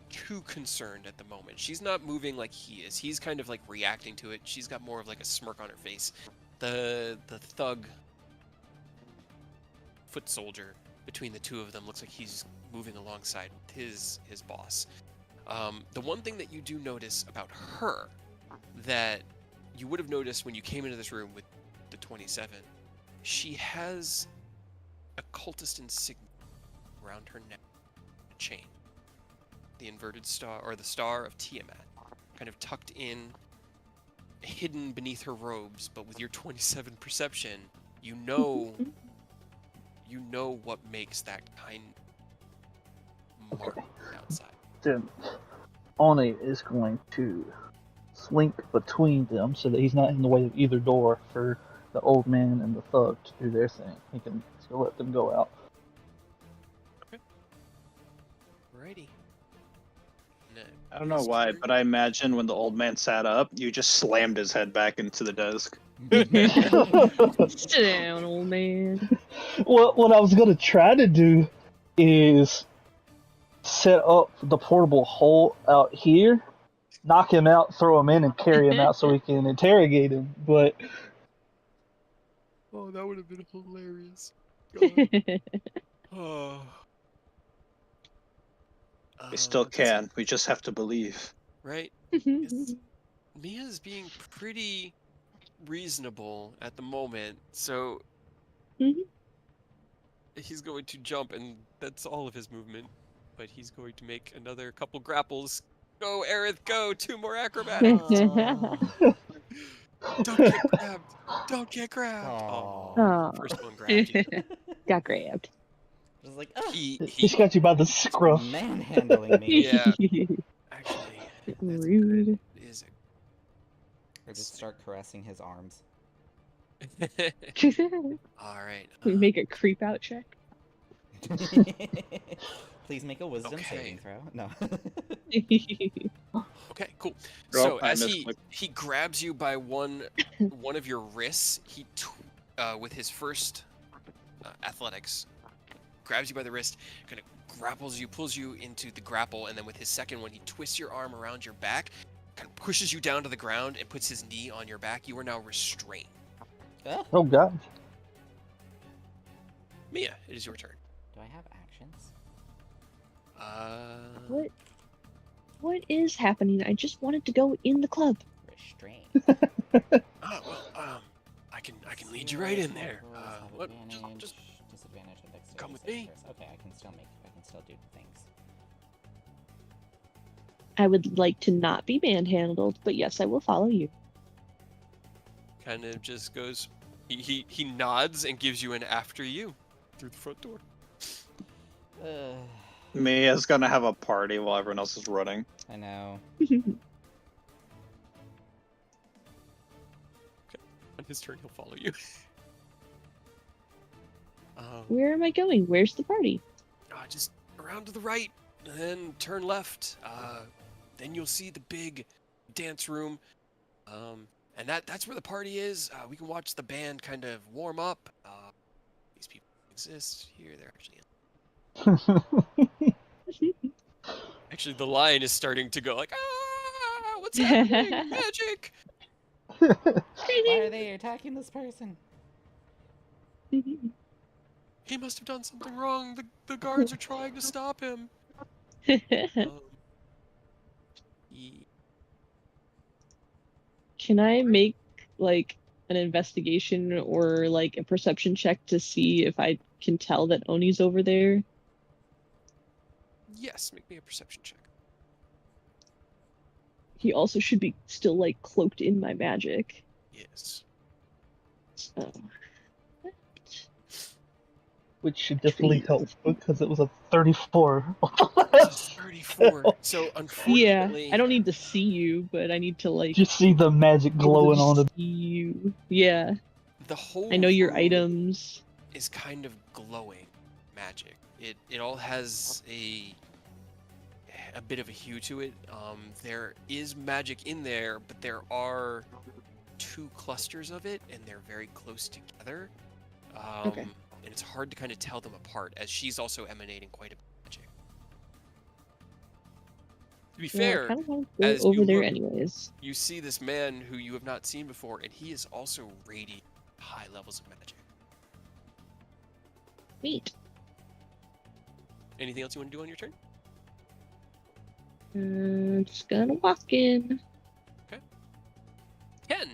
too concerned at the moment. She's not moving like he is. He's kind of like reacting to it. She's got more of like a smirk on her face. The thug foot soldier between the two of them looks like he's moving alongside his boss. The one thing that you do notice about her that you would have noticed when you came into this room with the 27, she has a cultist insignia around her neck, a chain. The inverted star, or the star of Tiamat, kind of tucked in, hidden beneath her robes, but with your 27 perception, you know what makes that kind mark outside. Then Oni is going to slink between them so that he's not in the way of either door for the old man and the thug to do their thing. He's gonna let them go out. Okay. Righty. I don't know why, but I imagine when the old man sat up, you just slammed his head back into the desk. Sit down, old man. What I was gonna try to do is set up the portable hole out here, knock him out, throw him in, and carry him out so we can interrogate him. But oh, that would have been hilarious. Oh. We still can. We just have to believe. Right? Mia's being pretty reasonable at the moment, so he's going to jump, and that's all of his movement. But he's going to make another couple grapples. Go, Aerith, go! 2 more acrobatics! Don't get grabbed! Don't get grabbed! Aw. Oh, first one grabbed you. Got grabbed. like, oh, He's got you by the scruff. manhandling me. Yeah. Actually, that's Rude. it is Or just start caressing his arms. all right. Make a creep out check. Please make a wisdom Okay. saving throw. No. Okay, cool. Oh, So I as misclicked. he grabs you by one of your wrists, with his first athletics, grabs you by the wrist, kind of grapples you, pulls you into the grapple, and then with his second one, he twists your arm around your back, kind of pushes you down to the ground, and puts his knee on your back. You are now restrained. Oh god. Mia, it is your turn. Do I have actions? What is happening? I just wanted to go in the club. Restrain. I can lead you right in there. What? Just Disadvantage on dexterity come with saving me. throws. Okay, I can still do things. I would like to not be manhandled, but yes, I will follow you. kind of just goes. He nods and gives you an after you through the front door. Mia's gonna have a party while everyone else is running. I know. On his turn, he'll follow you. Where am I going? Where's the party? Just around to the right, and then turn left. Then you'll see the big dance room. And that's where the party is. We can watch the band kind of warm up. These people exist here. They're actually the line is starting to go like, what's happening? Magic! Why are they attacking this person? He must have done something wrong. The guards are trying to stop him. Can I make like an investigation or like a perception check to see if I can tell that Oni's over there? Yes, make me a perception check. He also should be still like cloaked in my magic. Yes. So. Which should definitely help because it was a 34. 34. So unfortunately, Yeah, I don't need to see you, but I need to like Just see the magic be able to glowing on it. see you. Yeah, the whole I know your room items. is kind of glowing magic. It all has a bit of a hue to it. There is magic in there, but there are two clusters of it, and they're very close together. Okay. And it's hard to kind of tell them apart, as she's also emanating quite a bit of magic. To be Yeah, I fair, kind of want to as go over you there look, anyways. you see this man who you have not seen before, and he is also radiating high levels of magic. Neat. Anything else you want to do on your turn? Just gonna walk in. Ken,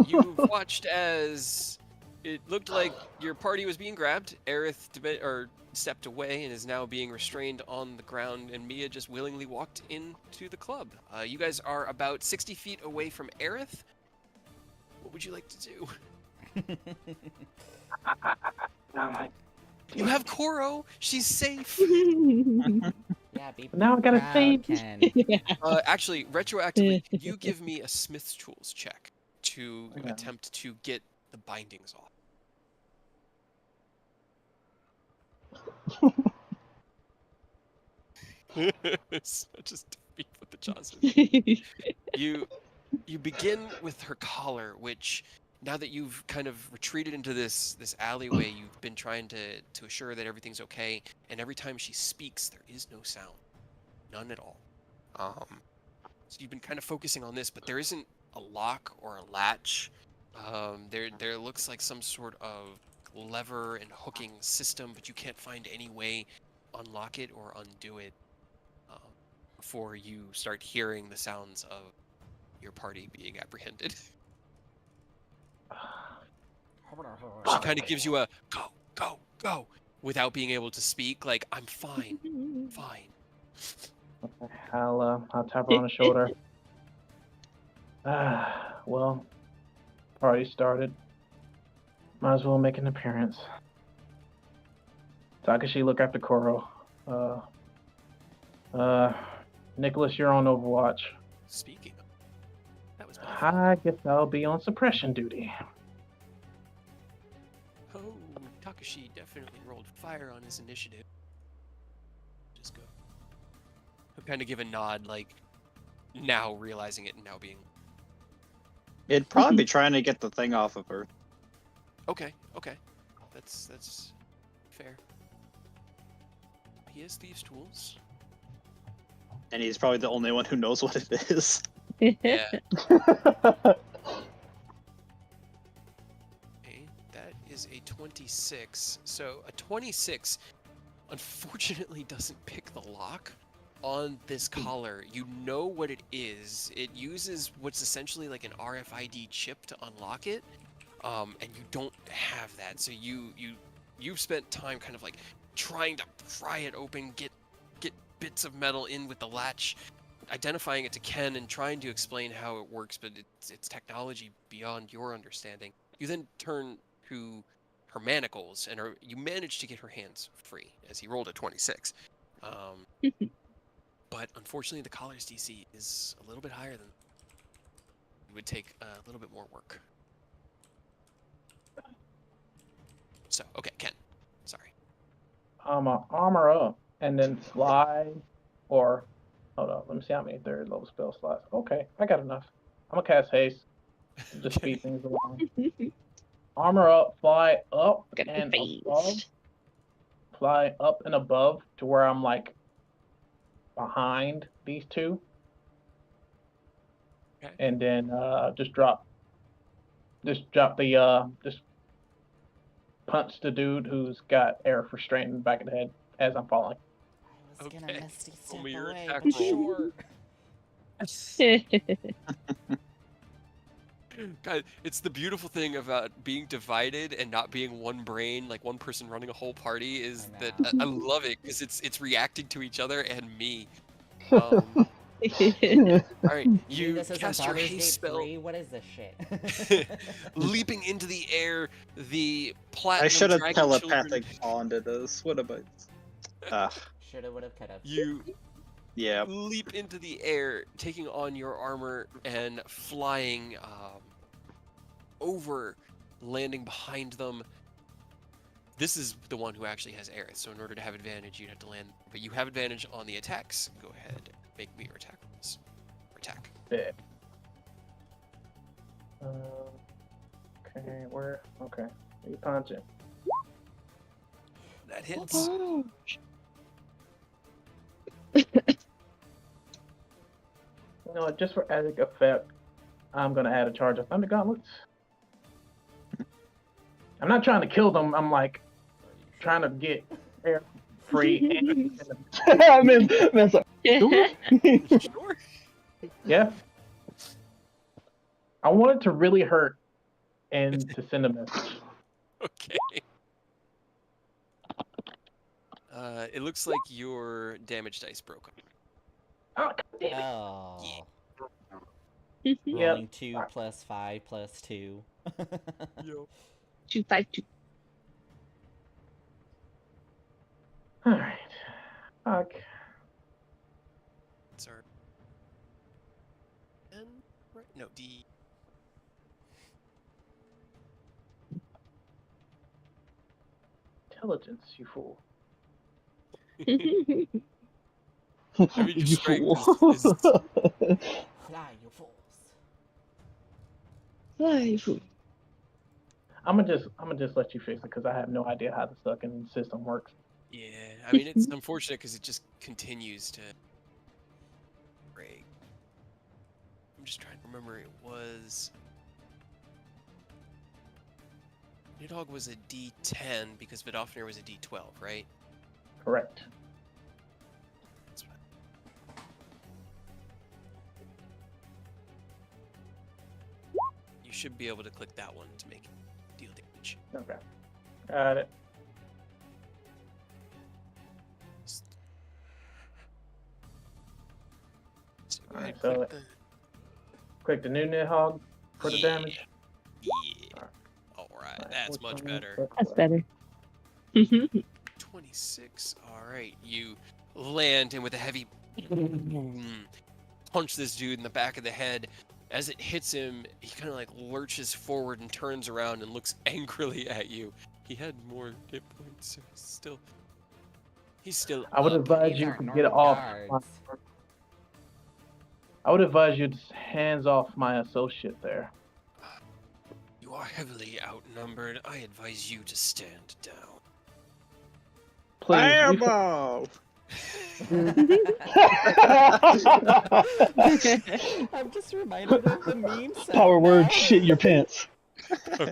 you've watched as it looked like your party was being grabbed. Aerith stepped away and is now being restrained on the ground, and Mia just willingly walked into the club. You guys are about 60 feet away from Aerith. What would you like to do? You have Koro. She's safe. Yeah, be Now I gotta proud, save. Ken. Actually, retroactively, you give me a Smith's Tools check to Okay. attempt to get the bindings off. Such a beef with the Johnson. You begin with her collar, which now that you've kind of retreated into this alleyway, you've been trying to assure that everything's okay, and every time she speaks, there is no sound, none at all. So you've been kind of focusing on this, but there isn't a lock or a latch. There looks like some sort of lever and hooking system, but you can't find any way to unlock it or undo it before you start hearing the sounds of your party being apprehended. She kind of gives you a go, go, go, without being able to speak. Like, I'm fine, fine. I'll tap her on the shoulder. Well, party started. Might as well make an appearance. Takashi, look after Koro. Nicholas, you're on Overwatch. Speaking of, that was my fault. I guess I'll be on suppression duty. Oh, Takashi definitely rolled fire on his initiative. Just go. I'll kind of give a nod, like, now realizing it and now being... It'd probably be trying to get the thing off of her. Okay. That's fair. He has thieves' tools. And he's probably the only one who knows what it is. Yeah. Okay, that is a 26. So a 26, unfortunately, doesn't pick the lock on this collar. You know what it is. It uses what's essentially like an RFID chip to unlock it, and you don't have that. So you've spent time kind of like trying to pry it open, get bits of metal in with the latch, identifying it to Ken and trying to explain how it works, but it's technology beyond your understanding. You then turn to her manacles, and you manage to get her hands free as he rolled a 26. But unfortunately, the collar's DC is a little bit higher than it would take a little bit more work. So, okay, Ken. Sorry. Armor up and then slide, or hold on, let me see how many third level spell slots. Okay, I got enough. I'm gonna cast haste. Just speed things along. Armor up, fly up Got and phased. above. Fly up and above to where I'm like behind these two. Okay. And then just punch the dude who's got air for strain in the back of the head as I'm falling. I was gonna Okay. misty step Roll me your away, attack but roll. sure. God, it's the beautiful thing about being divided and not being one brain, like one person running a whole party, is I that know. I love it because it's reacting to each other and me. I All right, mean, you this isn't cast your Baldur's haste Gate spell, 3? What is this shit? leaping into the air. The I platinum should have dragon children. telepathic bonded this. What about? Shoulda, woulda, coulda. You Yeah. leap into the air, taking on your armor and flying over, landing behind them. This is the one who actually has air, so in order to have advantage, you'd have to land. But you have advantage on the attacks. Go ahead, make me your attack rolls. Or attack. Big. Okay, where? Okay, you punch it. That hits. You know what, just for added effect, I'm gonna add a charge of Thunder Gauntlets. I'm not trying to kill them, I'm like trying to get air free and I mean, that's like, Sure. yeah. I want it to really hurt and to send a message. Okay. It looks like your damage dice broke. Oh, God damn it. Oh. Yeah. Rolling 2 plus 5 plus 2. Yo. 252. Alright. Fuck. Sorry. N, right? No, D. Intelligence, you fool. I mean, your you strength fool. is Fly, you fools. Life. I'm gonna just let you fix it because I have no idea how the fucking system works. yeah. I mean, it's unfortunate because it just continues to break. I'm just trying to remember. It was Nidhogg was a D10 because Vidofnir was a D12, right? Correct. That's what you should be able to click that one to make it deal damage. Okay. Got it. So go ahead, Alright, click so the... Click the new Nidhogg for the damage. Yeah. Alright, that's which much one is better. it? That's better. 26. D6. All right, you land and with a heavy punch this dude in the back of the head. As it hits him, he kind of like lurches forward and turns around and looks angrily at you. He had more hit points, so he's still I would up. advise These you aren't to normal get off. guards. I would advise you to hands off my associate there. You are heavily outnumbered. I advise you to stand down. Please. Fireball! I'm just reminded of the meme sound Power word, now. shit your pants. Fireball,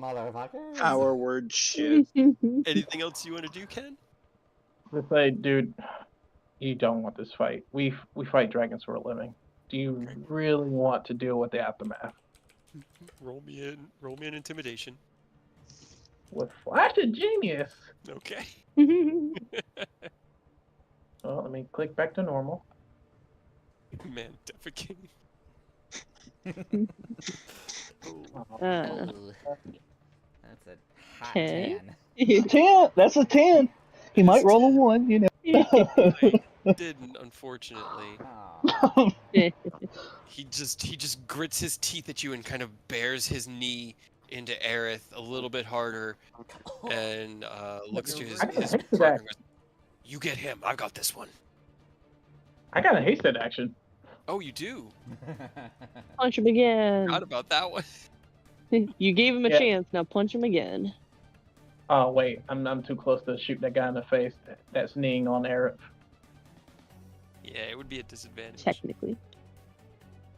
motherfuckers. Power word shit. Anything else you want to do, Ken? To say, dude, you don't want this fight. We fight dragons for a living. Do you really want to deal with the aftermath? Roll me an intimidation. With Flash of Genius. Okay. Well, let me click back to normal. Man, defecating. Oh, that's a hot Okay. tan. 10. That's a 10. He might roll a 1, you know. I didn't, unfortunately. Oh. He just grits his teeth at you and kind of bears his knee into Aerith a little bit harder, and looks to his I got a hasted partner and action. goes, "You get him. I've got this one." I got a hasted action. Oh, you do? Punch him again. Forgot about that one. You gave him a Yeah. chance. Now punch him again. Oh wait, I'm too close to shoot that guy in the face that's kneeing on Aerith. Yeah, it would be a disadvantage. Technically.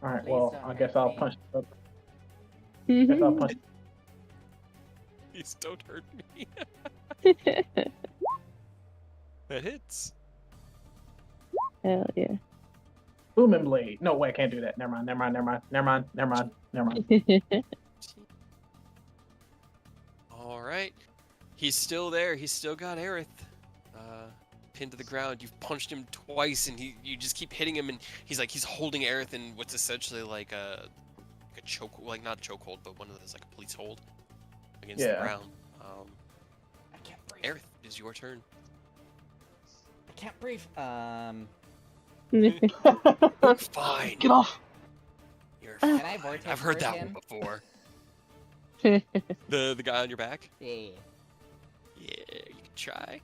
All right, Please well, don't I guess hurt I'll me. punch. I guess I'll punch. Please don't hurt me. That hits. Hell yeah. Booming blade. No way, I can't do that. Never mind. All right. He's still there. He's still got Aerith pinned to the ground. You've punched him twice, and you just keep hitting him, and he's holding Aerith in what's essentially like a choke, like not a chokehold, but one of those like a police hold against the Yeah. ground. I can't breathe. Aerith, it is your turn. I can't breathe. You're fine. Get off. You're Can fine. I vortex I've heard that him? one before. The guy on your back? Yeah. Yeah, you can try.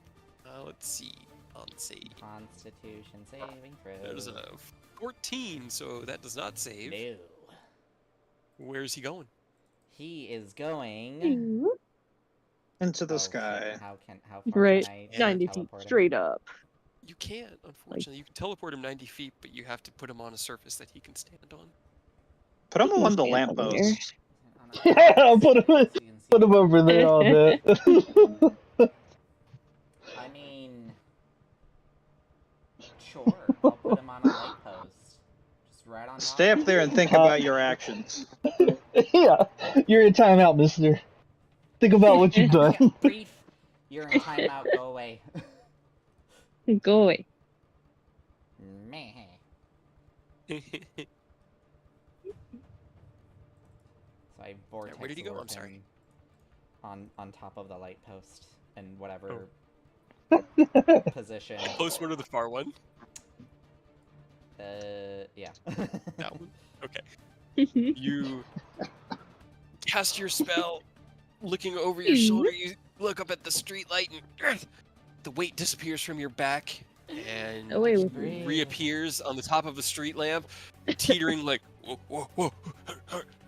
Let's see. On save. Constitution saving throw. There's a 14, so that does not save. No. Where's he going? He is going Into the Oh, sky. shit. How far Right. can I 90 feet teleport him? straight up. You can't, unfortunately. You can teleport him 90 feet, but you have to put him on a surface that he can stand on. Put him You on the can stand over lamppost. Yeah, put him So you can see Put him over there on that. I mean, sure. I'll put him on a light post. Just right on top. Stay up there and think about your actions. Yeah, you're in timeout, mister. Think about what you've I done. can't breathe. You're in timeout. Go away. Go away. Meh. So I vortex where did he go? I'm warp sorry. him on top of the light post in whatever Oh. position. Close one or the far one? Yeah. That one? Okay. You cast your spell, looking over your shoulder, you look up at the street light, and the weight disappears from your back, and Away with me. reappears on the top of a street lamp, teetering like, whoa, whoa, whoa,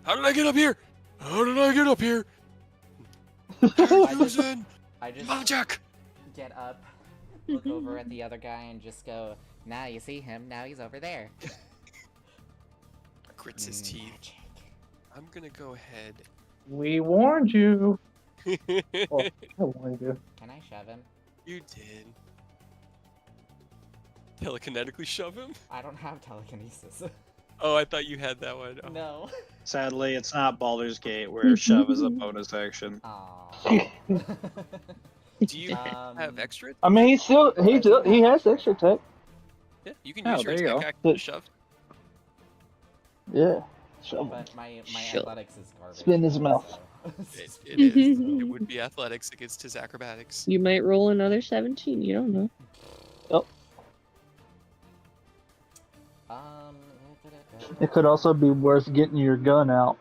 how did I get up here? How did I get up here? Susan, I just magic! get up, look over at the other guy, and just go, now you see him, now he's over there. Grits his teeth. Magic. I'm gonna go ahead. We warned you. Well, I warned you. Can I shove him? You did. Telekinetically shove him? I don't have telekinesis. Oh, I thought you had that one. Oh. No. Sadly, it's not Baldur's Gate where shove is a bonus action. Aww. Do you have extra? I mean, he has extra tech. Yeah, you can Oh, use your there you attack go. action to shove. Yeah, shove him. But my Sure. athletics is garbage. Spin his mouth. so- It is. It would be athletics against his acrobatics. You might roll another 17. You don't know. Oh, Um, it could also be worth getting your gun out.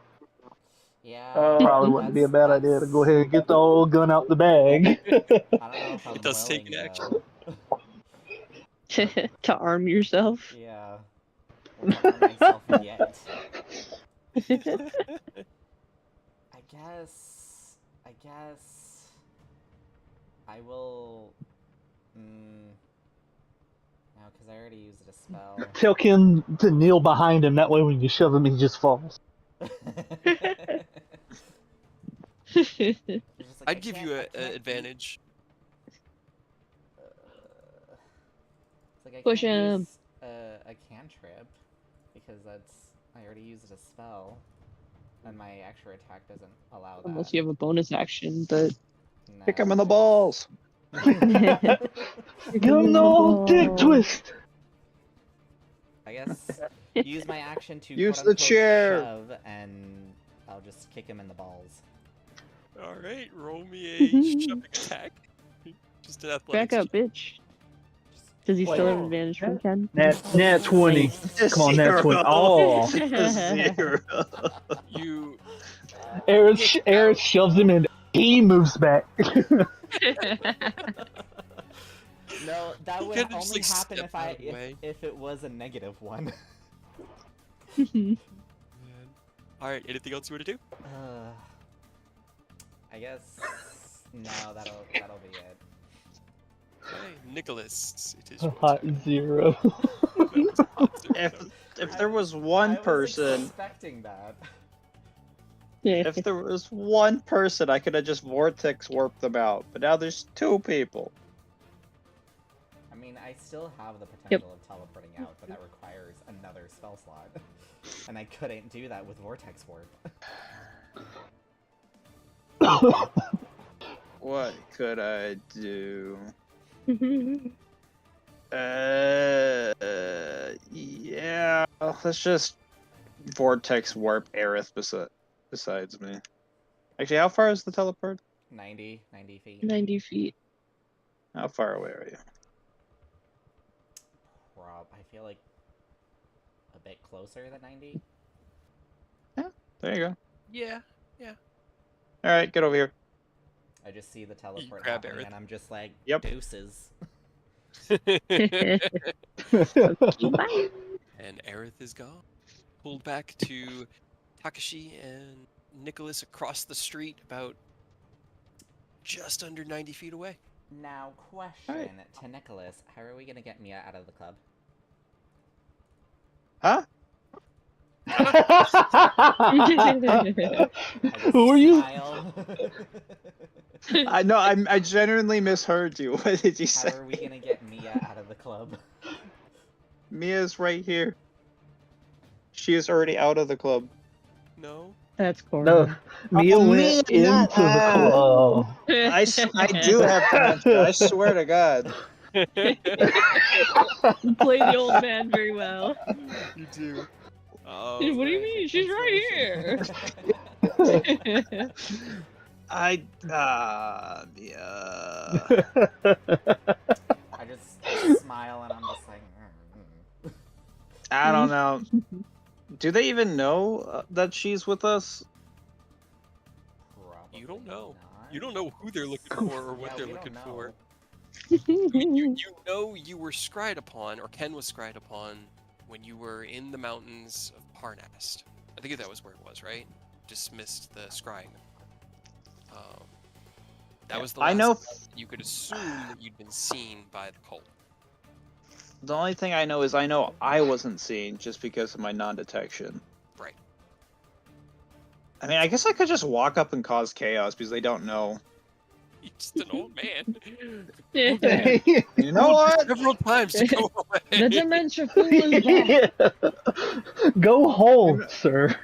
yeah. Probably wouldn't be a bad idea to go ahead and get the old gun out the bag. I don't know if I'm It does take willing, an action. though. To arm yourself. Yeah. I won't arm myself yet. I guess I will. No, because I already used a spell. Tell Ken to kneel behind him. That way, when you shove him, he just falls. Just like, I I'd give can't- you I an can't advantage. It's like I Push can't him. use a cantrip because I already used a spell, and my extra attack doesn't allow that. Unless you have a bonus action, but No, Kick him in the just- balls. Give him the old dick twist. I guess use my action to Use the quote-unquote chair. shove, and I'll just kick him in the balls. All right, roll me a shoving attack. Just an athletics. back up, bitch. Does he still have advantage from Ken? Nat 20. Come on, Nat 20. Oh. Zero. You Eric shoves him and he moves back. No, that You would could've just, only like, happen stepped if I out of the way. if it was a negative one. all right? Anything else you want to do? I guess no. That'll be it. Okay, Nicholas, it is your Hot turn. 0. If there was I one was person, expecting that. if there was one person, I could have just vortex warped them out. But now there's two people. I mean, I still have the potential of teleporting out, but that requires another spell slot, and I couldn't do that with vortex warp. What could I do? Yeah. Let's just vortex warp Aerith besides me. Actually, how far is the teleport? 90 feet. 90 feet. How far away are you? I feel like a bit closer than 90. There you go. Yeah. All right, get over here. I just see the teleport grab happening, Aerith. and I'm just like, Yep. deuces. And Bye. Aerith is gone. Pulled back to Takashi and Nicholas across the street, about just under 90 feet away. Now, question to Nicholas: how are we gonna get Mia out of the club? Huh? Who are you? Smile. I know. I genuinely misheard you. What did you say? How are we gonna get Mia out of the club? Mia's right here. She is already out of the club. No. That's cool. No, Mia Oh, went Mia, not- into the club. I do have dementia. I swear to God. You play the old man very well. You do. What do you mean? She's right here. Yeah. I just smile and I'm just like, I don't know. Do they even know that she's with us? probably You don't know. not. You don't know who they're looking for or what Yeah, they're we don't looking know. for. You know you were scryed upon, or Ken was scryed upon, when you were in the mountains of Parnast. I think that was where it was, right? Dismissed the scrying. That was the last I know. time that you could assume that you'd been seen by the cult. The only thing I know is I wasn't seen just because of my non-detection. Right. I mean, I guess I could just walk up and cause chaos because they don't know. You're just an old man. You know what? Several times to go away. The dementia fool is back. Go home, sir.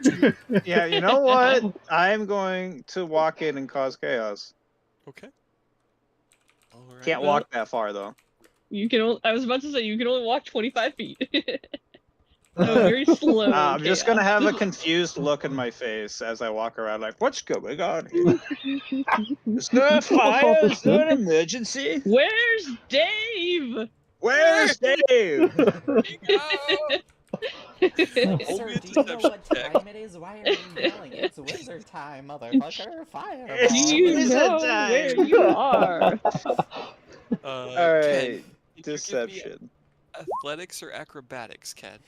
Yeah, you know what? I'm going to walk in and cause chaos. Okay. All right. Can't walk that far though. You can. I was about to say you can only walk 25 feet. No, very slow. I'm just gonna chaos. have a confused look in my face as I walk around, like, what's going on here? Is there a fire? Is there an emergency? Where's Dave? Where's Dave? Sir, a do you know deception what check. time it is? Why are you yelling? It's wizard time, motherfucker! Fireball! It's Do you wizard know time. where you are? All Ken, right, can you give me deception. athletics or acrobatics, Ken?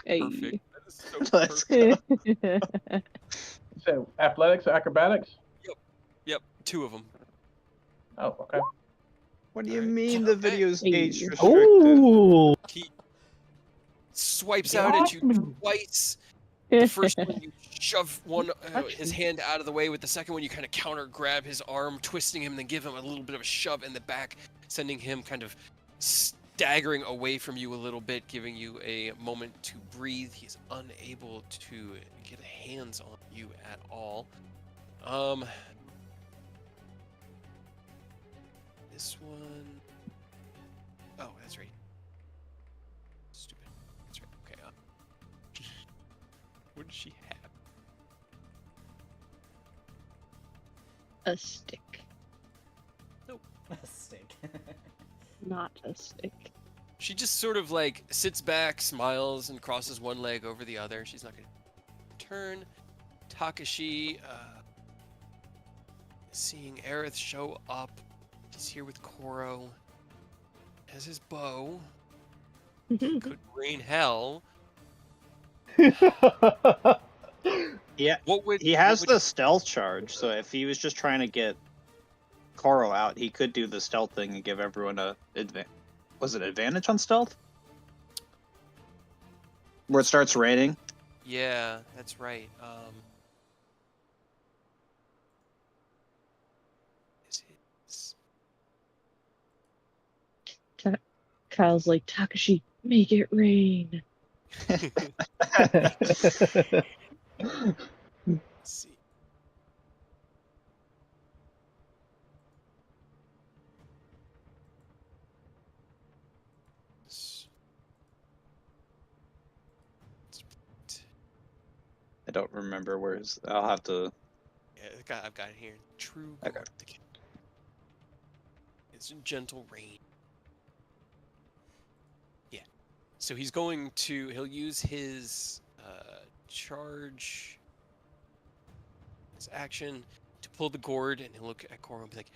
Hey. Perfect. That is so Let's perfect. go. So athletics or acrobatics? Yep, 2 of them. Oh, okay. What do you All right. mean the video's Hey. age restricted? Ooh. He swipes out at you twice. The first one you shove his hand out of the way. With the second one you kind of counter grab his arm, twisting him, then give him a little bit of a shove in the back, sending him kind of staggering away from you a little bit, giving you a moment to breathe. He's unable to get hands on you at all. This one. Oh, that's right. Stupid. That's right. Okay. What does she have? A stick. Stick. Not a stick. She just sort of like sits back, smiles, and crosses one leg over the other. She's not going to turn. Takashi, seeing Aerith show up. He's here with Koro. Has his bow. Could rain hell. Yeah, What would he has the stealth charge, so if he was just trying to get Koro out, he could do the stealth thing and give everyone a was it advantage on stealth? Where it starts raining? Yeah, that's right. Is Kyle's like, Takashi, make it rain. Let's see. I don't remember where his. I'll have to. Yeah, I've got it here. True. Okay. It's gentle rain. Yeah. So he's going to. He'll use his charge. His action to pull the gourd, and he'll look at Koro and be like,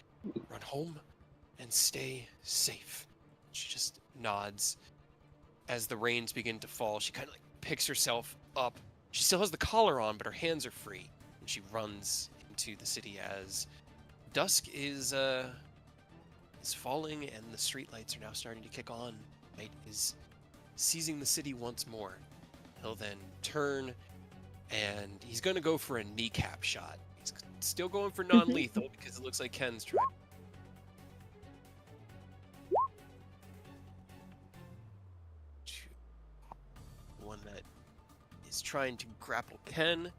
"Run home, and stay safe." She just nods. As the rains begin to fall, she kind of like picks herself up. She still has the collar on, but her hands are free, and she runs into the city as dusk is falling, and the streetlights are now starting to kick on. Night is seizing the city once more. He'll then turn, and he's going to go for a kneecap shot. He's still going for non-lethal because it looks like Ken's trying. One that is trying to grapple Ken.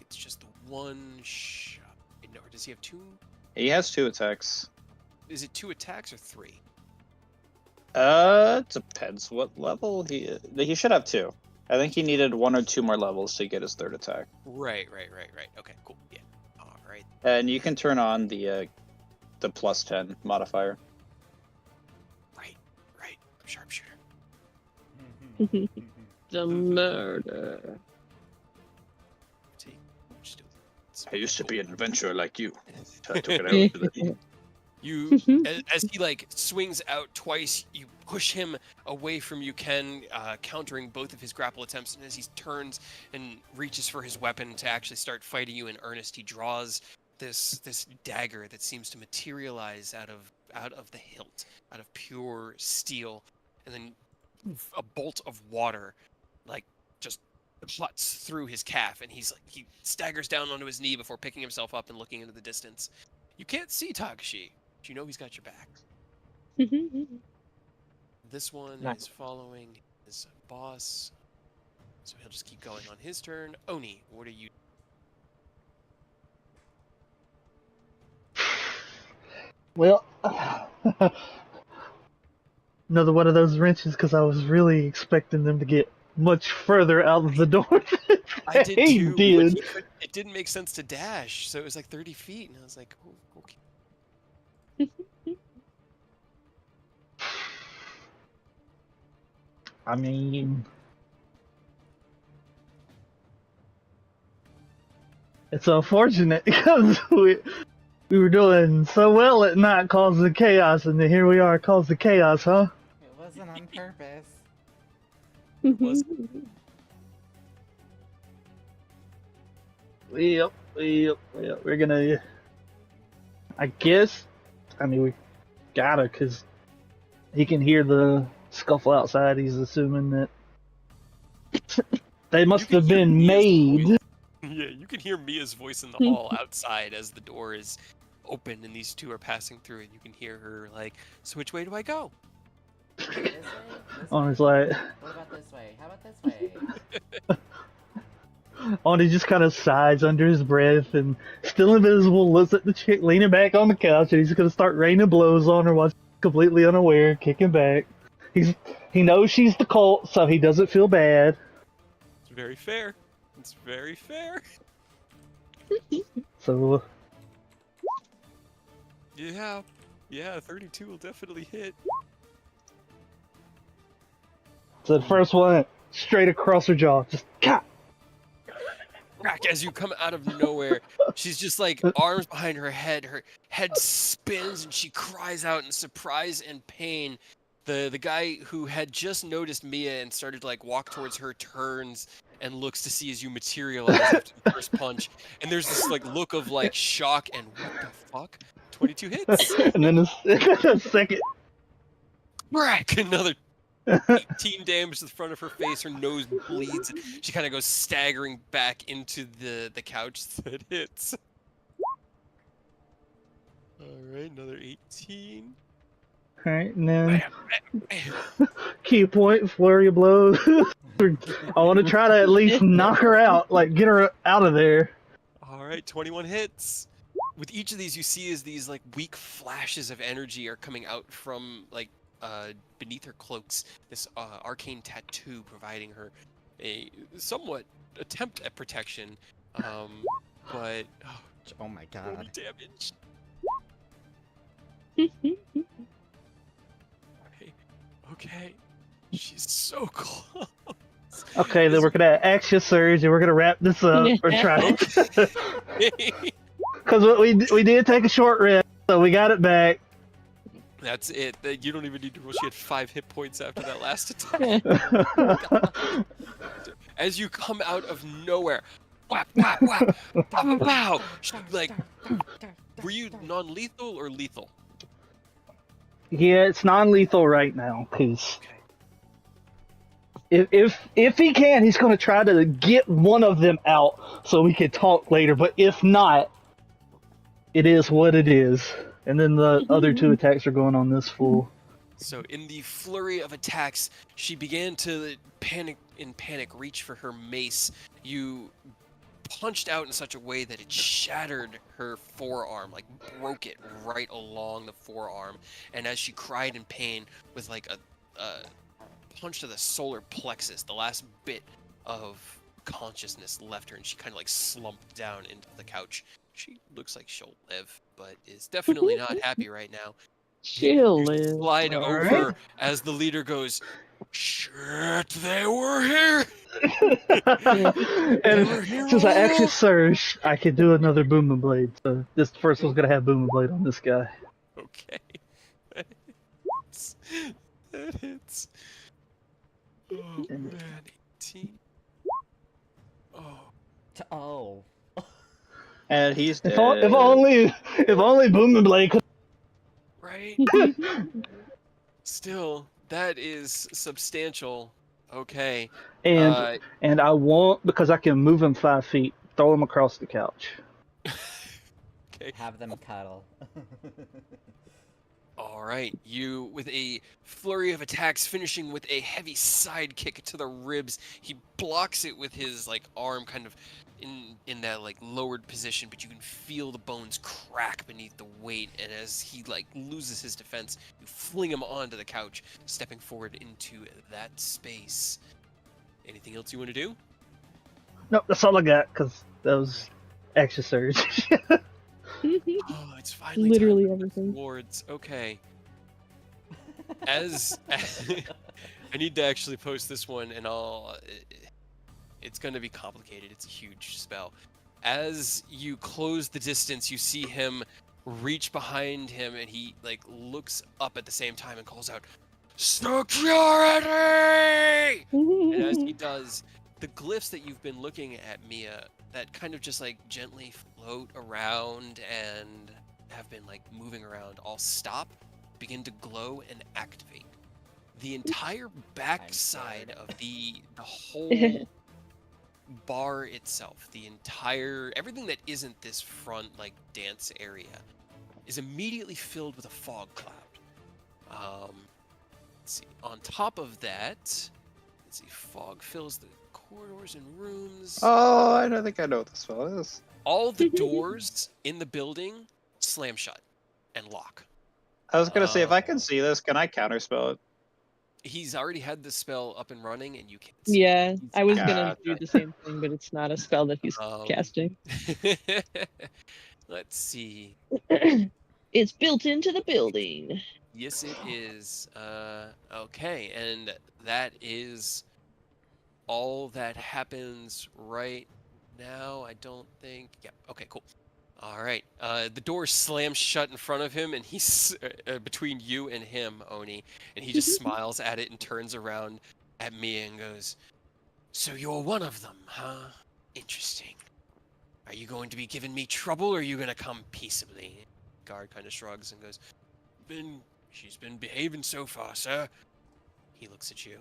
It's just the one shot. No, or does he have 2? He has 2 attacks. Is it 2 attacks or 3? Depends what level he should have 2. I think he needed 1 or 2 more levels to get his 3rd attack. Right. Okay, cool. Yeah. All right. And you can turn on the plus 10 modifier. Right. Sharpshooter. The murder. Just do it. I used to be an adventurer like you. I took it out to the You, as he like swings out twice, you push him away from you, Ken, countering both of his grapple attempts. And as he turns and reaches for his weapon to actually start fighting you in earnest, he draws this dagger that seems to materialize out of the hilt, out of pure steel, and then a bolt of water, like just cuts through his calf, and he staggers down onto his knee before picking himself up and looking into the distance. You can't see Takashi, but you know he's got your back. This one Nice. is following his boss, so he'll just keep going on his turn. Oni, what are you? Well, another one of those wrenches because I was really expecting them to get much further out of the door. I did He too, but did. it didn't make sense to dash, so it was like 30 feet, and I was like, oh, okay. I mean, it's unfortunate because we were doing so well at not causing chaos, and then here we are causing chaos, huh? It wasn't on purpose. Was Yep. We're gonna. I guess. I mean, we gotta, because he can hear the scuffle outside. He's assuming that they must can have hear been Mia's made. voice. Yeah, you can hear Mia's voice in the hall outside as the door is open and these two are passing through, and you can hear her like, "So which way do I go?" This way? This On way? his like, What about this way? How about this way? on he just kind of sighs under his breath and still invisible. Looks at the chick leaning back on the couch, and he's gonna start raining blows on her while she's completely unaware, kicking back. He knows she's the cult, so he doesn't feel bad. It's very fair. It's very fair. So Yeah, 32 will definitely hit. the first one straight across her jaw, just ka. Crack as you come out of nowhere. She's just like arms behind her head spins and she cries out in surprise and pain. The guy who had just noticed Mia and started to like walk towards her turns and looks to see as you materialize after the first punch. And there's this like look of like shock and what the fuck? 22 hits. And then a second. Crack! Another 18 damage to the front of her face. Her nose bleeds. She kind of goes staggering back into the couch that hits. All right, another 18. All right, and then Bam. key point, flurry of blows. I want to try to at least knock her out, like get her out of there. All right, 21 hits. With each of these, you see as these like weak flashes of energy are coming out from like beneath her cloaks. This arcane tattoo providing her a somewhat attempt at protection, but Oh my roll god. the damage. Okay, she's so close. Okay, then we're gonna action surge and we're gonna wrap this up or try. Because we did take a short rest, so we got it back. That's it. You don't even need to roll. She had 5 hit points after that last attack. As you come out of nowhere, whap, whap, whap, pow, pow, pow. Like, were you non-lethal or lethal? Yeah, it's non-lethal right now, because if he can, he's gonna try to get one of them out so we can talk later. But if not, it is what it is. And then the other two attacks are going on this fool. So in the flurry of attacks, she began to panic, reach for her mace. You punched out in such a way that it shattered her forearm, like broke it right along the forearm. And as she cried in pain with like a punch to the solar plexus, the last bit of consciousness left her and she kind of like slumped down into the couch. She looks like she'll live, but is definitely not happy right now. She'll You live. slide All over right. as the leader goes, "Shit, they were here." And since I actually surged, I could do another booming blade. So this first one's gonna have booming blade on this guy. Okay. That hits. Oh man, 18. Oh. Oh. And he's dead. If only booming blade could. Right? Still, that is substantial. Okay. And I won't, because I can move him 5 feet, throw him across the couch. Okay. Have them cuddle. All right, you with a flurry of attacks, finishing with a heavy side kick to the ribs. He blocks it with his like arm, kind of in that like lowered position, but you can feel the bones crack beneath the weight. And as he like loses his defense, you fling him onto the couch, stepping forward into that space. Anything else you want to do? Nope, that's all I got, because that was extra surge. Oh, it's finally Literally time for everything. Wards. Okay. As I need to actually post this one, and it's going to be complicated. It's a huge spell. As you close the distance, you see him reach behind him, and he like looks up at the same time and calls out, "Security!" And as he does, the glyphs that you've been looking at, Mia, that kind of just like gently float around and have been like moving around, all stop, begin to glow and activate. The entire backside of the whole bar itself, everything that isn't this front like dance area, is immediately filled with a fog cloud. Let's see. On top of that, let's see. Fog fills the corridors and rooms. Oh, I don't think I know what this spell is. All the doors in the building slam shut and lock. I was gonna say, if I can see this, can I counterspell it? He's already had the spell up and running, and you can't see Yeah, it. I was Gotcha. gonna do the same thing, but it's not a spell that he's casting. Let's see. It's built into the building. Yes, it is. Okay, and that is all that happens right now. I don't think. Yeah. Okay. Cool. All right. The door slams shut in front of him, and he's between you and him, Oni, and he just smiles at it and turns around at me and goes, "So you're one of them, huh? Interesting. Are you going to be giving me trouble, or are you going to come peaceably?" Guard kind of shrugs and goes, "She's been behaving so far, sir." He looks at you.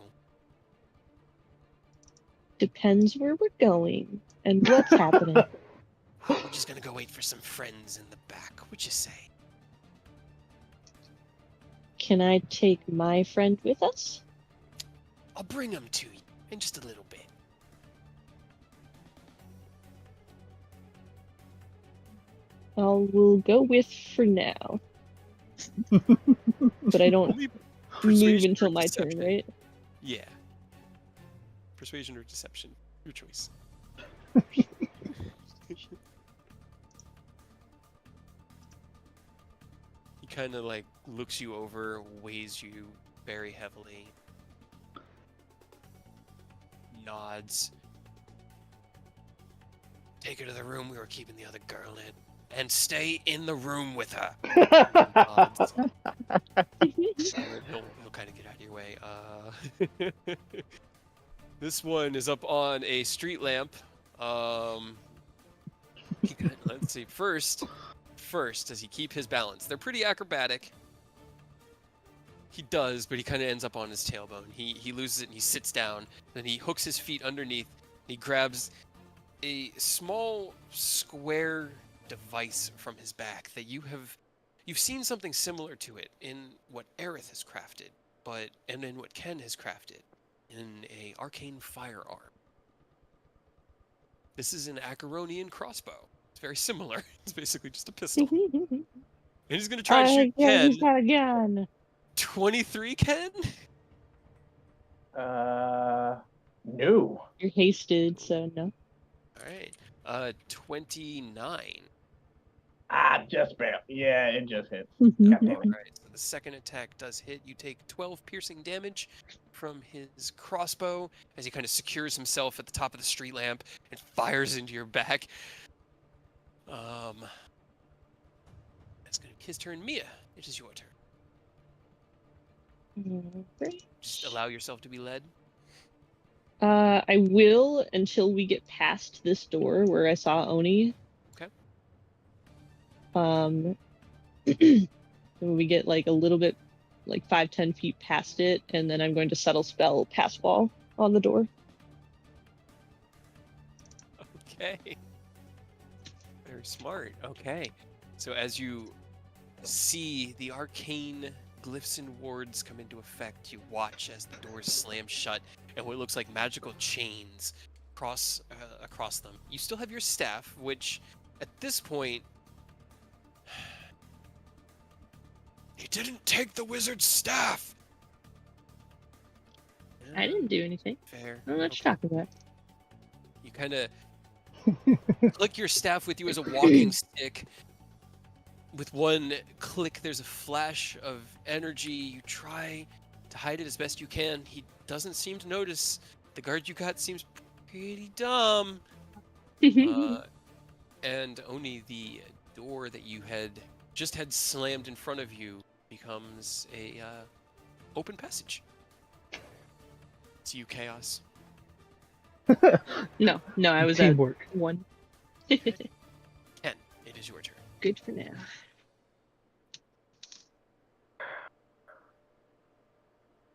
Depends where we're going and what's happening. We're just going to go wait for some friends in the back. What you say? Can I take my friend with us? I'll bring him to you in just a little bit. We'll go with for now. But I don't Only move persuasion until or my deception. turn, right? Yeah. Persuasion or deception. Your choice. He kind of like looks you over, weighs you very heavily, nods. Take her to the room we were keeping the other girl in, and stay in the room with her. Nods. He'll kind of get out of your way. This one is up on a street lamp. Let's see. First, does he keep his balance? They're pretty acrobatic. He does, but he kind of ends up on his tailbone. He loses it and he sits down. Then he hooks his feet underneath. And he grabs a small square device from his back that you've seen something similar to it in what Aerith has crafted, and in what Ken has crafted in a arcane firearm. This is an Acheronian crossbow. It's very similar. It's basically just a pistol. And he's gonna try and shoot Ken. He's got a gun. 23, Ken? No. You're hasted, so no. All right. 29. Just barely. Yeah, it just hit. All right. So the second attack does hit. You take 12 piercing damage from his crossbow as he kind of secures himself at the top of the street lamp and fires into your back. That's gonna be his turn. Mia, it is your turn. Just allow yourself to be led. I will until we get past this door where I saw Oni. Okay. When we get like a little bit, like 5-10 feet past it, and then I'm going to subtle spell pass wall on the door. Okay. Very smart. Okay. So as you see the arcane glyphs and wards come into effect. You watch as the doors slam shut and what looks like magical chains across them. You still have your staff, which at this point, he didn't take the wizard's staff. I didn't do anything. Fair. I don't know what you're talking about. You kind of click your staff with you as a walking stick. With one click, there's a flash of energy. You try to hide it as best you can. He doesn't seem to notice. The guard you got seems pretty dumb. And only the door that you had slammed in front of you becomes a open passage. It's you, Chaos. No, I was at Teamwork. 1. Ken, it is your turn. Good for now.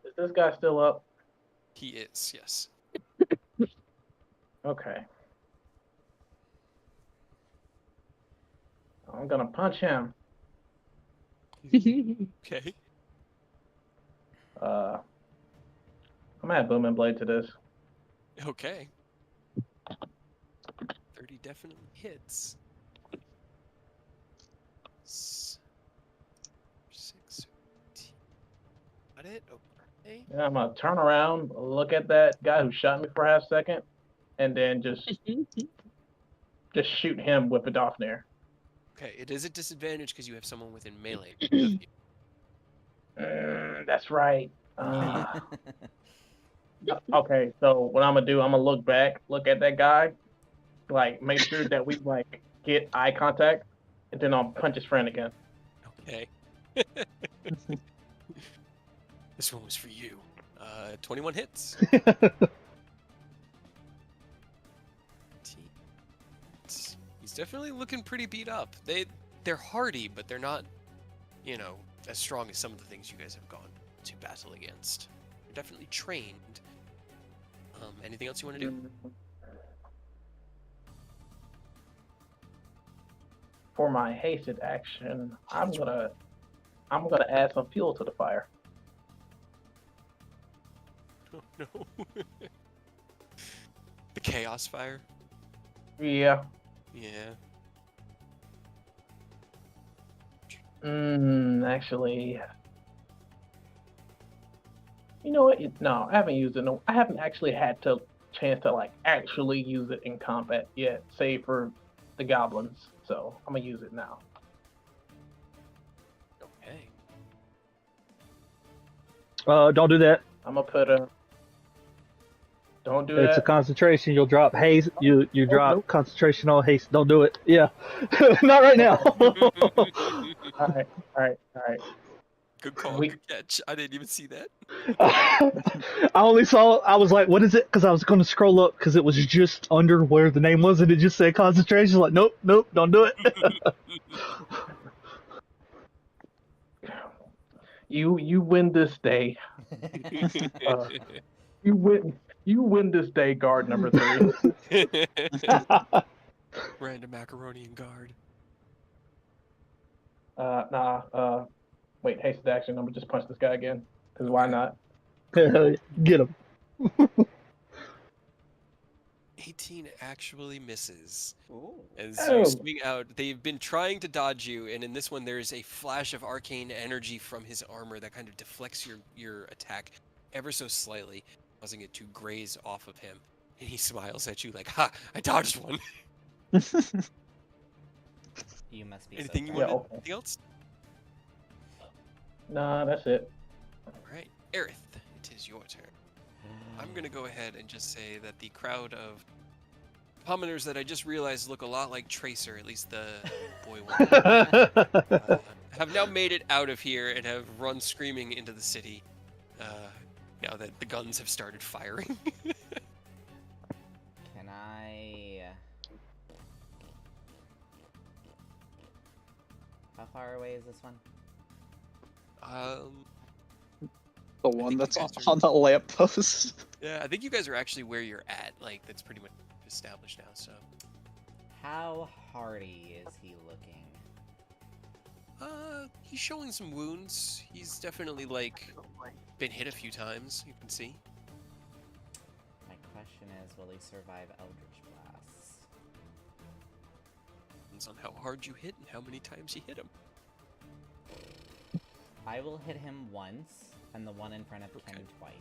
Is this guy still up? He is, yes. Okay. I'm gonna punch him. Okay. I'm gonna add Booming Blade to this. Okay. 30 definitely hits. 6, 18. Got it? Okay. Yeah, I'm gonna turn around, look at that guy who shot me for half a second, and then just shoot him with a Daphne. Okay, it is a disadvantage because you have someone within melee. That's right. Okay, so what I'm gonna do, I'm gonna look back, look at that guy, like make sure that we like get eye contact, and then I'll punch his friend again. Okay. This one was for you. 21 hits. He's definitely looking pretty beat up. They're hardy, but they're not, as strong as some of the things you guys have gone to battle against. They're definitely trained. Anything else you want to do? For my hasted action, I'm gonna add some fuel to the fire. Oh no. The chaos fire? Yeah. Yeah. Actually, you know what? No, I haven't used it. No, I haven't actually had the chance to like actually use it in combat yet, save for the goblins. So I'm gonna use it now. Okay. Don't do that. I'm gonna put a. Don't do It's a that. concentration. You'll drop haste. You drop nope. concentration on haste. Don't do it. Yeah, not right now. All right. Good call. We- Good catch. I didn't even see that. I only saw. I was like, "What is it?" Because I was going to scroll up because it was just under where the name was, and it just said concentration. Like, nope, don't do it. You win this day. You win this day, guard number 3. Random macaroni and guard. Wait, hasted action. I'm gonna just punch this guy again. Cause why not? Get him. 18 actually misses. Ooh. As Oh. you swing out, they've been trying to dodge you, and in this one there's a flash of arcane energy from his armor that kind of deflects your attack ever so slightly, causing it to graze off of him. And he smiles at you like, "Ha! I dodged one." You must be Anything so you Yeah, want? okay. Anything else? Nah, that's it. All right, Aerith, it is your turn. I'm gonna go ahead and just say that the crowd of commoners that I just realized look a lot like Tracer, at least the boy one, have now made it out of here and have run screaming into the city. Now that the guns have started firing. Can I... How far away is this one? The think one you that's guys are- on the lamppost. Yeah, I think you guys are actually where you're at. Like, that's pretty much established now, so. How hardy is he looking? He's showing some wounds. He's definitely, like, been hit a few times, you can see. My question is, will he survive Eldritch Blasts? Depends on how hard you hit and how many times you hit him. I will hit him once, and the one in front of Ken twice.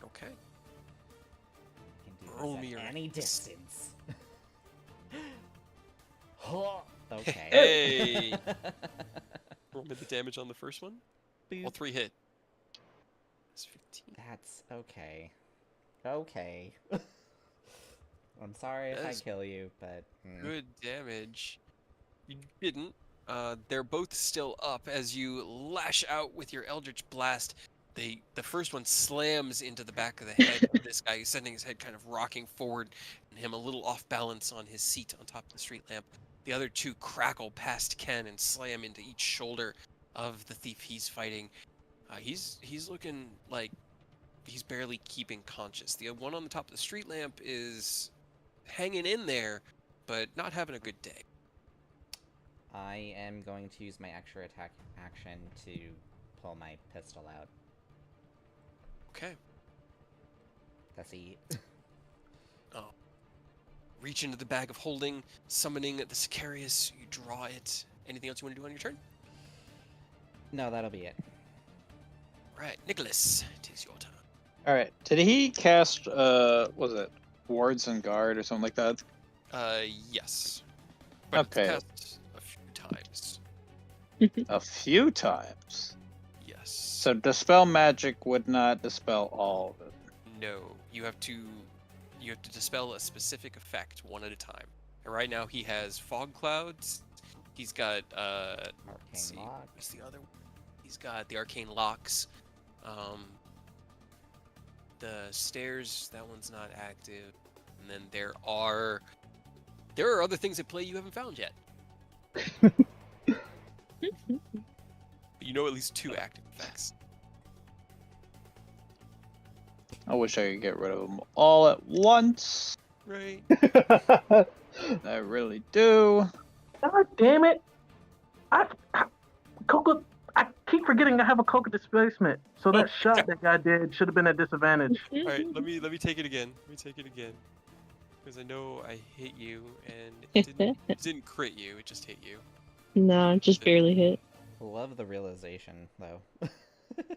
Okay. I can do Roll this me at your any X. distance. Okay. Hey! Roll me the damage on the first one. All Boop. 3 hit. That's 15. That's okay. Okay. I'm sorry if I That's kill you, but... good damage. You didn't. They're both still up as you lash out with your Eldritch Blast. The first one slams into the back of the head of this guy, sending his head kind of rocking forward and him a little off balance on his seat on top of the street lamp. The other 2 crackle past Ken and slam into each shoulder of the thief he's fighting. He's looking like he's barely keeping conscious. The one on the top of the street lamp is hanging in there, but not having a good day. I am going to use my extra attack action to pull my pistol out. Okay. That's it. Oh. Reach into the bag of holding, summoning the Sicarius. You draw it. Anything else you want to do on your turn? No, that'll be it. Right, Nicholas, it is your turn. All right. Did he cast was it wards and guard or something like that? Yes. But Okay. it's cast a few times. A few times. Yes. So dispel magic would not dispel all of it. No, you have to dispel a specific effect one at a time. And right now he has fog clouds. He's got let's see, Arcane Lock. what's the other one? He's got the arcane locks. The stairs, that one's not active. And then there are other things at play you haven't found yet. But you know at least 2 active effects. I wish I could get rid of them all at once. Right. I really do. God damn it! Coco, I keep forgetting I have a Coco displacement. So that shot that guy did should have been at disadvantage. All right, let me take it again. Let me take it again. Because I know I hit you and it didn't crit you, it just hit you. No, just barely hit. Love the realization, though.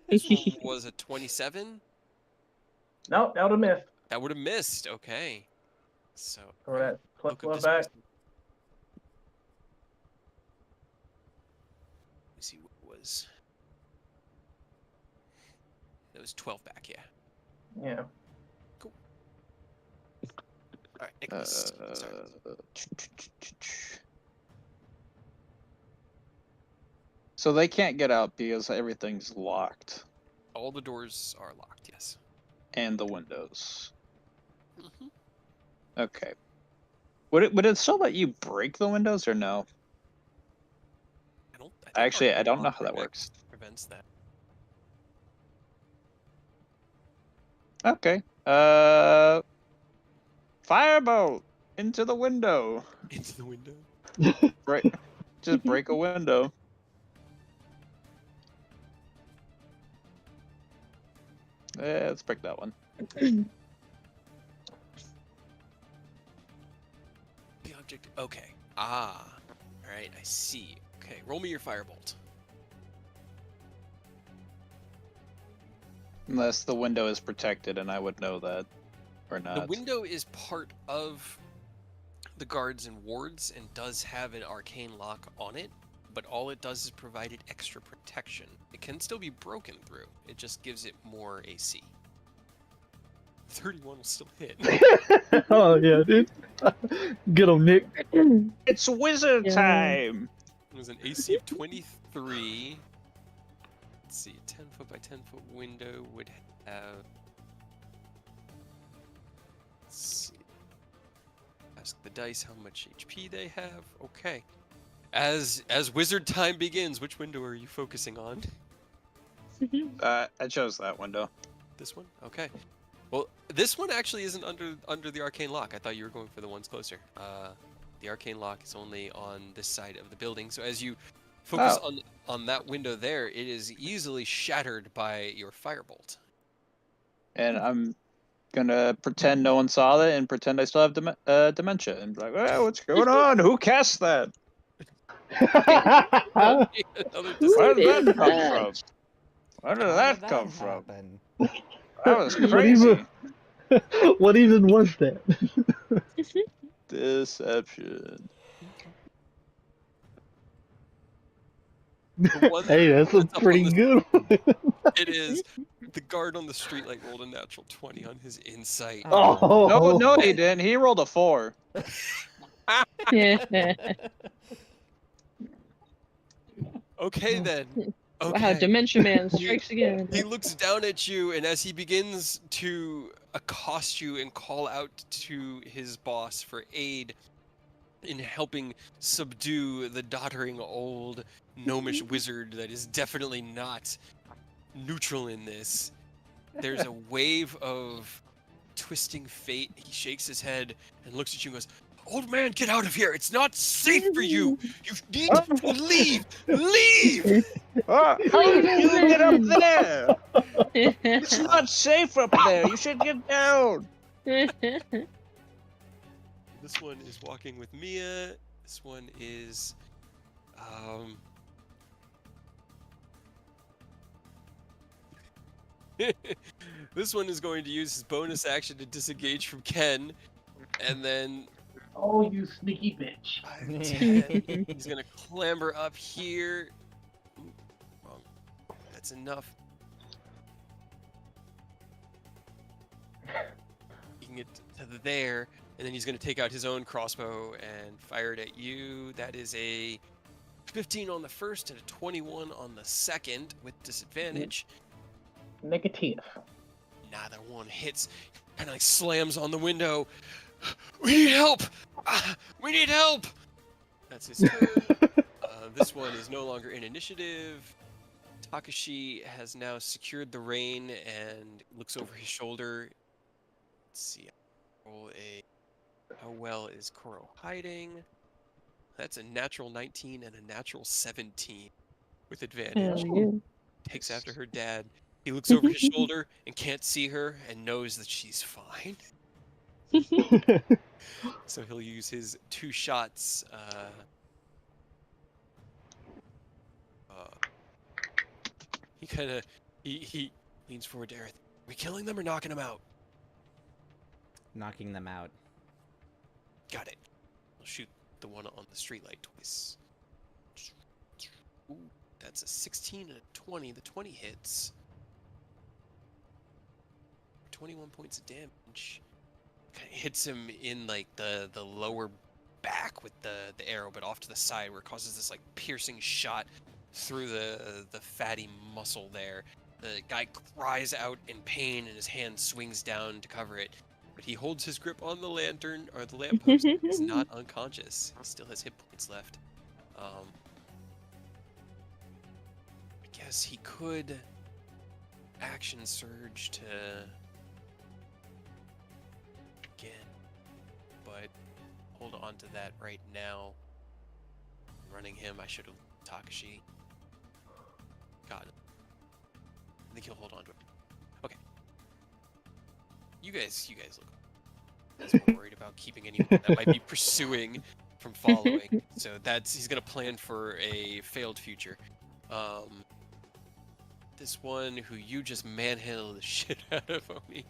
This one was a 27? Nope, that would have missed. That would have missed. Okay. So Throw that plus look up 1 this back. person. Let me see what it was. That was 12 back, yeah. Yeah. Cool. Alright, Nicholas. Sorry. So they can't get out because everything's locked. All the doors are locked, yes. And the windows. Mm-hmm. Okay. Would it still let you break the windows or no? I Actually, I don't know Arcane how that Lock works. prevents that. Okay. Firebolt into the window. Into the window. Right. Just break a window. Let's break that one. The object. Okay. Ah. Alright, I see. Okay, roll me your firebolt. Unless the window is protected and I would know that. Or not. The window is part of the guards and wards and does have an arcane lock on it, but all it does is provide it extra protection. It can still be broken through. It just gives it more AC. 31 will still hit. Oh yeah, dude. Get him, Nick. It's wizard Yeah. time! It was an AC of 23. Let's see, a 10 foot by 10 foot window would have. Let's see. Ask the dice how much HP they have. Okay. As wizard time begins, which window are you focusing on? I chose that window. This one? Okay. Well, this one actually isn't under the arcane lock. I thought you were going for the ones closer. The arcane lock is only on this side of the building. So as you Focus Oh. on that window there. It is easily shattered by your firebolt. And I'm gonna pretend no one saw that and pretend I still have dementia and be like, oh, what's going on? Who cast that? Another Who Where did did that come that? from? Where did How that did come that from? happen? That was What crazy. even? What even was that? Deception. The one Hey, that's a that's up on pretty the good one. It is. The guard on the streetlight rolled a natural 20 on his insight. No, Oh, he didn't. He rolled a 4. Okay then. Wow, Okay. Dementia Man strikes again. He looks down at you, and as he begins to accost you and call out to his boss for aid in helping subdue the doddering old gnomish wizard that is definitely not neutral in this, there's a wave of twisting fate. He shakes his head and looks at you and goes, "Old man, get out of here! It's not safe for you! You need to leave! Leave!" How did you get up there? It's This not safe up there. You should get down. This one is walking with Mia. This one is, this one is going to use his bonus action to disengage from Ken, and then Oh, you sneaky bitch. 5, 10. He's gonna clamber up here. Ooh, wrong. That's enough. He can get to there, and then he's gonna take out his own crossbow and fire it at you. That is a 15 on the first and a 21 on the second with disadvantage. Negative. Neither one hits. Kind of like slams on the window. We need help! We need help! That's his turn. This one is no longer in initiative. Takashi has now secured the rein and looks over his shoulder. Let's see. Roll a. How well is Koro hiding? That's a natural 19 and a natural 17 with advantage. Hell yeah. Takes after her dad. He looks over his shoulder and can't see her and knows that she's fine. So he'll use his 2 shots. He kind of he leans forward to Aerith. Are we killing them or knocking them out? Knocking them out. Got it. We'll shoot the one on the streetlight twice. Ooh, that's a 16 and a 20. The 20 hits. 21 points of damage. Kind of hits him in like the lower back with the arrow, but off to the side where it causes this like piercing shot through the fatty muscle there. The guy cries out in pain and his hand swings down to cover it. But he holds his grip on the lantern or the lamppost. He's not unconscious. He still has hit points left. I guess he could action surge to again, but hold on to that right now. Running him, I should have Takashi. Got it. I think he'll hold on to it. Okay. You guys look. He's more worried about keeping anyone that might be pursuing from following. So he's gonna plan for a failed future. This one who you just manhandled the shit out of, Oni.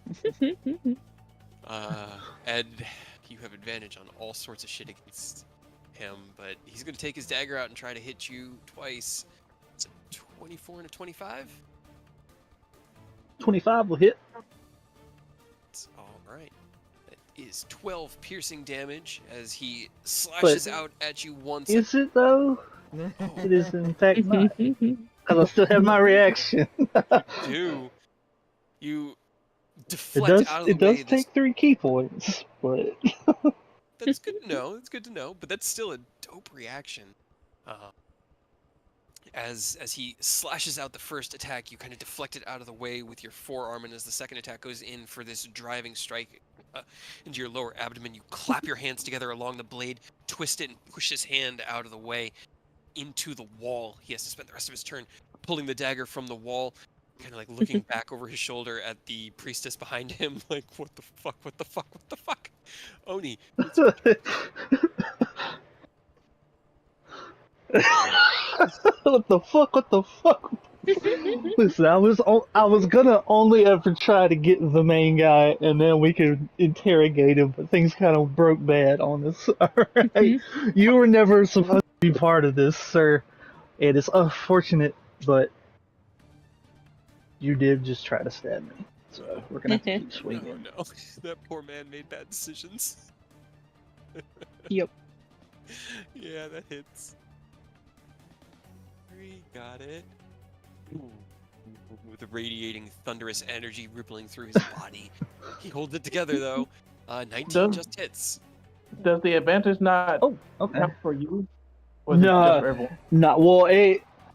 And you have advantage on all sorts of shit against him, but he's gonna take his dagger out and try to hit you twice. It's a 24 and a 25. 25 will hit. It's all right. That is 12 piercing damage as he slashes out at you once. Is it though? It is in fact not. Because I still have my reaction. You It deflect does. out of the It way. does take 3 key points, but That's good to know. That's good to know. But that's still a dope reaction. As he slashes out the first attack, you kind of deflect it out of the way with your forearm, and as the second attack goes in for this driving strike into your lower abdomen, you clap your hands together along the blade, twist it, and push his hand out of the way. into the wall. He has to spend the rest of his turn pulling the dagger from the wall, kind of like looking back over his shoulder at the priestess behind him, like, what the fuck, what the fuck, what the fuck? Oni, it's your turn. What the fuck? What the fuck? Listen, I was gonna only ever try to get the main guy, and then we could interrogate him, but things kind of broke bad on us. Alright, you were never supposed to be part of this, sir. It is unfortunate, but you did just try to stab me, so we're gonna have to keep Oh swinging. no, that poor man made bad decisions. Yep. Yeah, that hits. 3, got it. With the radiating thunderous energy rippling through his body. He holds it together though. 19 Does- just hits. Does the advantage not Oh, okay. count for you? Or is it No. just for everyone? No, well,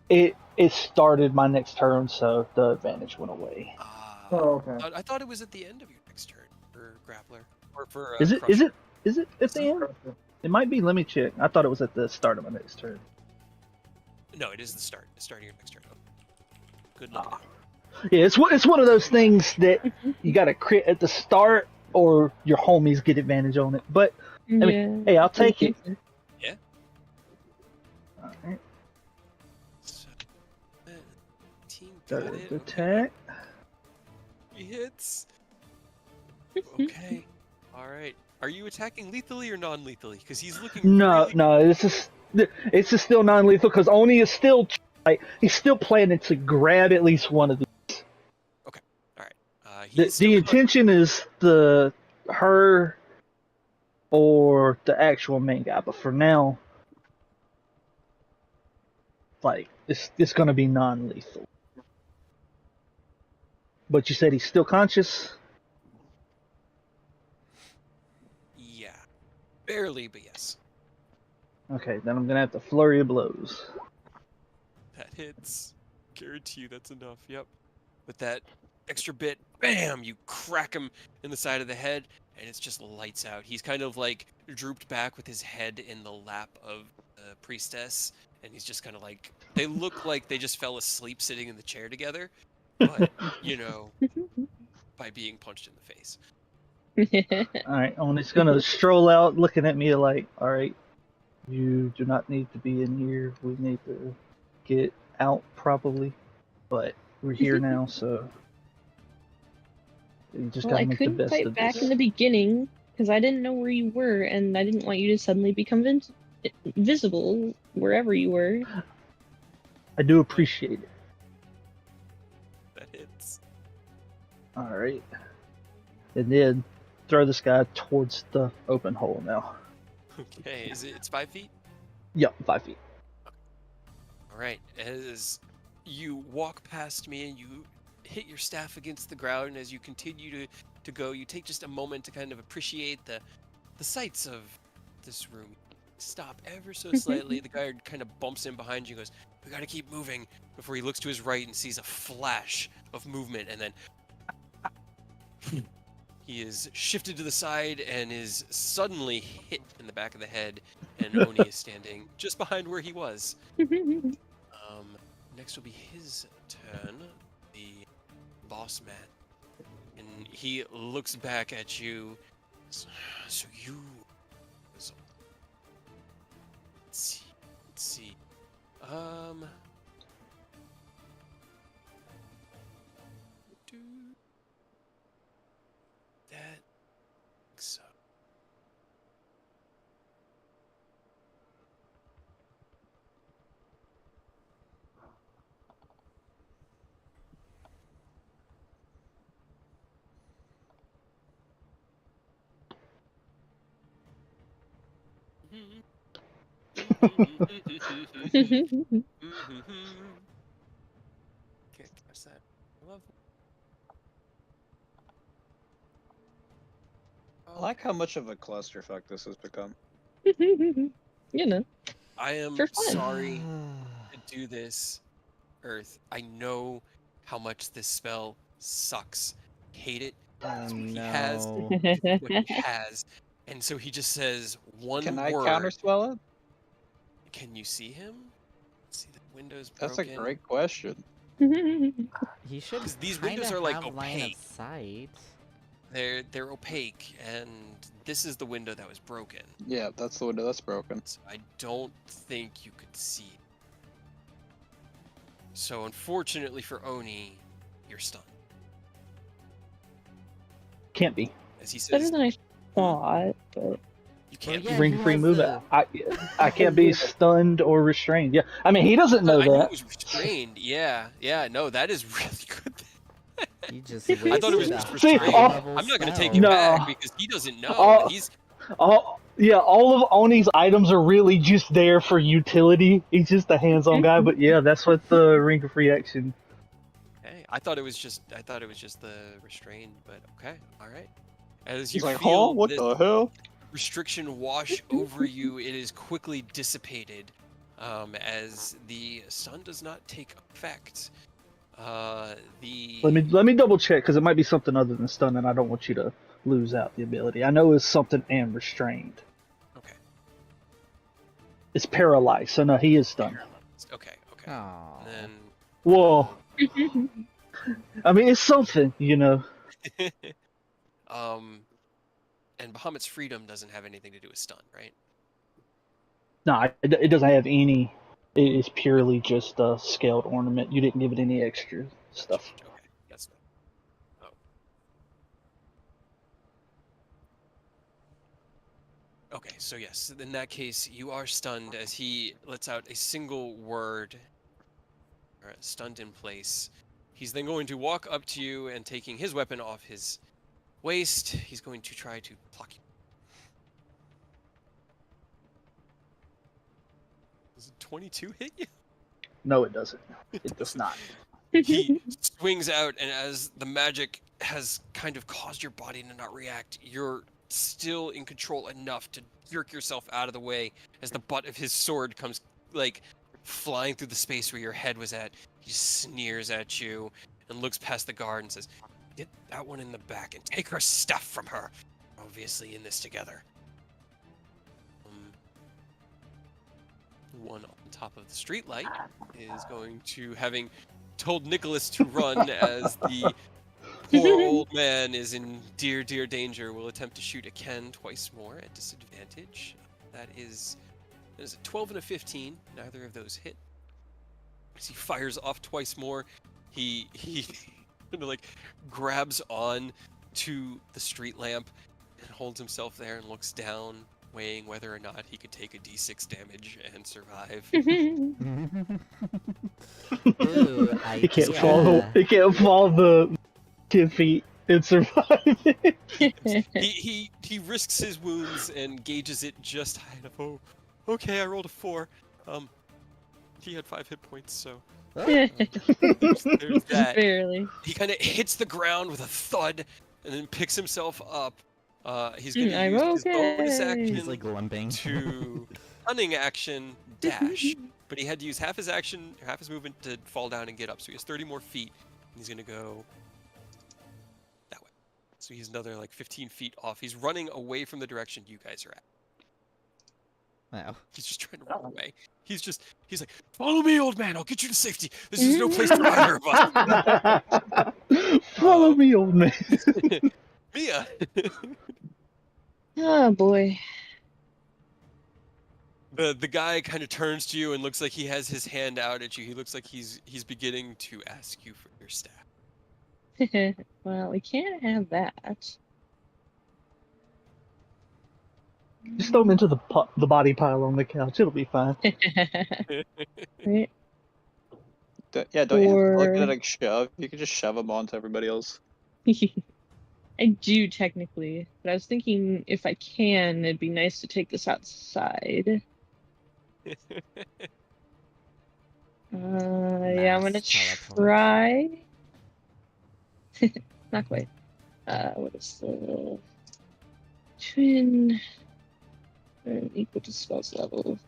it started my next turn, so the advantage went away. Oh, okay. I thought it was at the end of your next turn for Grappler. Or for Is it Crusher. at the end? It might be. Let me check. I thought it was at the start of my next turn. No, it is the start. The start of your next turn. Good luck. Ah. Yeah, it's one of those things that you got to crit at the start, or your homies get advantage on it. But I mean, hey, I'll take it. Yeah. All right. So, 19, Got got it. it. Okay. Attack. 3 hits. Okay. All right. Are you attacking lethally or non-lethally? Because he's looking. No, really... no, it's just still non-lethal because Oni is still he's still planning to grab at least one of these. All right. The intention is her or the actual main guy, but for now, like it's gonna be non-lethal. But you said he's still conscious. Yeah. Barely, but yes. Okay, then I'm gonna have to flurry of blows. That hits. Guarantee you that's enough. Yep. With that extra bit, bam! You crack him in the side of the head, and it's just lights out. He's kind of like drooped back with his head in the lap of the priestess, and he's just kind of like, they look like they just fell asleep sitting in the chair together, but, you know, by being punched in the face. Alright, Oni's gonna stroll out looking at me like, alright, you do not need to be in here. We need to get out probably. But we're here now, so you just Well, gotta I make the couldn't best fight of back this. in the beginning because I didn't know where you were, and I didn't want you to suddenly become visible wherever you were. I do appreciate it. That hits. Alright. And then throw this guy towards the open hole now. Okay, it's 5 feet? Yep, 5 feet. All right, as you walk past me and you hit your staff against the ground, and as you continue to go, you take just a moment to kind of appreciate the sights of this room. Stop ever so slightly. The guard kind of bumps in behind you and goes, "We gotta keep moving," before he looks to his right and sees a flash of movement, and then he is shifted to the side and is suddenly hit in the back of the head, and Oni is standing just behind where he was. Next will be his turn, the boss man. And he looks back at you. So you... Let's see. That... So... Can't catch that. I like how much of a clusterfuck this has become. You know. I am For fun. sorry to do this, Earth. I know how much this spell sucks. Hate it. It's what he has. It's what he has. And so he just says one Can I word. counterspell it? Can you see him? windows That's broken? a great question. He should 'Cause these kinda windows are, like, have line of opaque. sight. They're opaque, and this is the window that was broken. Yeah, that's the window that's broken. So I don't think you could see. So unfortunately for Oni, you're stunned. Can't be. As he Better says, than I thought, but you can't yeah, Ring he free has move. the- I can't be stunned or restrained. Yeah, I mean he doesn't know I knew it that. was restrained. Yeah, no, that is really good. He just I thought it was wasted a just See, restrained. high-level I'm not gonna take spell. it No. back because he doesn't know. Oh. He's All of Oni's items are really just there for utility. He's just a hands-on guy, but yeah, that's what the ring of free action. hey. I thought it was just the restrained, but okay, all right. As you He's like, feel huh? What this the hell? restriction wash over you, it is quickly dissipated as the sun does not take effect. Let me double check because it might be something other than stun, and I don't want you to lose out the ability. I know it's something and restrained. Okay. It's paralyzed, so no, he is stunned. Okay. Aw. And Whoa. I mean, it's something, you know. then, and Bahamut's freedom doesn't have anything to do with stun, right? No, it doesn't have any. It is purely just a scaled ornament. You didn't give it any extra stuff. Okay, that's oh. Okay, so yes, in that case, you are stunned as he lets out a single word. All right, stunned in place. He's then going to walk up to you and taking his weapon off his waist, he's going to try to pluck you. Does a 22 hit you? No, it doesn't. It does not. He swings out, and as the magic has kind of caused your body to not react, you're still in control enough to jerk yourself out of the way as the butt of his sword comes, like, flying through the space where your head was at. He sneers at you and looks past the guard and says, "Get that one in the back and take her stuff from her. Obviously in this together." One on top of the streetlight is going to, having told Nicholas to run as the poor old man is in dear danger, will attempt to shoot at Ken twice more at disadvantage. That is a 12 and a 15. Neither of those hit. As he fires off twice more, he kind of like grabs on to the street lamp and holds himself there and looks down, weighing whether or not he could take a d6 damage and survive. Ooh, He can't fall. He can't fall the 10 feet and survive. He risks his wounds and gauges it just high enough. Oh, okay, I rolled a 4. He had 5 hit points, so there's that. Barely. He kind of hits the ground with a thud and then picks himself up. He's going to I'm use his bonus okay. action He's like limping. to cunning action dash, but he had to use half his action, half his movement to fall down and get up. So he has 30 more feet, and he's going to go that way. So he's another like 15 feet off. He's running away from the direction you guys are at. Wow. He's just trying to run away. He's like, "Follow me, old man. I'll get you to safety. This is no place for either of us." Follow me, old man. Mia. Oh boy. The guy kind of turns to you and looks like he has his hand out at you. He looks like he's beginning to ask you for your staff. Well, we can't have that. Just throw him into the body pile on the couch. It'll be fine. Right? Yeah, don't you have to look Or- at it like shove? You could just shove them onto everybody else. I do technically, but I was thinking if I can, it'd be nice to take this outside. Yeah, I'm gonna Mass teleport. try. Not quite. What is the twin? Equal to spell's level.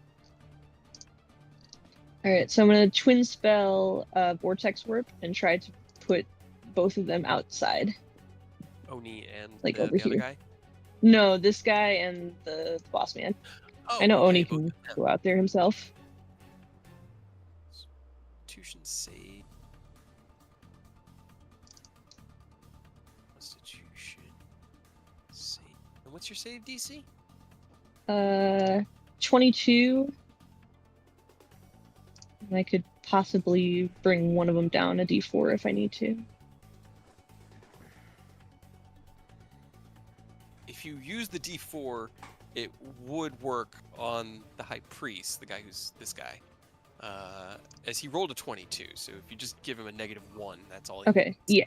Alright, so I'm gonna twin spell Vortex Warp and try to put both of them outside. Oni and Like the over other here. guy. No, this guy and the boss man. Oh, I know okay, Oni both can of them. go out there himself. Constitution save. Constitution save. And what's your save DC? 22. And I could possibly bring one of them down a D4 if I need to. If you use the D4, it would work on the High Priest, the guy who's this guy. As he rolled a 22, so if you just give him a -1, that's all he Okay, needs. yeah.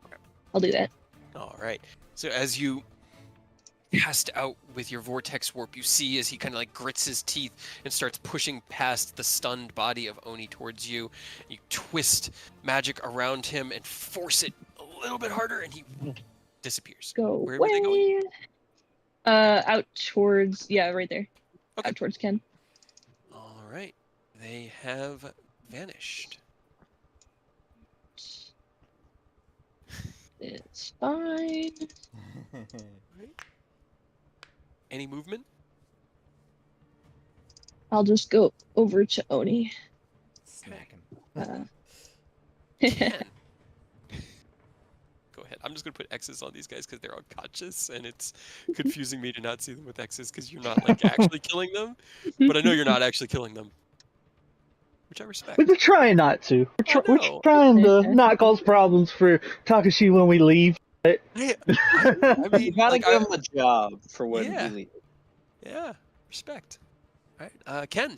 Okay. I'll do that. All right. So as you cast out with your vortex warp, you see as he kind of like grits his teeth and starts pushing past the stunned body of Oni towards you. You twist magic around him and force it a little bit harder, and he disappears. Go Where were they going? Out towards, yeah, right there. Okay. Out towards Ken. All right. They have vanished. It's fine. Any movement? I'll just go over to Oni. Smack him. Ken. Go ahead. I'm just going to put X's on these guys because they're unconscious, and it's confusing me to not see them with X's because you're not like actually killing them. But I know you're not actually killing them. Which I respect. We're trying not to. We're know. trying to not cause problems for Takashi when we leave. I You mean, gotta like, give him a job for when Yeah. he leaves. Yeah, respect. All right, Ken.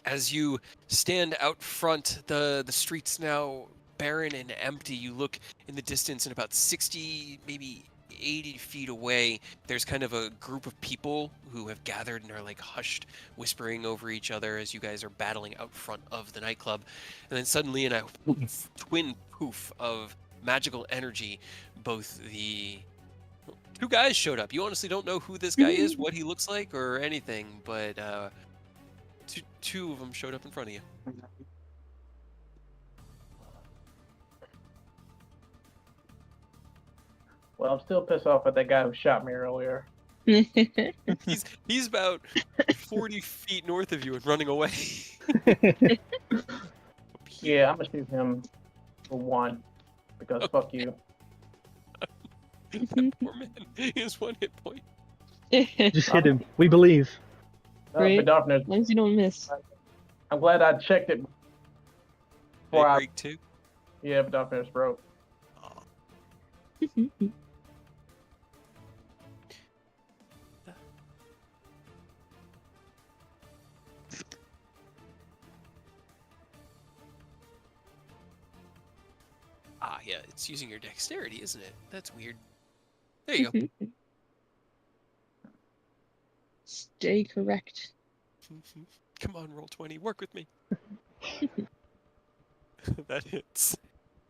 As you stand out front, the street's now barren and empty. You look in the distance, and about 60, maybe 80 feet away, there's kind of a group of people who have gathered and are like hushed, whispering over each other as you guys are battling out front of the nightclub. And then suddenly, in a twin poof of magical energy, both the two guys showed up. You honestly don't know who this guy is, what he looks like, or anything, but two of them showed up in front of you. Well, I'm still pissed off at that guy who shot me earlier. He's about 40 feet north of you and running away. Yeah, I'm gonna shoot him for one because fuck you. That poor man. He has 1 hit point. Just hit him. We believe. Right. But Darkness, As long as you don't miss. I'm glad I checked it They before I. break too. Yeah, but Darkness broke. Ah, yeah, it's using your dexterity, isn't it? That's weird. There you go. Stay correct. Come on, roll 20. Work with me. That hits.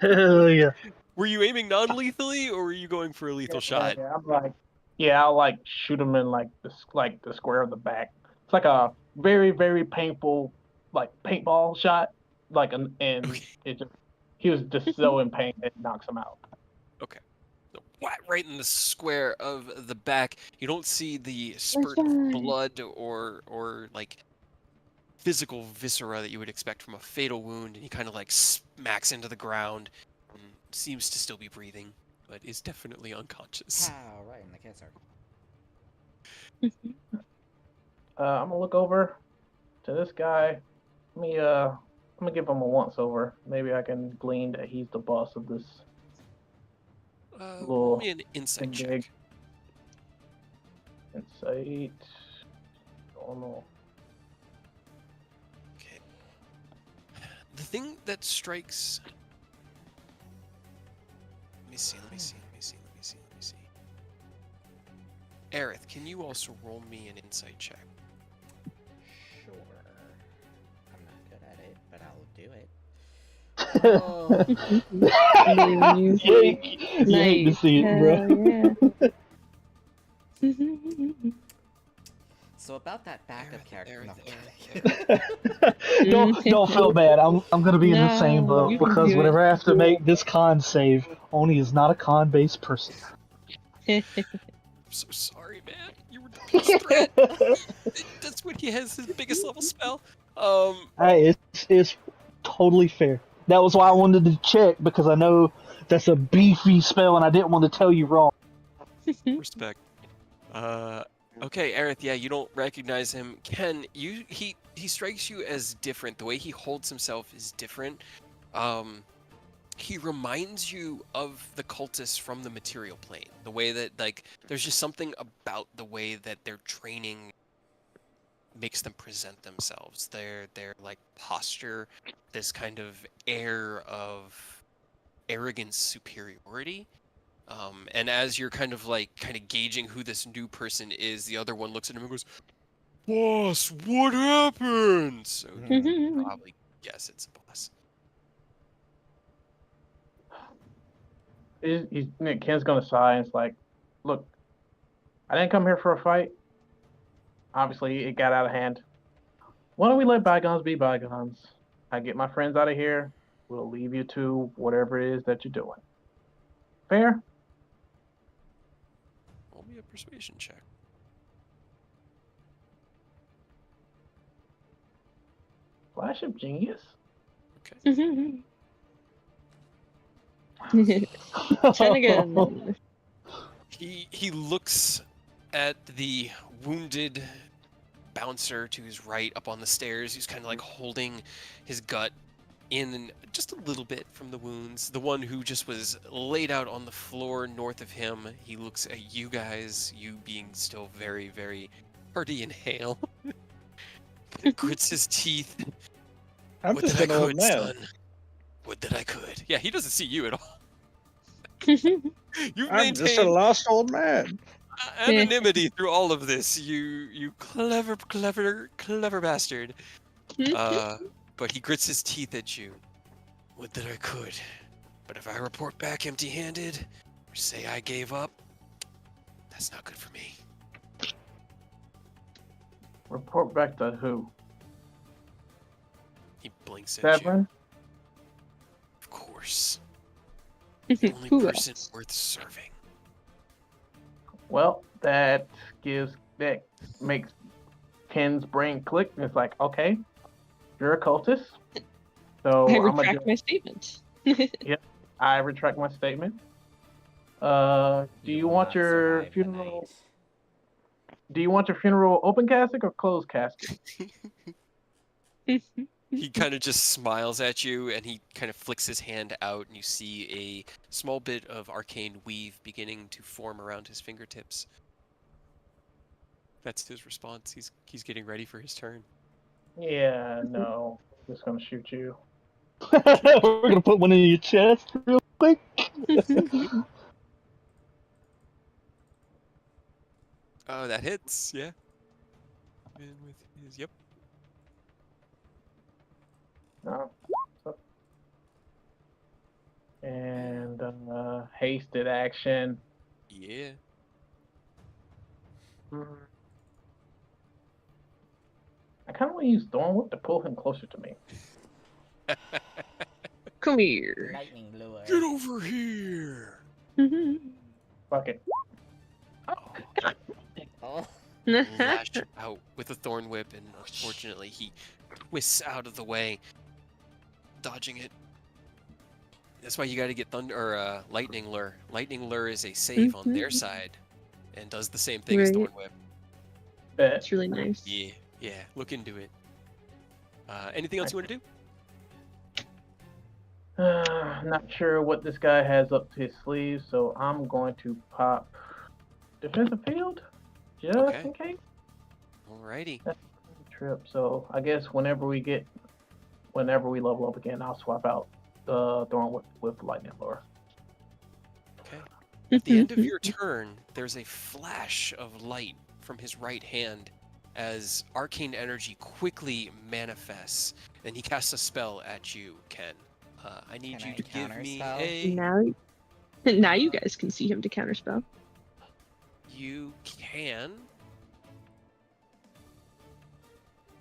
Hell yeah. Were you aiming non-lethally, or were you going for a lethal shot? Yeah, I'm like, yeah, I'll like shoot him in like the square of the back. It's like a very very painful like paintball shot. Like and Okay. it just he was just so in pain it knocks him out. Okay. So, whack right in the square of the back. You don't see the spurt of blood or like physical viscera that you would expect from a fatal wound. He kind of like smacks into the ground and seems to still be breathing, but is definitely unconscious. Pow, right in the kisser. I'm gonna look over to this guy. I'm gonna give him a once over. Maybe I can glean that he's the boss of this. Roll me an insight big check. Insight. Normal. Okay. The thing that strikes. Let me see. Aerith, can you also roll me an insight check? Sure. I'm not good at it, but I'll do it. You hate to see it, bro. Yeah. So about that backup character. Don't feel bad. I'm gonna be in the same No, boat you can because do whenever it. I have to make this con save, Oni is not a con-based person. I'm so sorry, man. You were the biggest threat. That's when he has his biggest level spell. Hey, it's totally fair. That was why I wanted to check, because I know that's a beefy spell and I didn't want to tell you wrong. Respect. Okay, Aerith, yeah, you don't recognize him. Ken, he strikes you as different. The way he holds himself is different. He reminds you of the cultists from the material plane. The way that, like, there's just something about the way that their training makes them present themselves. Their like posture, this kind of air of arrogant superiority. And as you're kind of gauging who this new person is, the other one looks at him and goes, "Boss, what happened?" So you probably guess it's a boss. Ken's gonna sigh and it's like, look, I didn't come here for a fight. Obviously, it got out of hand. Why don't we let bygones be bygones? I get my friends out of here. We'll leave you to whatever it is that you're doing. Fair? Roll me a persuasion check. Flash of genius? Okay. Ten again. He looks at the wounded bouncer to his right up on the stairs. He's kind of like holding his gut in just a little bit from the wounds. The one who just was laid out on the floor north of him. He looks at you guys, you being still very, very hearty and hale. Grits his teeth. I'm What just did I an old could, man. son? What did I could? Yeah, he doesn't see you at all. You've I'm just a maintained lost old man. anonymity through all of this. You clever bastard. But he grits his teeth at you. Would that I could. But if I report back empty-handed, or say I gave up, that's not good for me. Report back to who? He blinks at you. Severin? Of course. The only Who person else? worth serving. Well, that makes Ken's brain click, and it's like, okay, you're a cultist. So I I'm gonna retract my statement. I retract my statement. Do you will want not your survive the funeral? night. Do you want your funeral open casket or closed casket? He kind of just smiles at you, and he kind of flicks his hand out, and you see a small bit of arcane weave beginning to form around his fingertips. That's his response. He's getting ready for his turn. Yeah, no. Just gonna shoot you. We're gonna put one in your chest real quick. Oh, that hits, yeah. And with his, yep. No. And hasted action. Yeah. I kind of want to use Thorn Whip to pull him closer to me. Come here. Lightning lure. Get over here! Fuck it. Oh. Lash out with a thorn whip, and unfortunately he twists out of the way, dodging it. That's why you got to get lightning lure. Lightning lure is a save on their side, and does the same thing as Right. thorn whip. Bet. That's really nice. Yeah. Look into it. Anything else you want to do? Not sure what this guy has up his sleeve, so I'm going to pop defensive field just Okay. in case. Alrighty. Trip. So I guess whenever we level up again, I'll swap out the Thorn with lightning lure. Okay. At the end of your turn, there's a flash of light from his right hand as arcane energy quickly manifests, and he casts a spell at you, Ken. I need Can you I to give me counterspell? Now you guys can see him to counterspell. You can.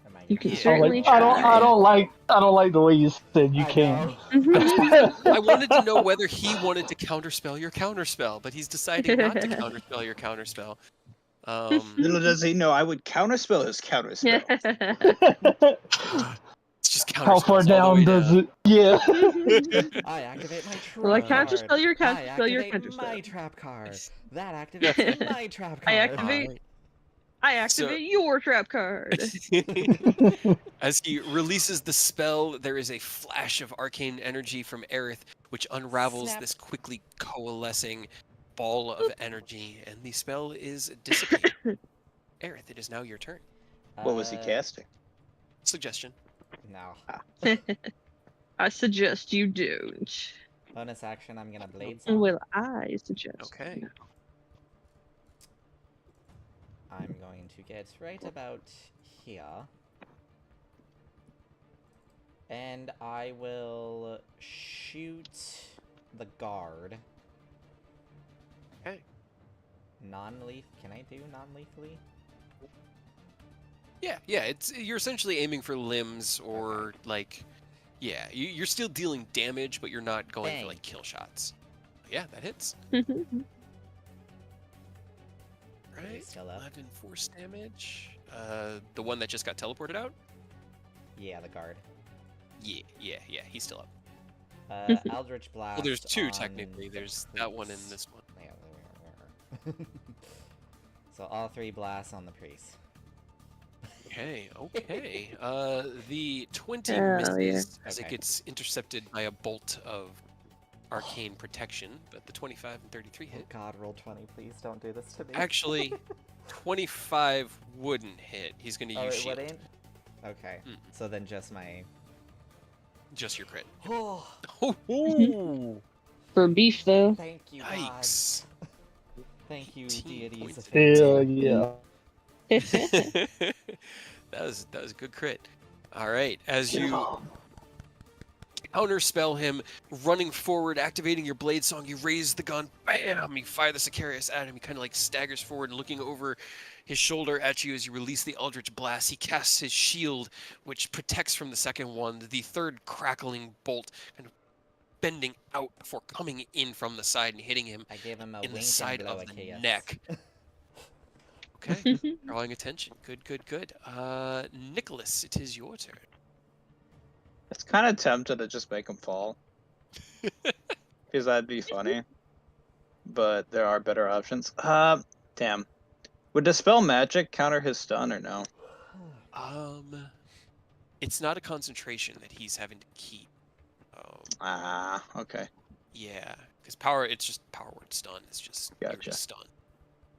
Am I You can gonna- certainly I don't like the way you said you I can. know. I wanted to know whether he wanted to counterspell your counterspell, but he's deciding not to counterspell your counterspell. Little does he know, I would counterspell his counterspell. It's just How far counterspells all the down way does it? Yeah. I activate my trap Well, I card. counterspell your I counterspell your activate my counterspell. trap card. That activates my trap I card. activate. Alright. I activate your trap card. As he releases the spell, there is a flash of arcane energy from Aerith, which unravels Snap. this quickly coalescing ball of energy, and the spell is dissipated. Aerith, it is now your turn. What was he casting? Suggestion. No. I suggest you don't. Bonus action, I'm gonna blade song. Well, I suggest. Okay. I'm going to get right about here. And I will shoot the guard. Okay. Non-leaf. Can I do non-lethally? Yeah, it's you're essentially aiming for limbs or like, yeah, you're still dealing damage, but you're not going Dang. for like kill shots. Yeah, that hits. Right. Still up. 11 force damage. The one that just got teleported out. Yeah, the guard. Yeah, he's still up. Eldritch Blast. Well, there's two on technically. the There's that one and priest. this one. Yeah, there. So all three blasts on the priest. Okay. The 20 Oh, misses yeah. as it Okay. gets intercepted by a bolt of arcane protection, but the 25 and 33 Oh hit. God, roll 20, please. Don't do this to me. Actually, 25 wouldn't hit. He's going to Oh, use it shield. wouldn't? Okay. Mm. So then just my. Just your crit. Oh, Oh, For beef, though. thank you, God. yikes. Thank you, 18 deities points of of fate. Hell yeah. that was a good crit. All right, as you counterspell him, running forward, activating your blade song, you raise the gun, bam! You fire the Sicarius at him. He kind of like staggers forward, looking over his shoulder at you as you release the Eldritch Blast. He casts his shield, which protects from the second one. The third crackling bolt kind of bending out before coming in from the side and hitting him I gave him a in the wink side and blow of a the KS. neck. Okay, drawing attention. Good. Nicholas, it is your turn. It's kind of tempted to just make him fall. Because that'd be funny. But there are better options. Damn. Would Dispel Magic counter his stun or no? It's not a concentration that he's having to keep. Okay. Yeah, because power, it's just power word stun. It's just you're Gotcha. just stunned.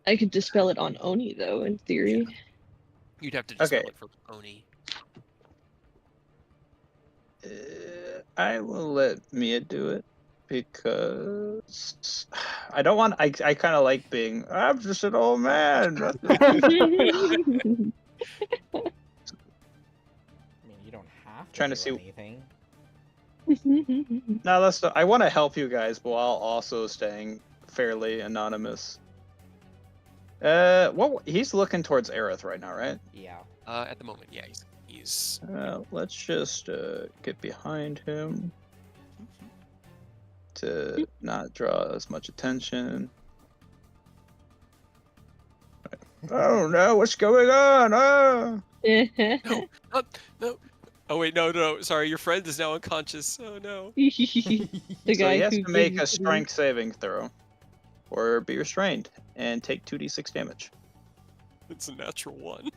I could dispel it on Oni, though, in theory. You'd have to dispel Okay. it for Oni. I will let Mia do it because I don't want. I kind of like being. I'm just an old man. I mean, you don't have to Trying do to see- anything. No, that's. I want to help you guys, while also staying fairly anonymous. Well, he's looking towards Aerith right now, right? Yeah. At the moment, yeah, he's Let's just get behind him to not draw as much attention. Oh no, what's going on? Oh! no. Oh wait, no. Sorry, your friend is now unconscious. Oh no. The So guy he has who to make gave a you- strength saving throw, or be restrained, and take 2d6 damage. It's a natural one.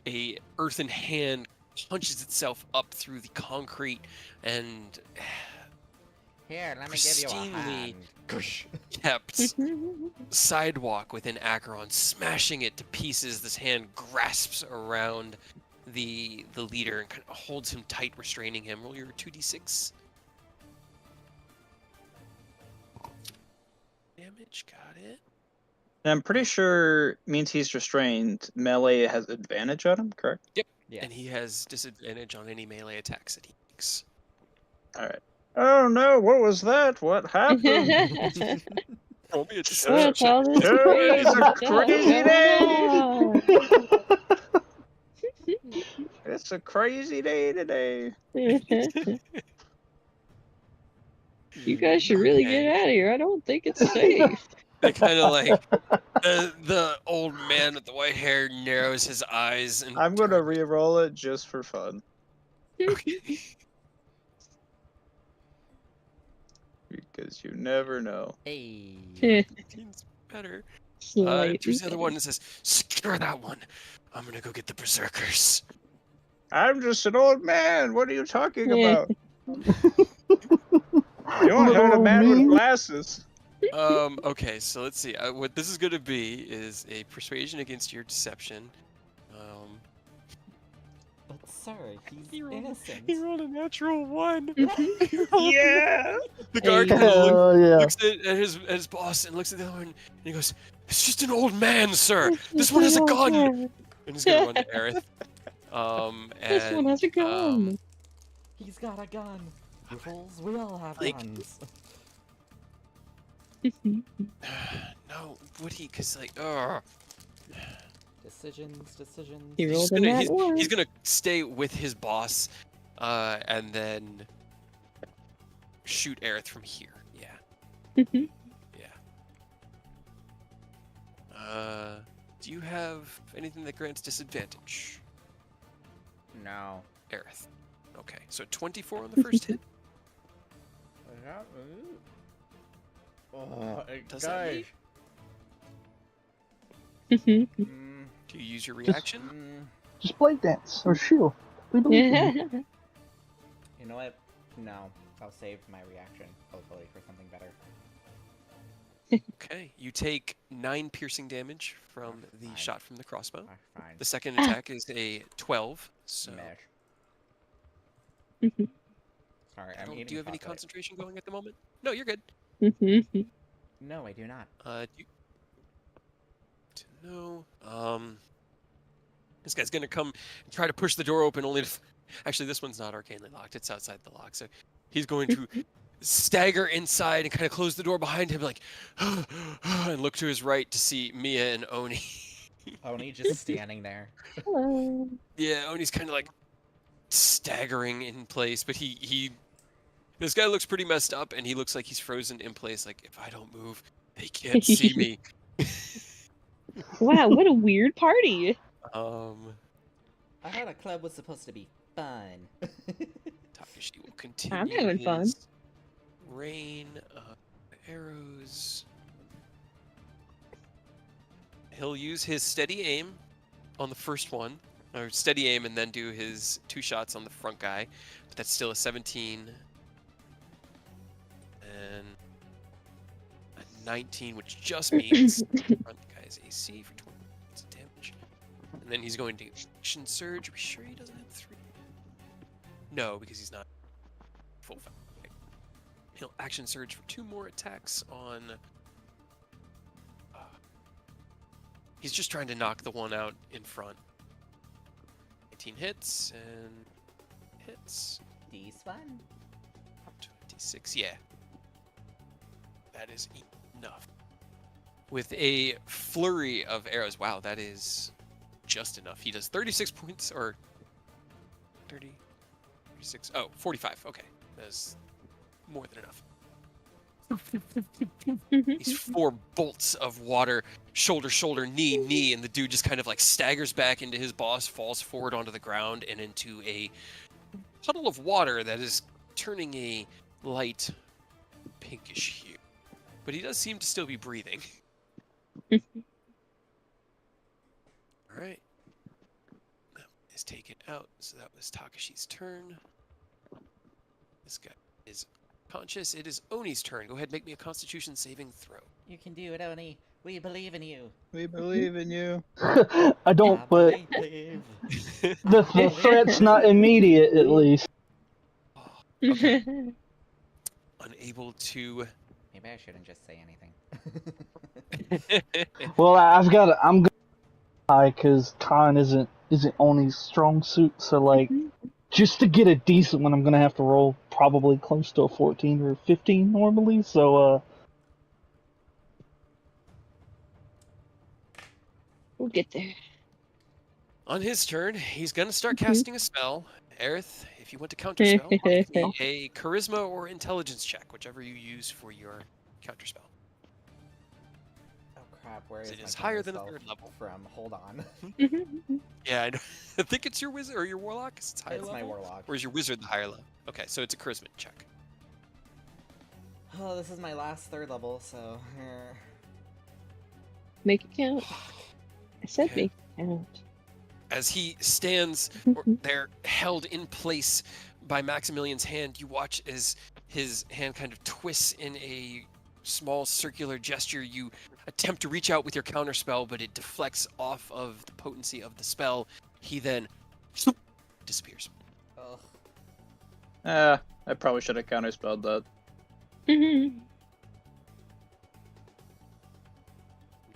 A earthen hand punches itself up through the concrete and Here, let me give you a pristinely hand. kept sidewalk within Acheron, smashing it to pieces. This hand grasps around the leader and kind of holds him tight, restraining him. Roll your 2d6. Damage, got it. And I'm pretty sure means he's restrained. Melee has advantage on him, correct? Yes. And he has disadvantage on any melee attacks that he makes. All right. Oh no! What was that? What happened? Roll me a What's deception. all this It's a crazy crazy stuff day. It's a crazy day today. going on? You guys should really get Okay. out of here. I don't think it's safe. They kind of like the old man with the white hair narrows his eyes and I'm gonna turns. re-roll it just for fun. Okay. Because you never know. Hey. 18's better. Slightly Choose the other better. one and says, "Secure that one. I'm gonna go get the berserkers." I'm just an old man. What are you talking Yeah. about? You don't Little hurt a old man with me. glasses. Okay, so let's see. What this is gonna be is a persuasion against your deception. But sir, he's He rolled- innocent. He rolled a natural 1. Mhm. He rolled- Yeah. The guard Hey. kind of Hell yeah. looks at his boss and looks at the other one, and he goes, "It's just an old man, sir. This one has a gun." And he's gonna run to Aerith. This one And has a gun. He's got a gun. You fools, we all have Like- guns. no, would he? Cause like, Decisions. He he's rolled just a gonna nat one. he's gonna stay with his boss, and then shoot Aerith from here. Yeah. Mhm. Do you have anything that grants disadvantage, No. Aerith? Okay, so 24 on the first hit. Oh, Does that meet? Mhm. Do you use your reaction? Just blade dance or shield. We believe in you. You know what? No. I'll save my reaction, hopefully, for something better. Okay, you take 9 piercing damage from the Fine. shot from the crossbow. Fine. The second attack is a 12. So, Mesh. Mhm. Sorry, I'm do eating you have any chocolate. concentration going at the moment? No, you're good. Mhm. No, I do not. Do you... No. This guy's gonna come and try to push the door open. Only to... Actually, this one's not arcanely locked. It's outside the lock. So he's going to stagger inside and kind of close the door behind him, like, and look to his right to see Mia and Oni. Oni just standing there. Hello. Yeah, Oni's kind of like staggering in place, but this guy looks pretty messed up, and he looks like he's frozen in place. Like, if I don't move, they can't see me. Wow, what a weird party. Um, I thought a club was supposed to be fun. Takashi will continue I'm having fun. his rain of arrows. He'll use his steady aim on the first one, or steady aim, and then do his 2 shots on the front guy. But that's still a 17 and a 19, which just means the front guy's AC for 20 points of damage. And then he's going to action surge. Are we sure he doesn't have 3? No, because he's not full. Okay. He'll action surge for 2 more attacks on. He's just trying to knock the one out in front. 18 hits and hits. These fun. 26, yeah. That is enough. With a flurry of arrows. Wow, that is just enough. He does 36 points, or 30, 36. Oh, 45. Okay, that's more than enough. These 4 bolts of water, shoulder, shoulder, knee, knee, and the dude just kind of like staggers back into his boss, falls forward onto the ground and into a puddle of water that is turning a light pinkish hue. But he does seem to still be breathing. Alright. That is taken out, so that was Takashi's turn. This guy is conscious. It is Oni's turn. Go ahead and make me a constitution saving throw. You can do it, Oni. We believe in you. We believe in you. I don't, I but believe. the threat's not immediate, at least. Okay. Unable to. Maybe I shouldn't just say anything. Well, I'm gonna high because Khan isn't Oni's strong suit, so like, just to get a decent one, I'm gonna have to roll probably close to a 14 or 15 normally. So We'll get there. On his turn, he's gonna start casting a spell. Aerith, if you want to counterspell, give me a charisma or intelligence check, whichever you use for your counterspell. crap, where is It my is higher bonus than a spell third level. from? Hold on. Yeah, I, know. I think it's your wizard or your warlock. It's higher It's level. my warlock. Or is your wizard the higher level? Okay, so it's a charisma check. Oh, this is my last third level, so... Make it count. I said Okay. make it count. As he stands there, held in place by Maximilian's hand, you watch as his hand kind of twists in a small circular gesture. You attempt to reach out with your counterspell, but it deflects off of the potency of the spell. He then disappears. Ugh. I probably should have counterspelled that.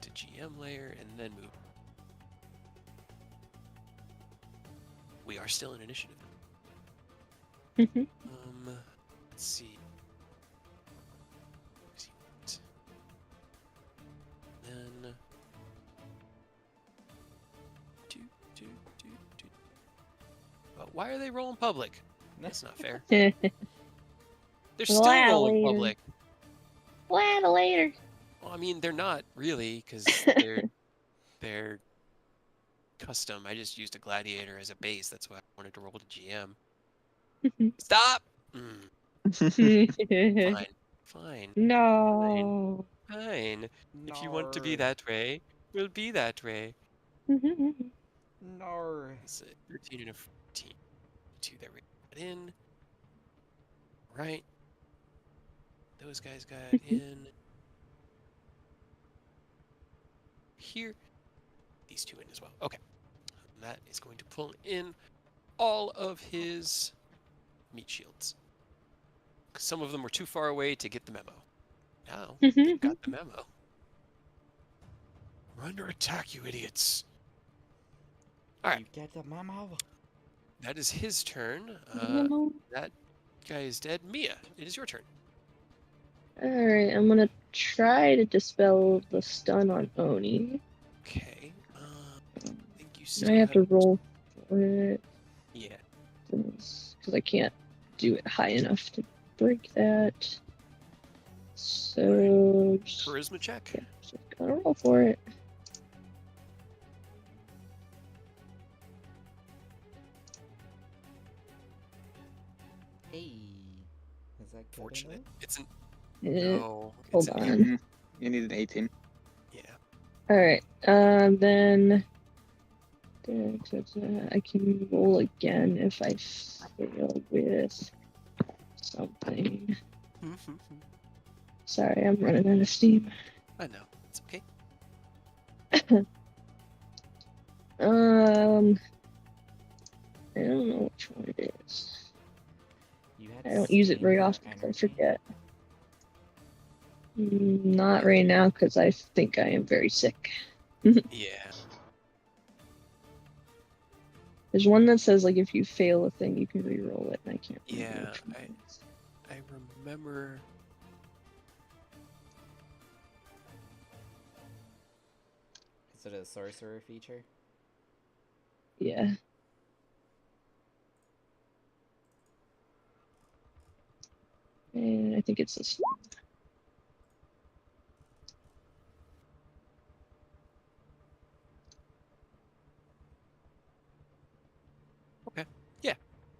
To GM layer and then move. We are still in initiative. Let's see. Then But why are they rolling public? That's not fair. They're still rolling later. public. Later. Well, I mean, they're not really, because they're custom. I just used a gladiator as a base. That's why I wanted to roll to GM. Stop! Fine. No. Fine. If you want to be that way, we'll be that way. No. It's a 13 and a 14. 2 that we got in. Right. Those guys got in. Here. These two in as well. Okay. And that is going to pull in all of his meat shields. Some of them were too far away to get the memo. Now, they've got the memo. We're under attack, you idiots. Alright. You get the memo? That is his turn. That guy is dead. Mia, it is your turn. Alright, I'm gonna try to dispel the stun on Oni. Okay. I think you I still have to roll for it. Yeah. Because I can't do it high enough to break that. So just Charisma check. gotta roll for it. Hey. Is that good Fortunate. enough? It's an Eh, no. hold It's an on. eight. You need an 18. Yeah. Alright, then I can roll again if I fail with something. Sorry, I'm running out of steam. I know. It's okay. I don't know which one it is. You had I don't use it very steam or often because I energy? forget. Not right now because I think I am very sick. Yeah. There's one that says like if you fail a thing you can re-roll it, and I can't remember Yeah, which one it is. I remember. Is it a sorcerer feature? Yeah. And I think it's this one.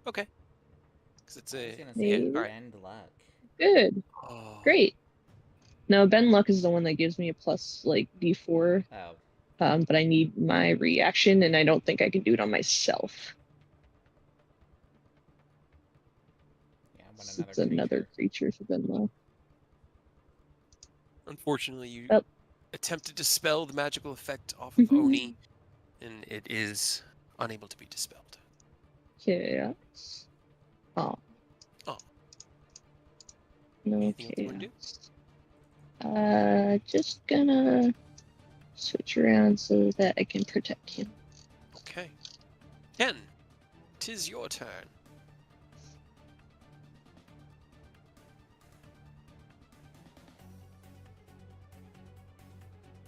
Okay. Because it's I a. was gonna Yeah, say alright. bend luck. Good. Oh. Great. No, Ben Luck is the one that gives me a plus like D4. Oh. But I need my reaction, and I don't think I can do it on myself. Yeah, when It's another creature for Ben Luck. Unfortunately, you Oh. attempt to dispel the magical effect off of Oni, and it is unable to be dispelled. Yeah. Oh. Oh. No Anything else you want to do? chaos. Just gonna switch around so that I can protect him. Okay. Ken, 'tis your turn.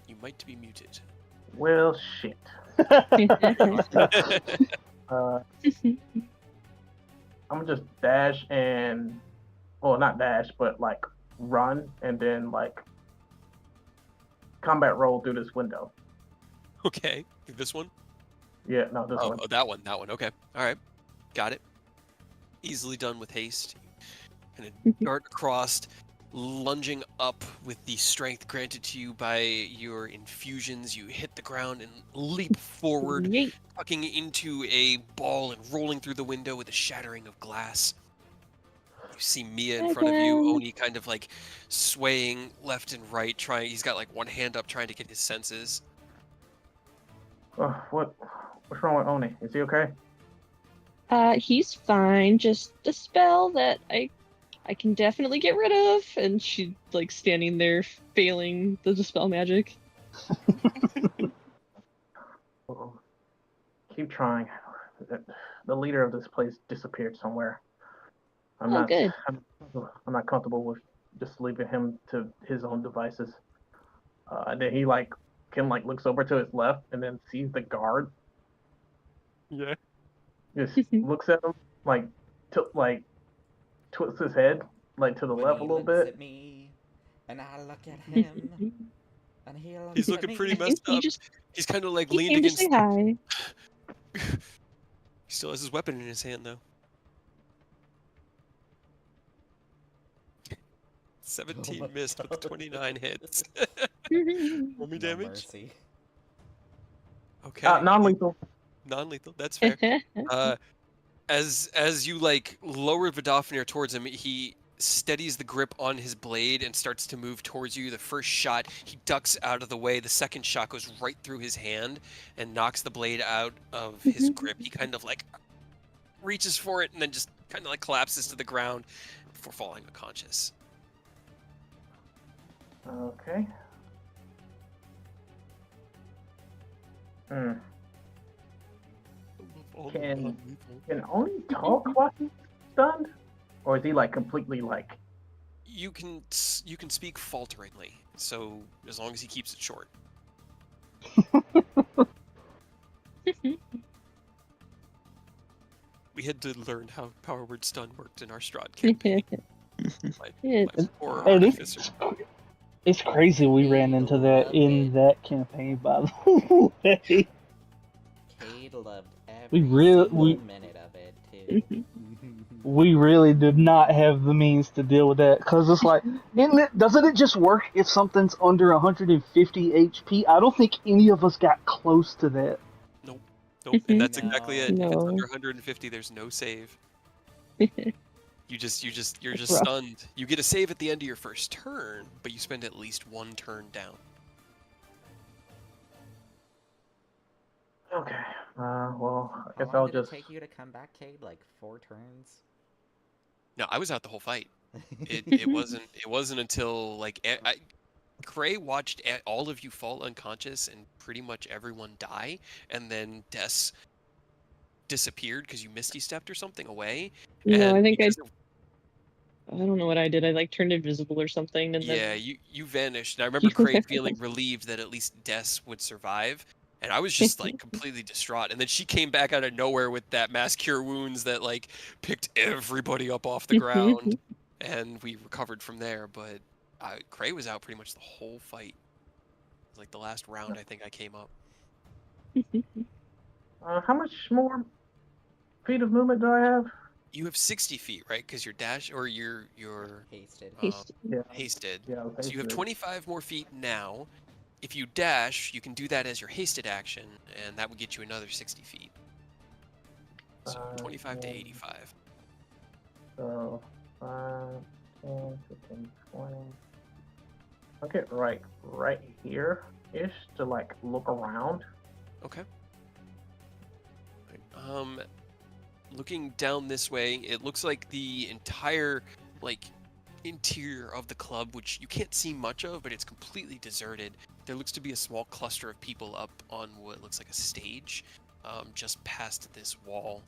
You might be muted. Well, shit. I'm gonna just dash and, well, not dash, but like run and then like combat roll through this window. Okay, this one. Yeah, no, this one. Oh, that one. Okay, all right, got it. Easily done with haste. And a dart across, lunging up with the strength granted to you by your infusions. You hit the ground and leap forward, Yeet. tucking into a ball and rolling through the window with a shattering of glass. You see Mia in front of you, Again. Oni kind of like swaying left and right, trying. He's got like one hand up, trying to get his senses. What's wrong with Oni? Is he okay? He's fine. Just a spell that I can definitely get rid of. And she like standing there failing the dispel magic. Well, keep trying. The leader of this place disappeared somewhere. Good. I'm not comfortable with just leaving him to his own devices. And then he looks over to his left and then sees the guard. Yeah. Just looks at him twists his head to the left a little bit. At me, and I look at him, and He's looking pretty I think messed up. He's kind of like he leaned came to against. say hi. He still has his weapon in his hand though. 17 missed with 29 hits. Roll me damage. Mercy. Okay. Non-lethal. Non-lethal. That's fair. As you like lower Vidofnir towards him, he steadies the grip on his blade and starts to move towards you. The first shot, he ducks out of the way. The second shot goes right through his hand and knocks the blade out of his grip. He kind of like reaches for it and then just kind of like collapses to the ground before falling unconscious. Okay. Can Oni talk while he's stunned, or is he like completely like? You can speak falteringly, so as long as he keeps it short. We had to learn how power word stun worked in our Strahd campaign. My poor artificer. It's crazy we ran into that in that campaign, by the way. Cade loved We every really- single we- minute of it too. We really did not have the means to deal with that, because it's like, doesn't it just work if something's under 150 HP? I don't think any of us got close to that. Nope, and that's No. exactly it. If it's No. under 150, there's no save. You're just That's rough. stunned. You get a save at the end of your first turn, but you spend at least one turn down. Okay. Well, I How guess long I'll did just. it take you to come back, Cade? Like 4 turns? No, I was out the whole fight. It wasn't until like Cray watched all of you fall unconscious and pretty much everyone die, and then Des disappeared because you misty stepped or something away. No, and I think because I don't know what I did. I like turned invisible or something, and yeah, then you vanished. And I remember Cray feeling relieved that at least Des would survive. And I was just like completely distraught. And then she came back out of nowhere with that mass cure wounds that like picked everybody up off the ground. And we recovered from there. But Cray was out pretty much the whole fight. It was like the last round I think I came up. How much more feet of movement do I have? You have 60 feet, right? Because your dash or your Hasted. Haste. Yeah. hasted. Yeah. Okay. So you have 25 more feet now. If you dash, you can do that as your hasted action, and that would get you another 60 feet. So 25 to 85. So 5, 10, 15, 20. I'll get right here ish to like look around. Okay. Looking down this way, it looks like the entire like interior of the club, which you can't see much of, but it's completely deserted. There looks to be a small cluster of people up on what looks like a stage, just past this wall.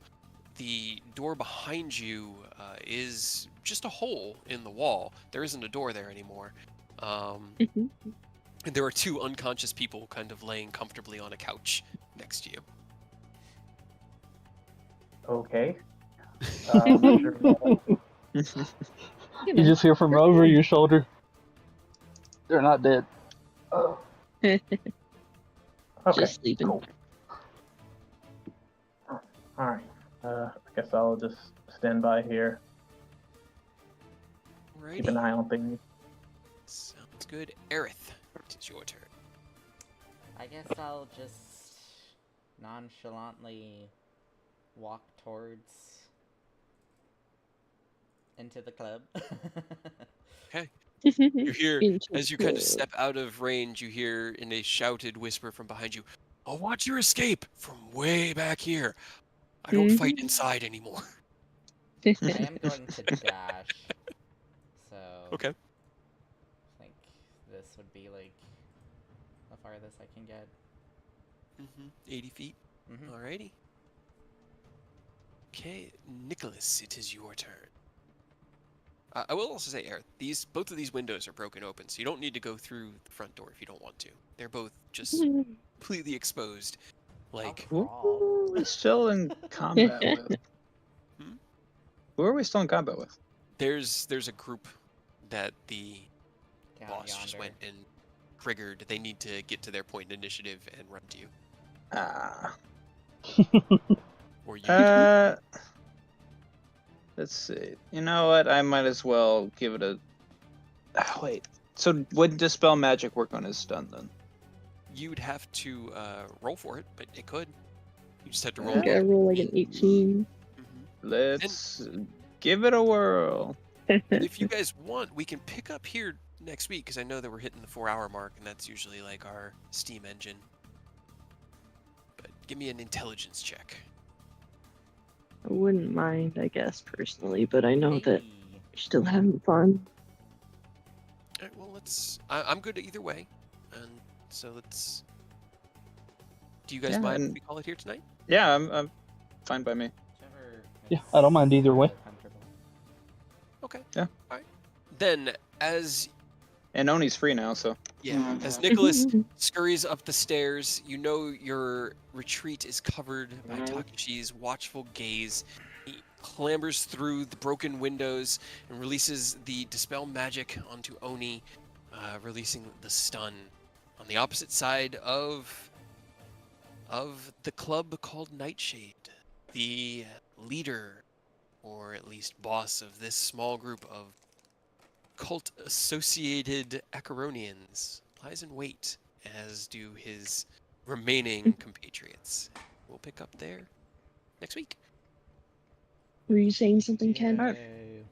The door behind you is just a hole in the wall. There isn't a door there anymore. And there are 2 unconscious people kind of laying comfortably on a couch next to you. Okay. You just hear from over your shoulder. They're not dead. Okay, Just sleeping. cool. All right. I guess I'll just stand by here, keep an Alrighty. eye on things. Sounds good. Aerith, it's your turn. I guess I'll just nonchalantly walk towards into the club. Okay. You hear, Into as you kind of step out of range, you hear in a shouted whisper from behind you, "I'll watch your escape from way back here. I don't fight inside anymore." I am going to dash. So Okay. I think this would be like the farthest I can get. 80 feet. Mm-hmm. Alrighty. Okay, Nicholas, it is your turn. I will also say, Aerith, both of these windows are broken open, so you don't need to go through the front door if you don't want to. They're both just completely exposed. Like, Who are we still in combat with? Hmm? Who are we still in combat with? there's a group that the Down boss just yonder. went and triggered. They need to get to their point in initiative and run to you. Ah. Or you. Let's see. You know what? I might as well give it a. Wait. So would dispel magic work on his stun then? You'd have to roll for it, but it could. You just have to roll. I think I roll like an 18. Let's give it a whirl. And if you guys want, we can pick up here next week, because I know that we're hitting the 4-hour mark, and that's usually like our steam engine. But give me an intelligence check. I wouldn't mind, I guess, personally, but I know that Hey. you're still having fun. All right, well, I'm good either way, and so let's. Do you guys Yeah, mind if and- we call it here tonight? Yeah, I'm fine by me. Whichever Yeah, makes I don't mind either way. you comfortable. Okay. Yeah. All right. Then, as And Oni's free now, so. as Nicholas scurries up the stairs, you know your retreat is covered by Takashi's watchful gaze. He clambers through the broken windows and releases the dispel magic onto Oni, releasing the stun. On the opposite side of the club called Nightshade, the leader, or at least boss of this small group of cult-associated Acheronians, lies in wait, as do his remaining compatriots. We'll pick up there next week. Were you saying something, Ken? Yay.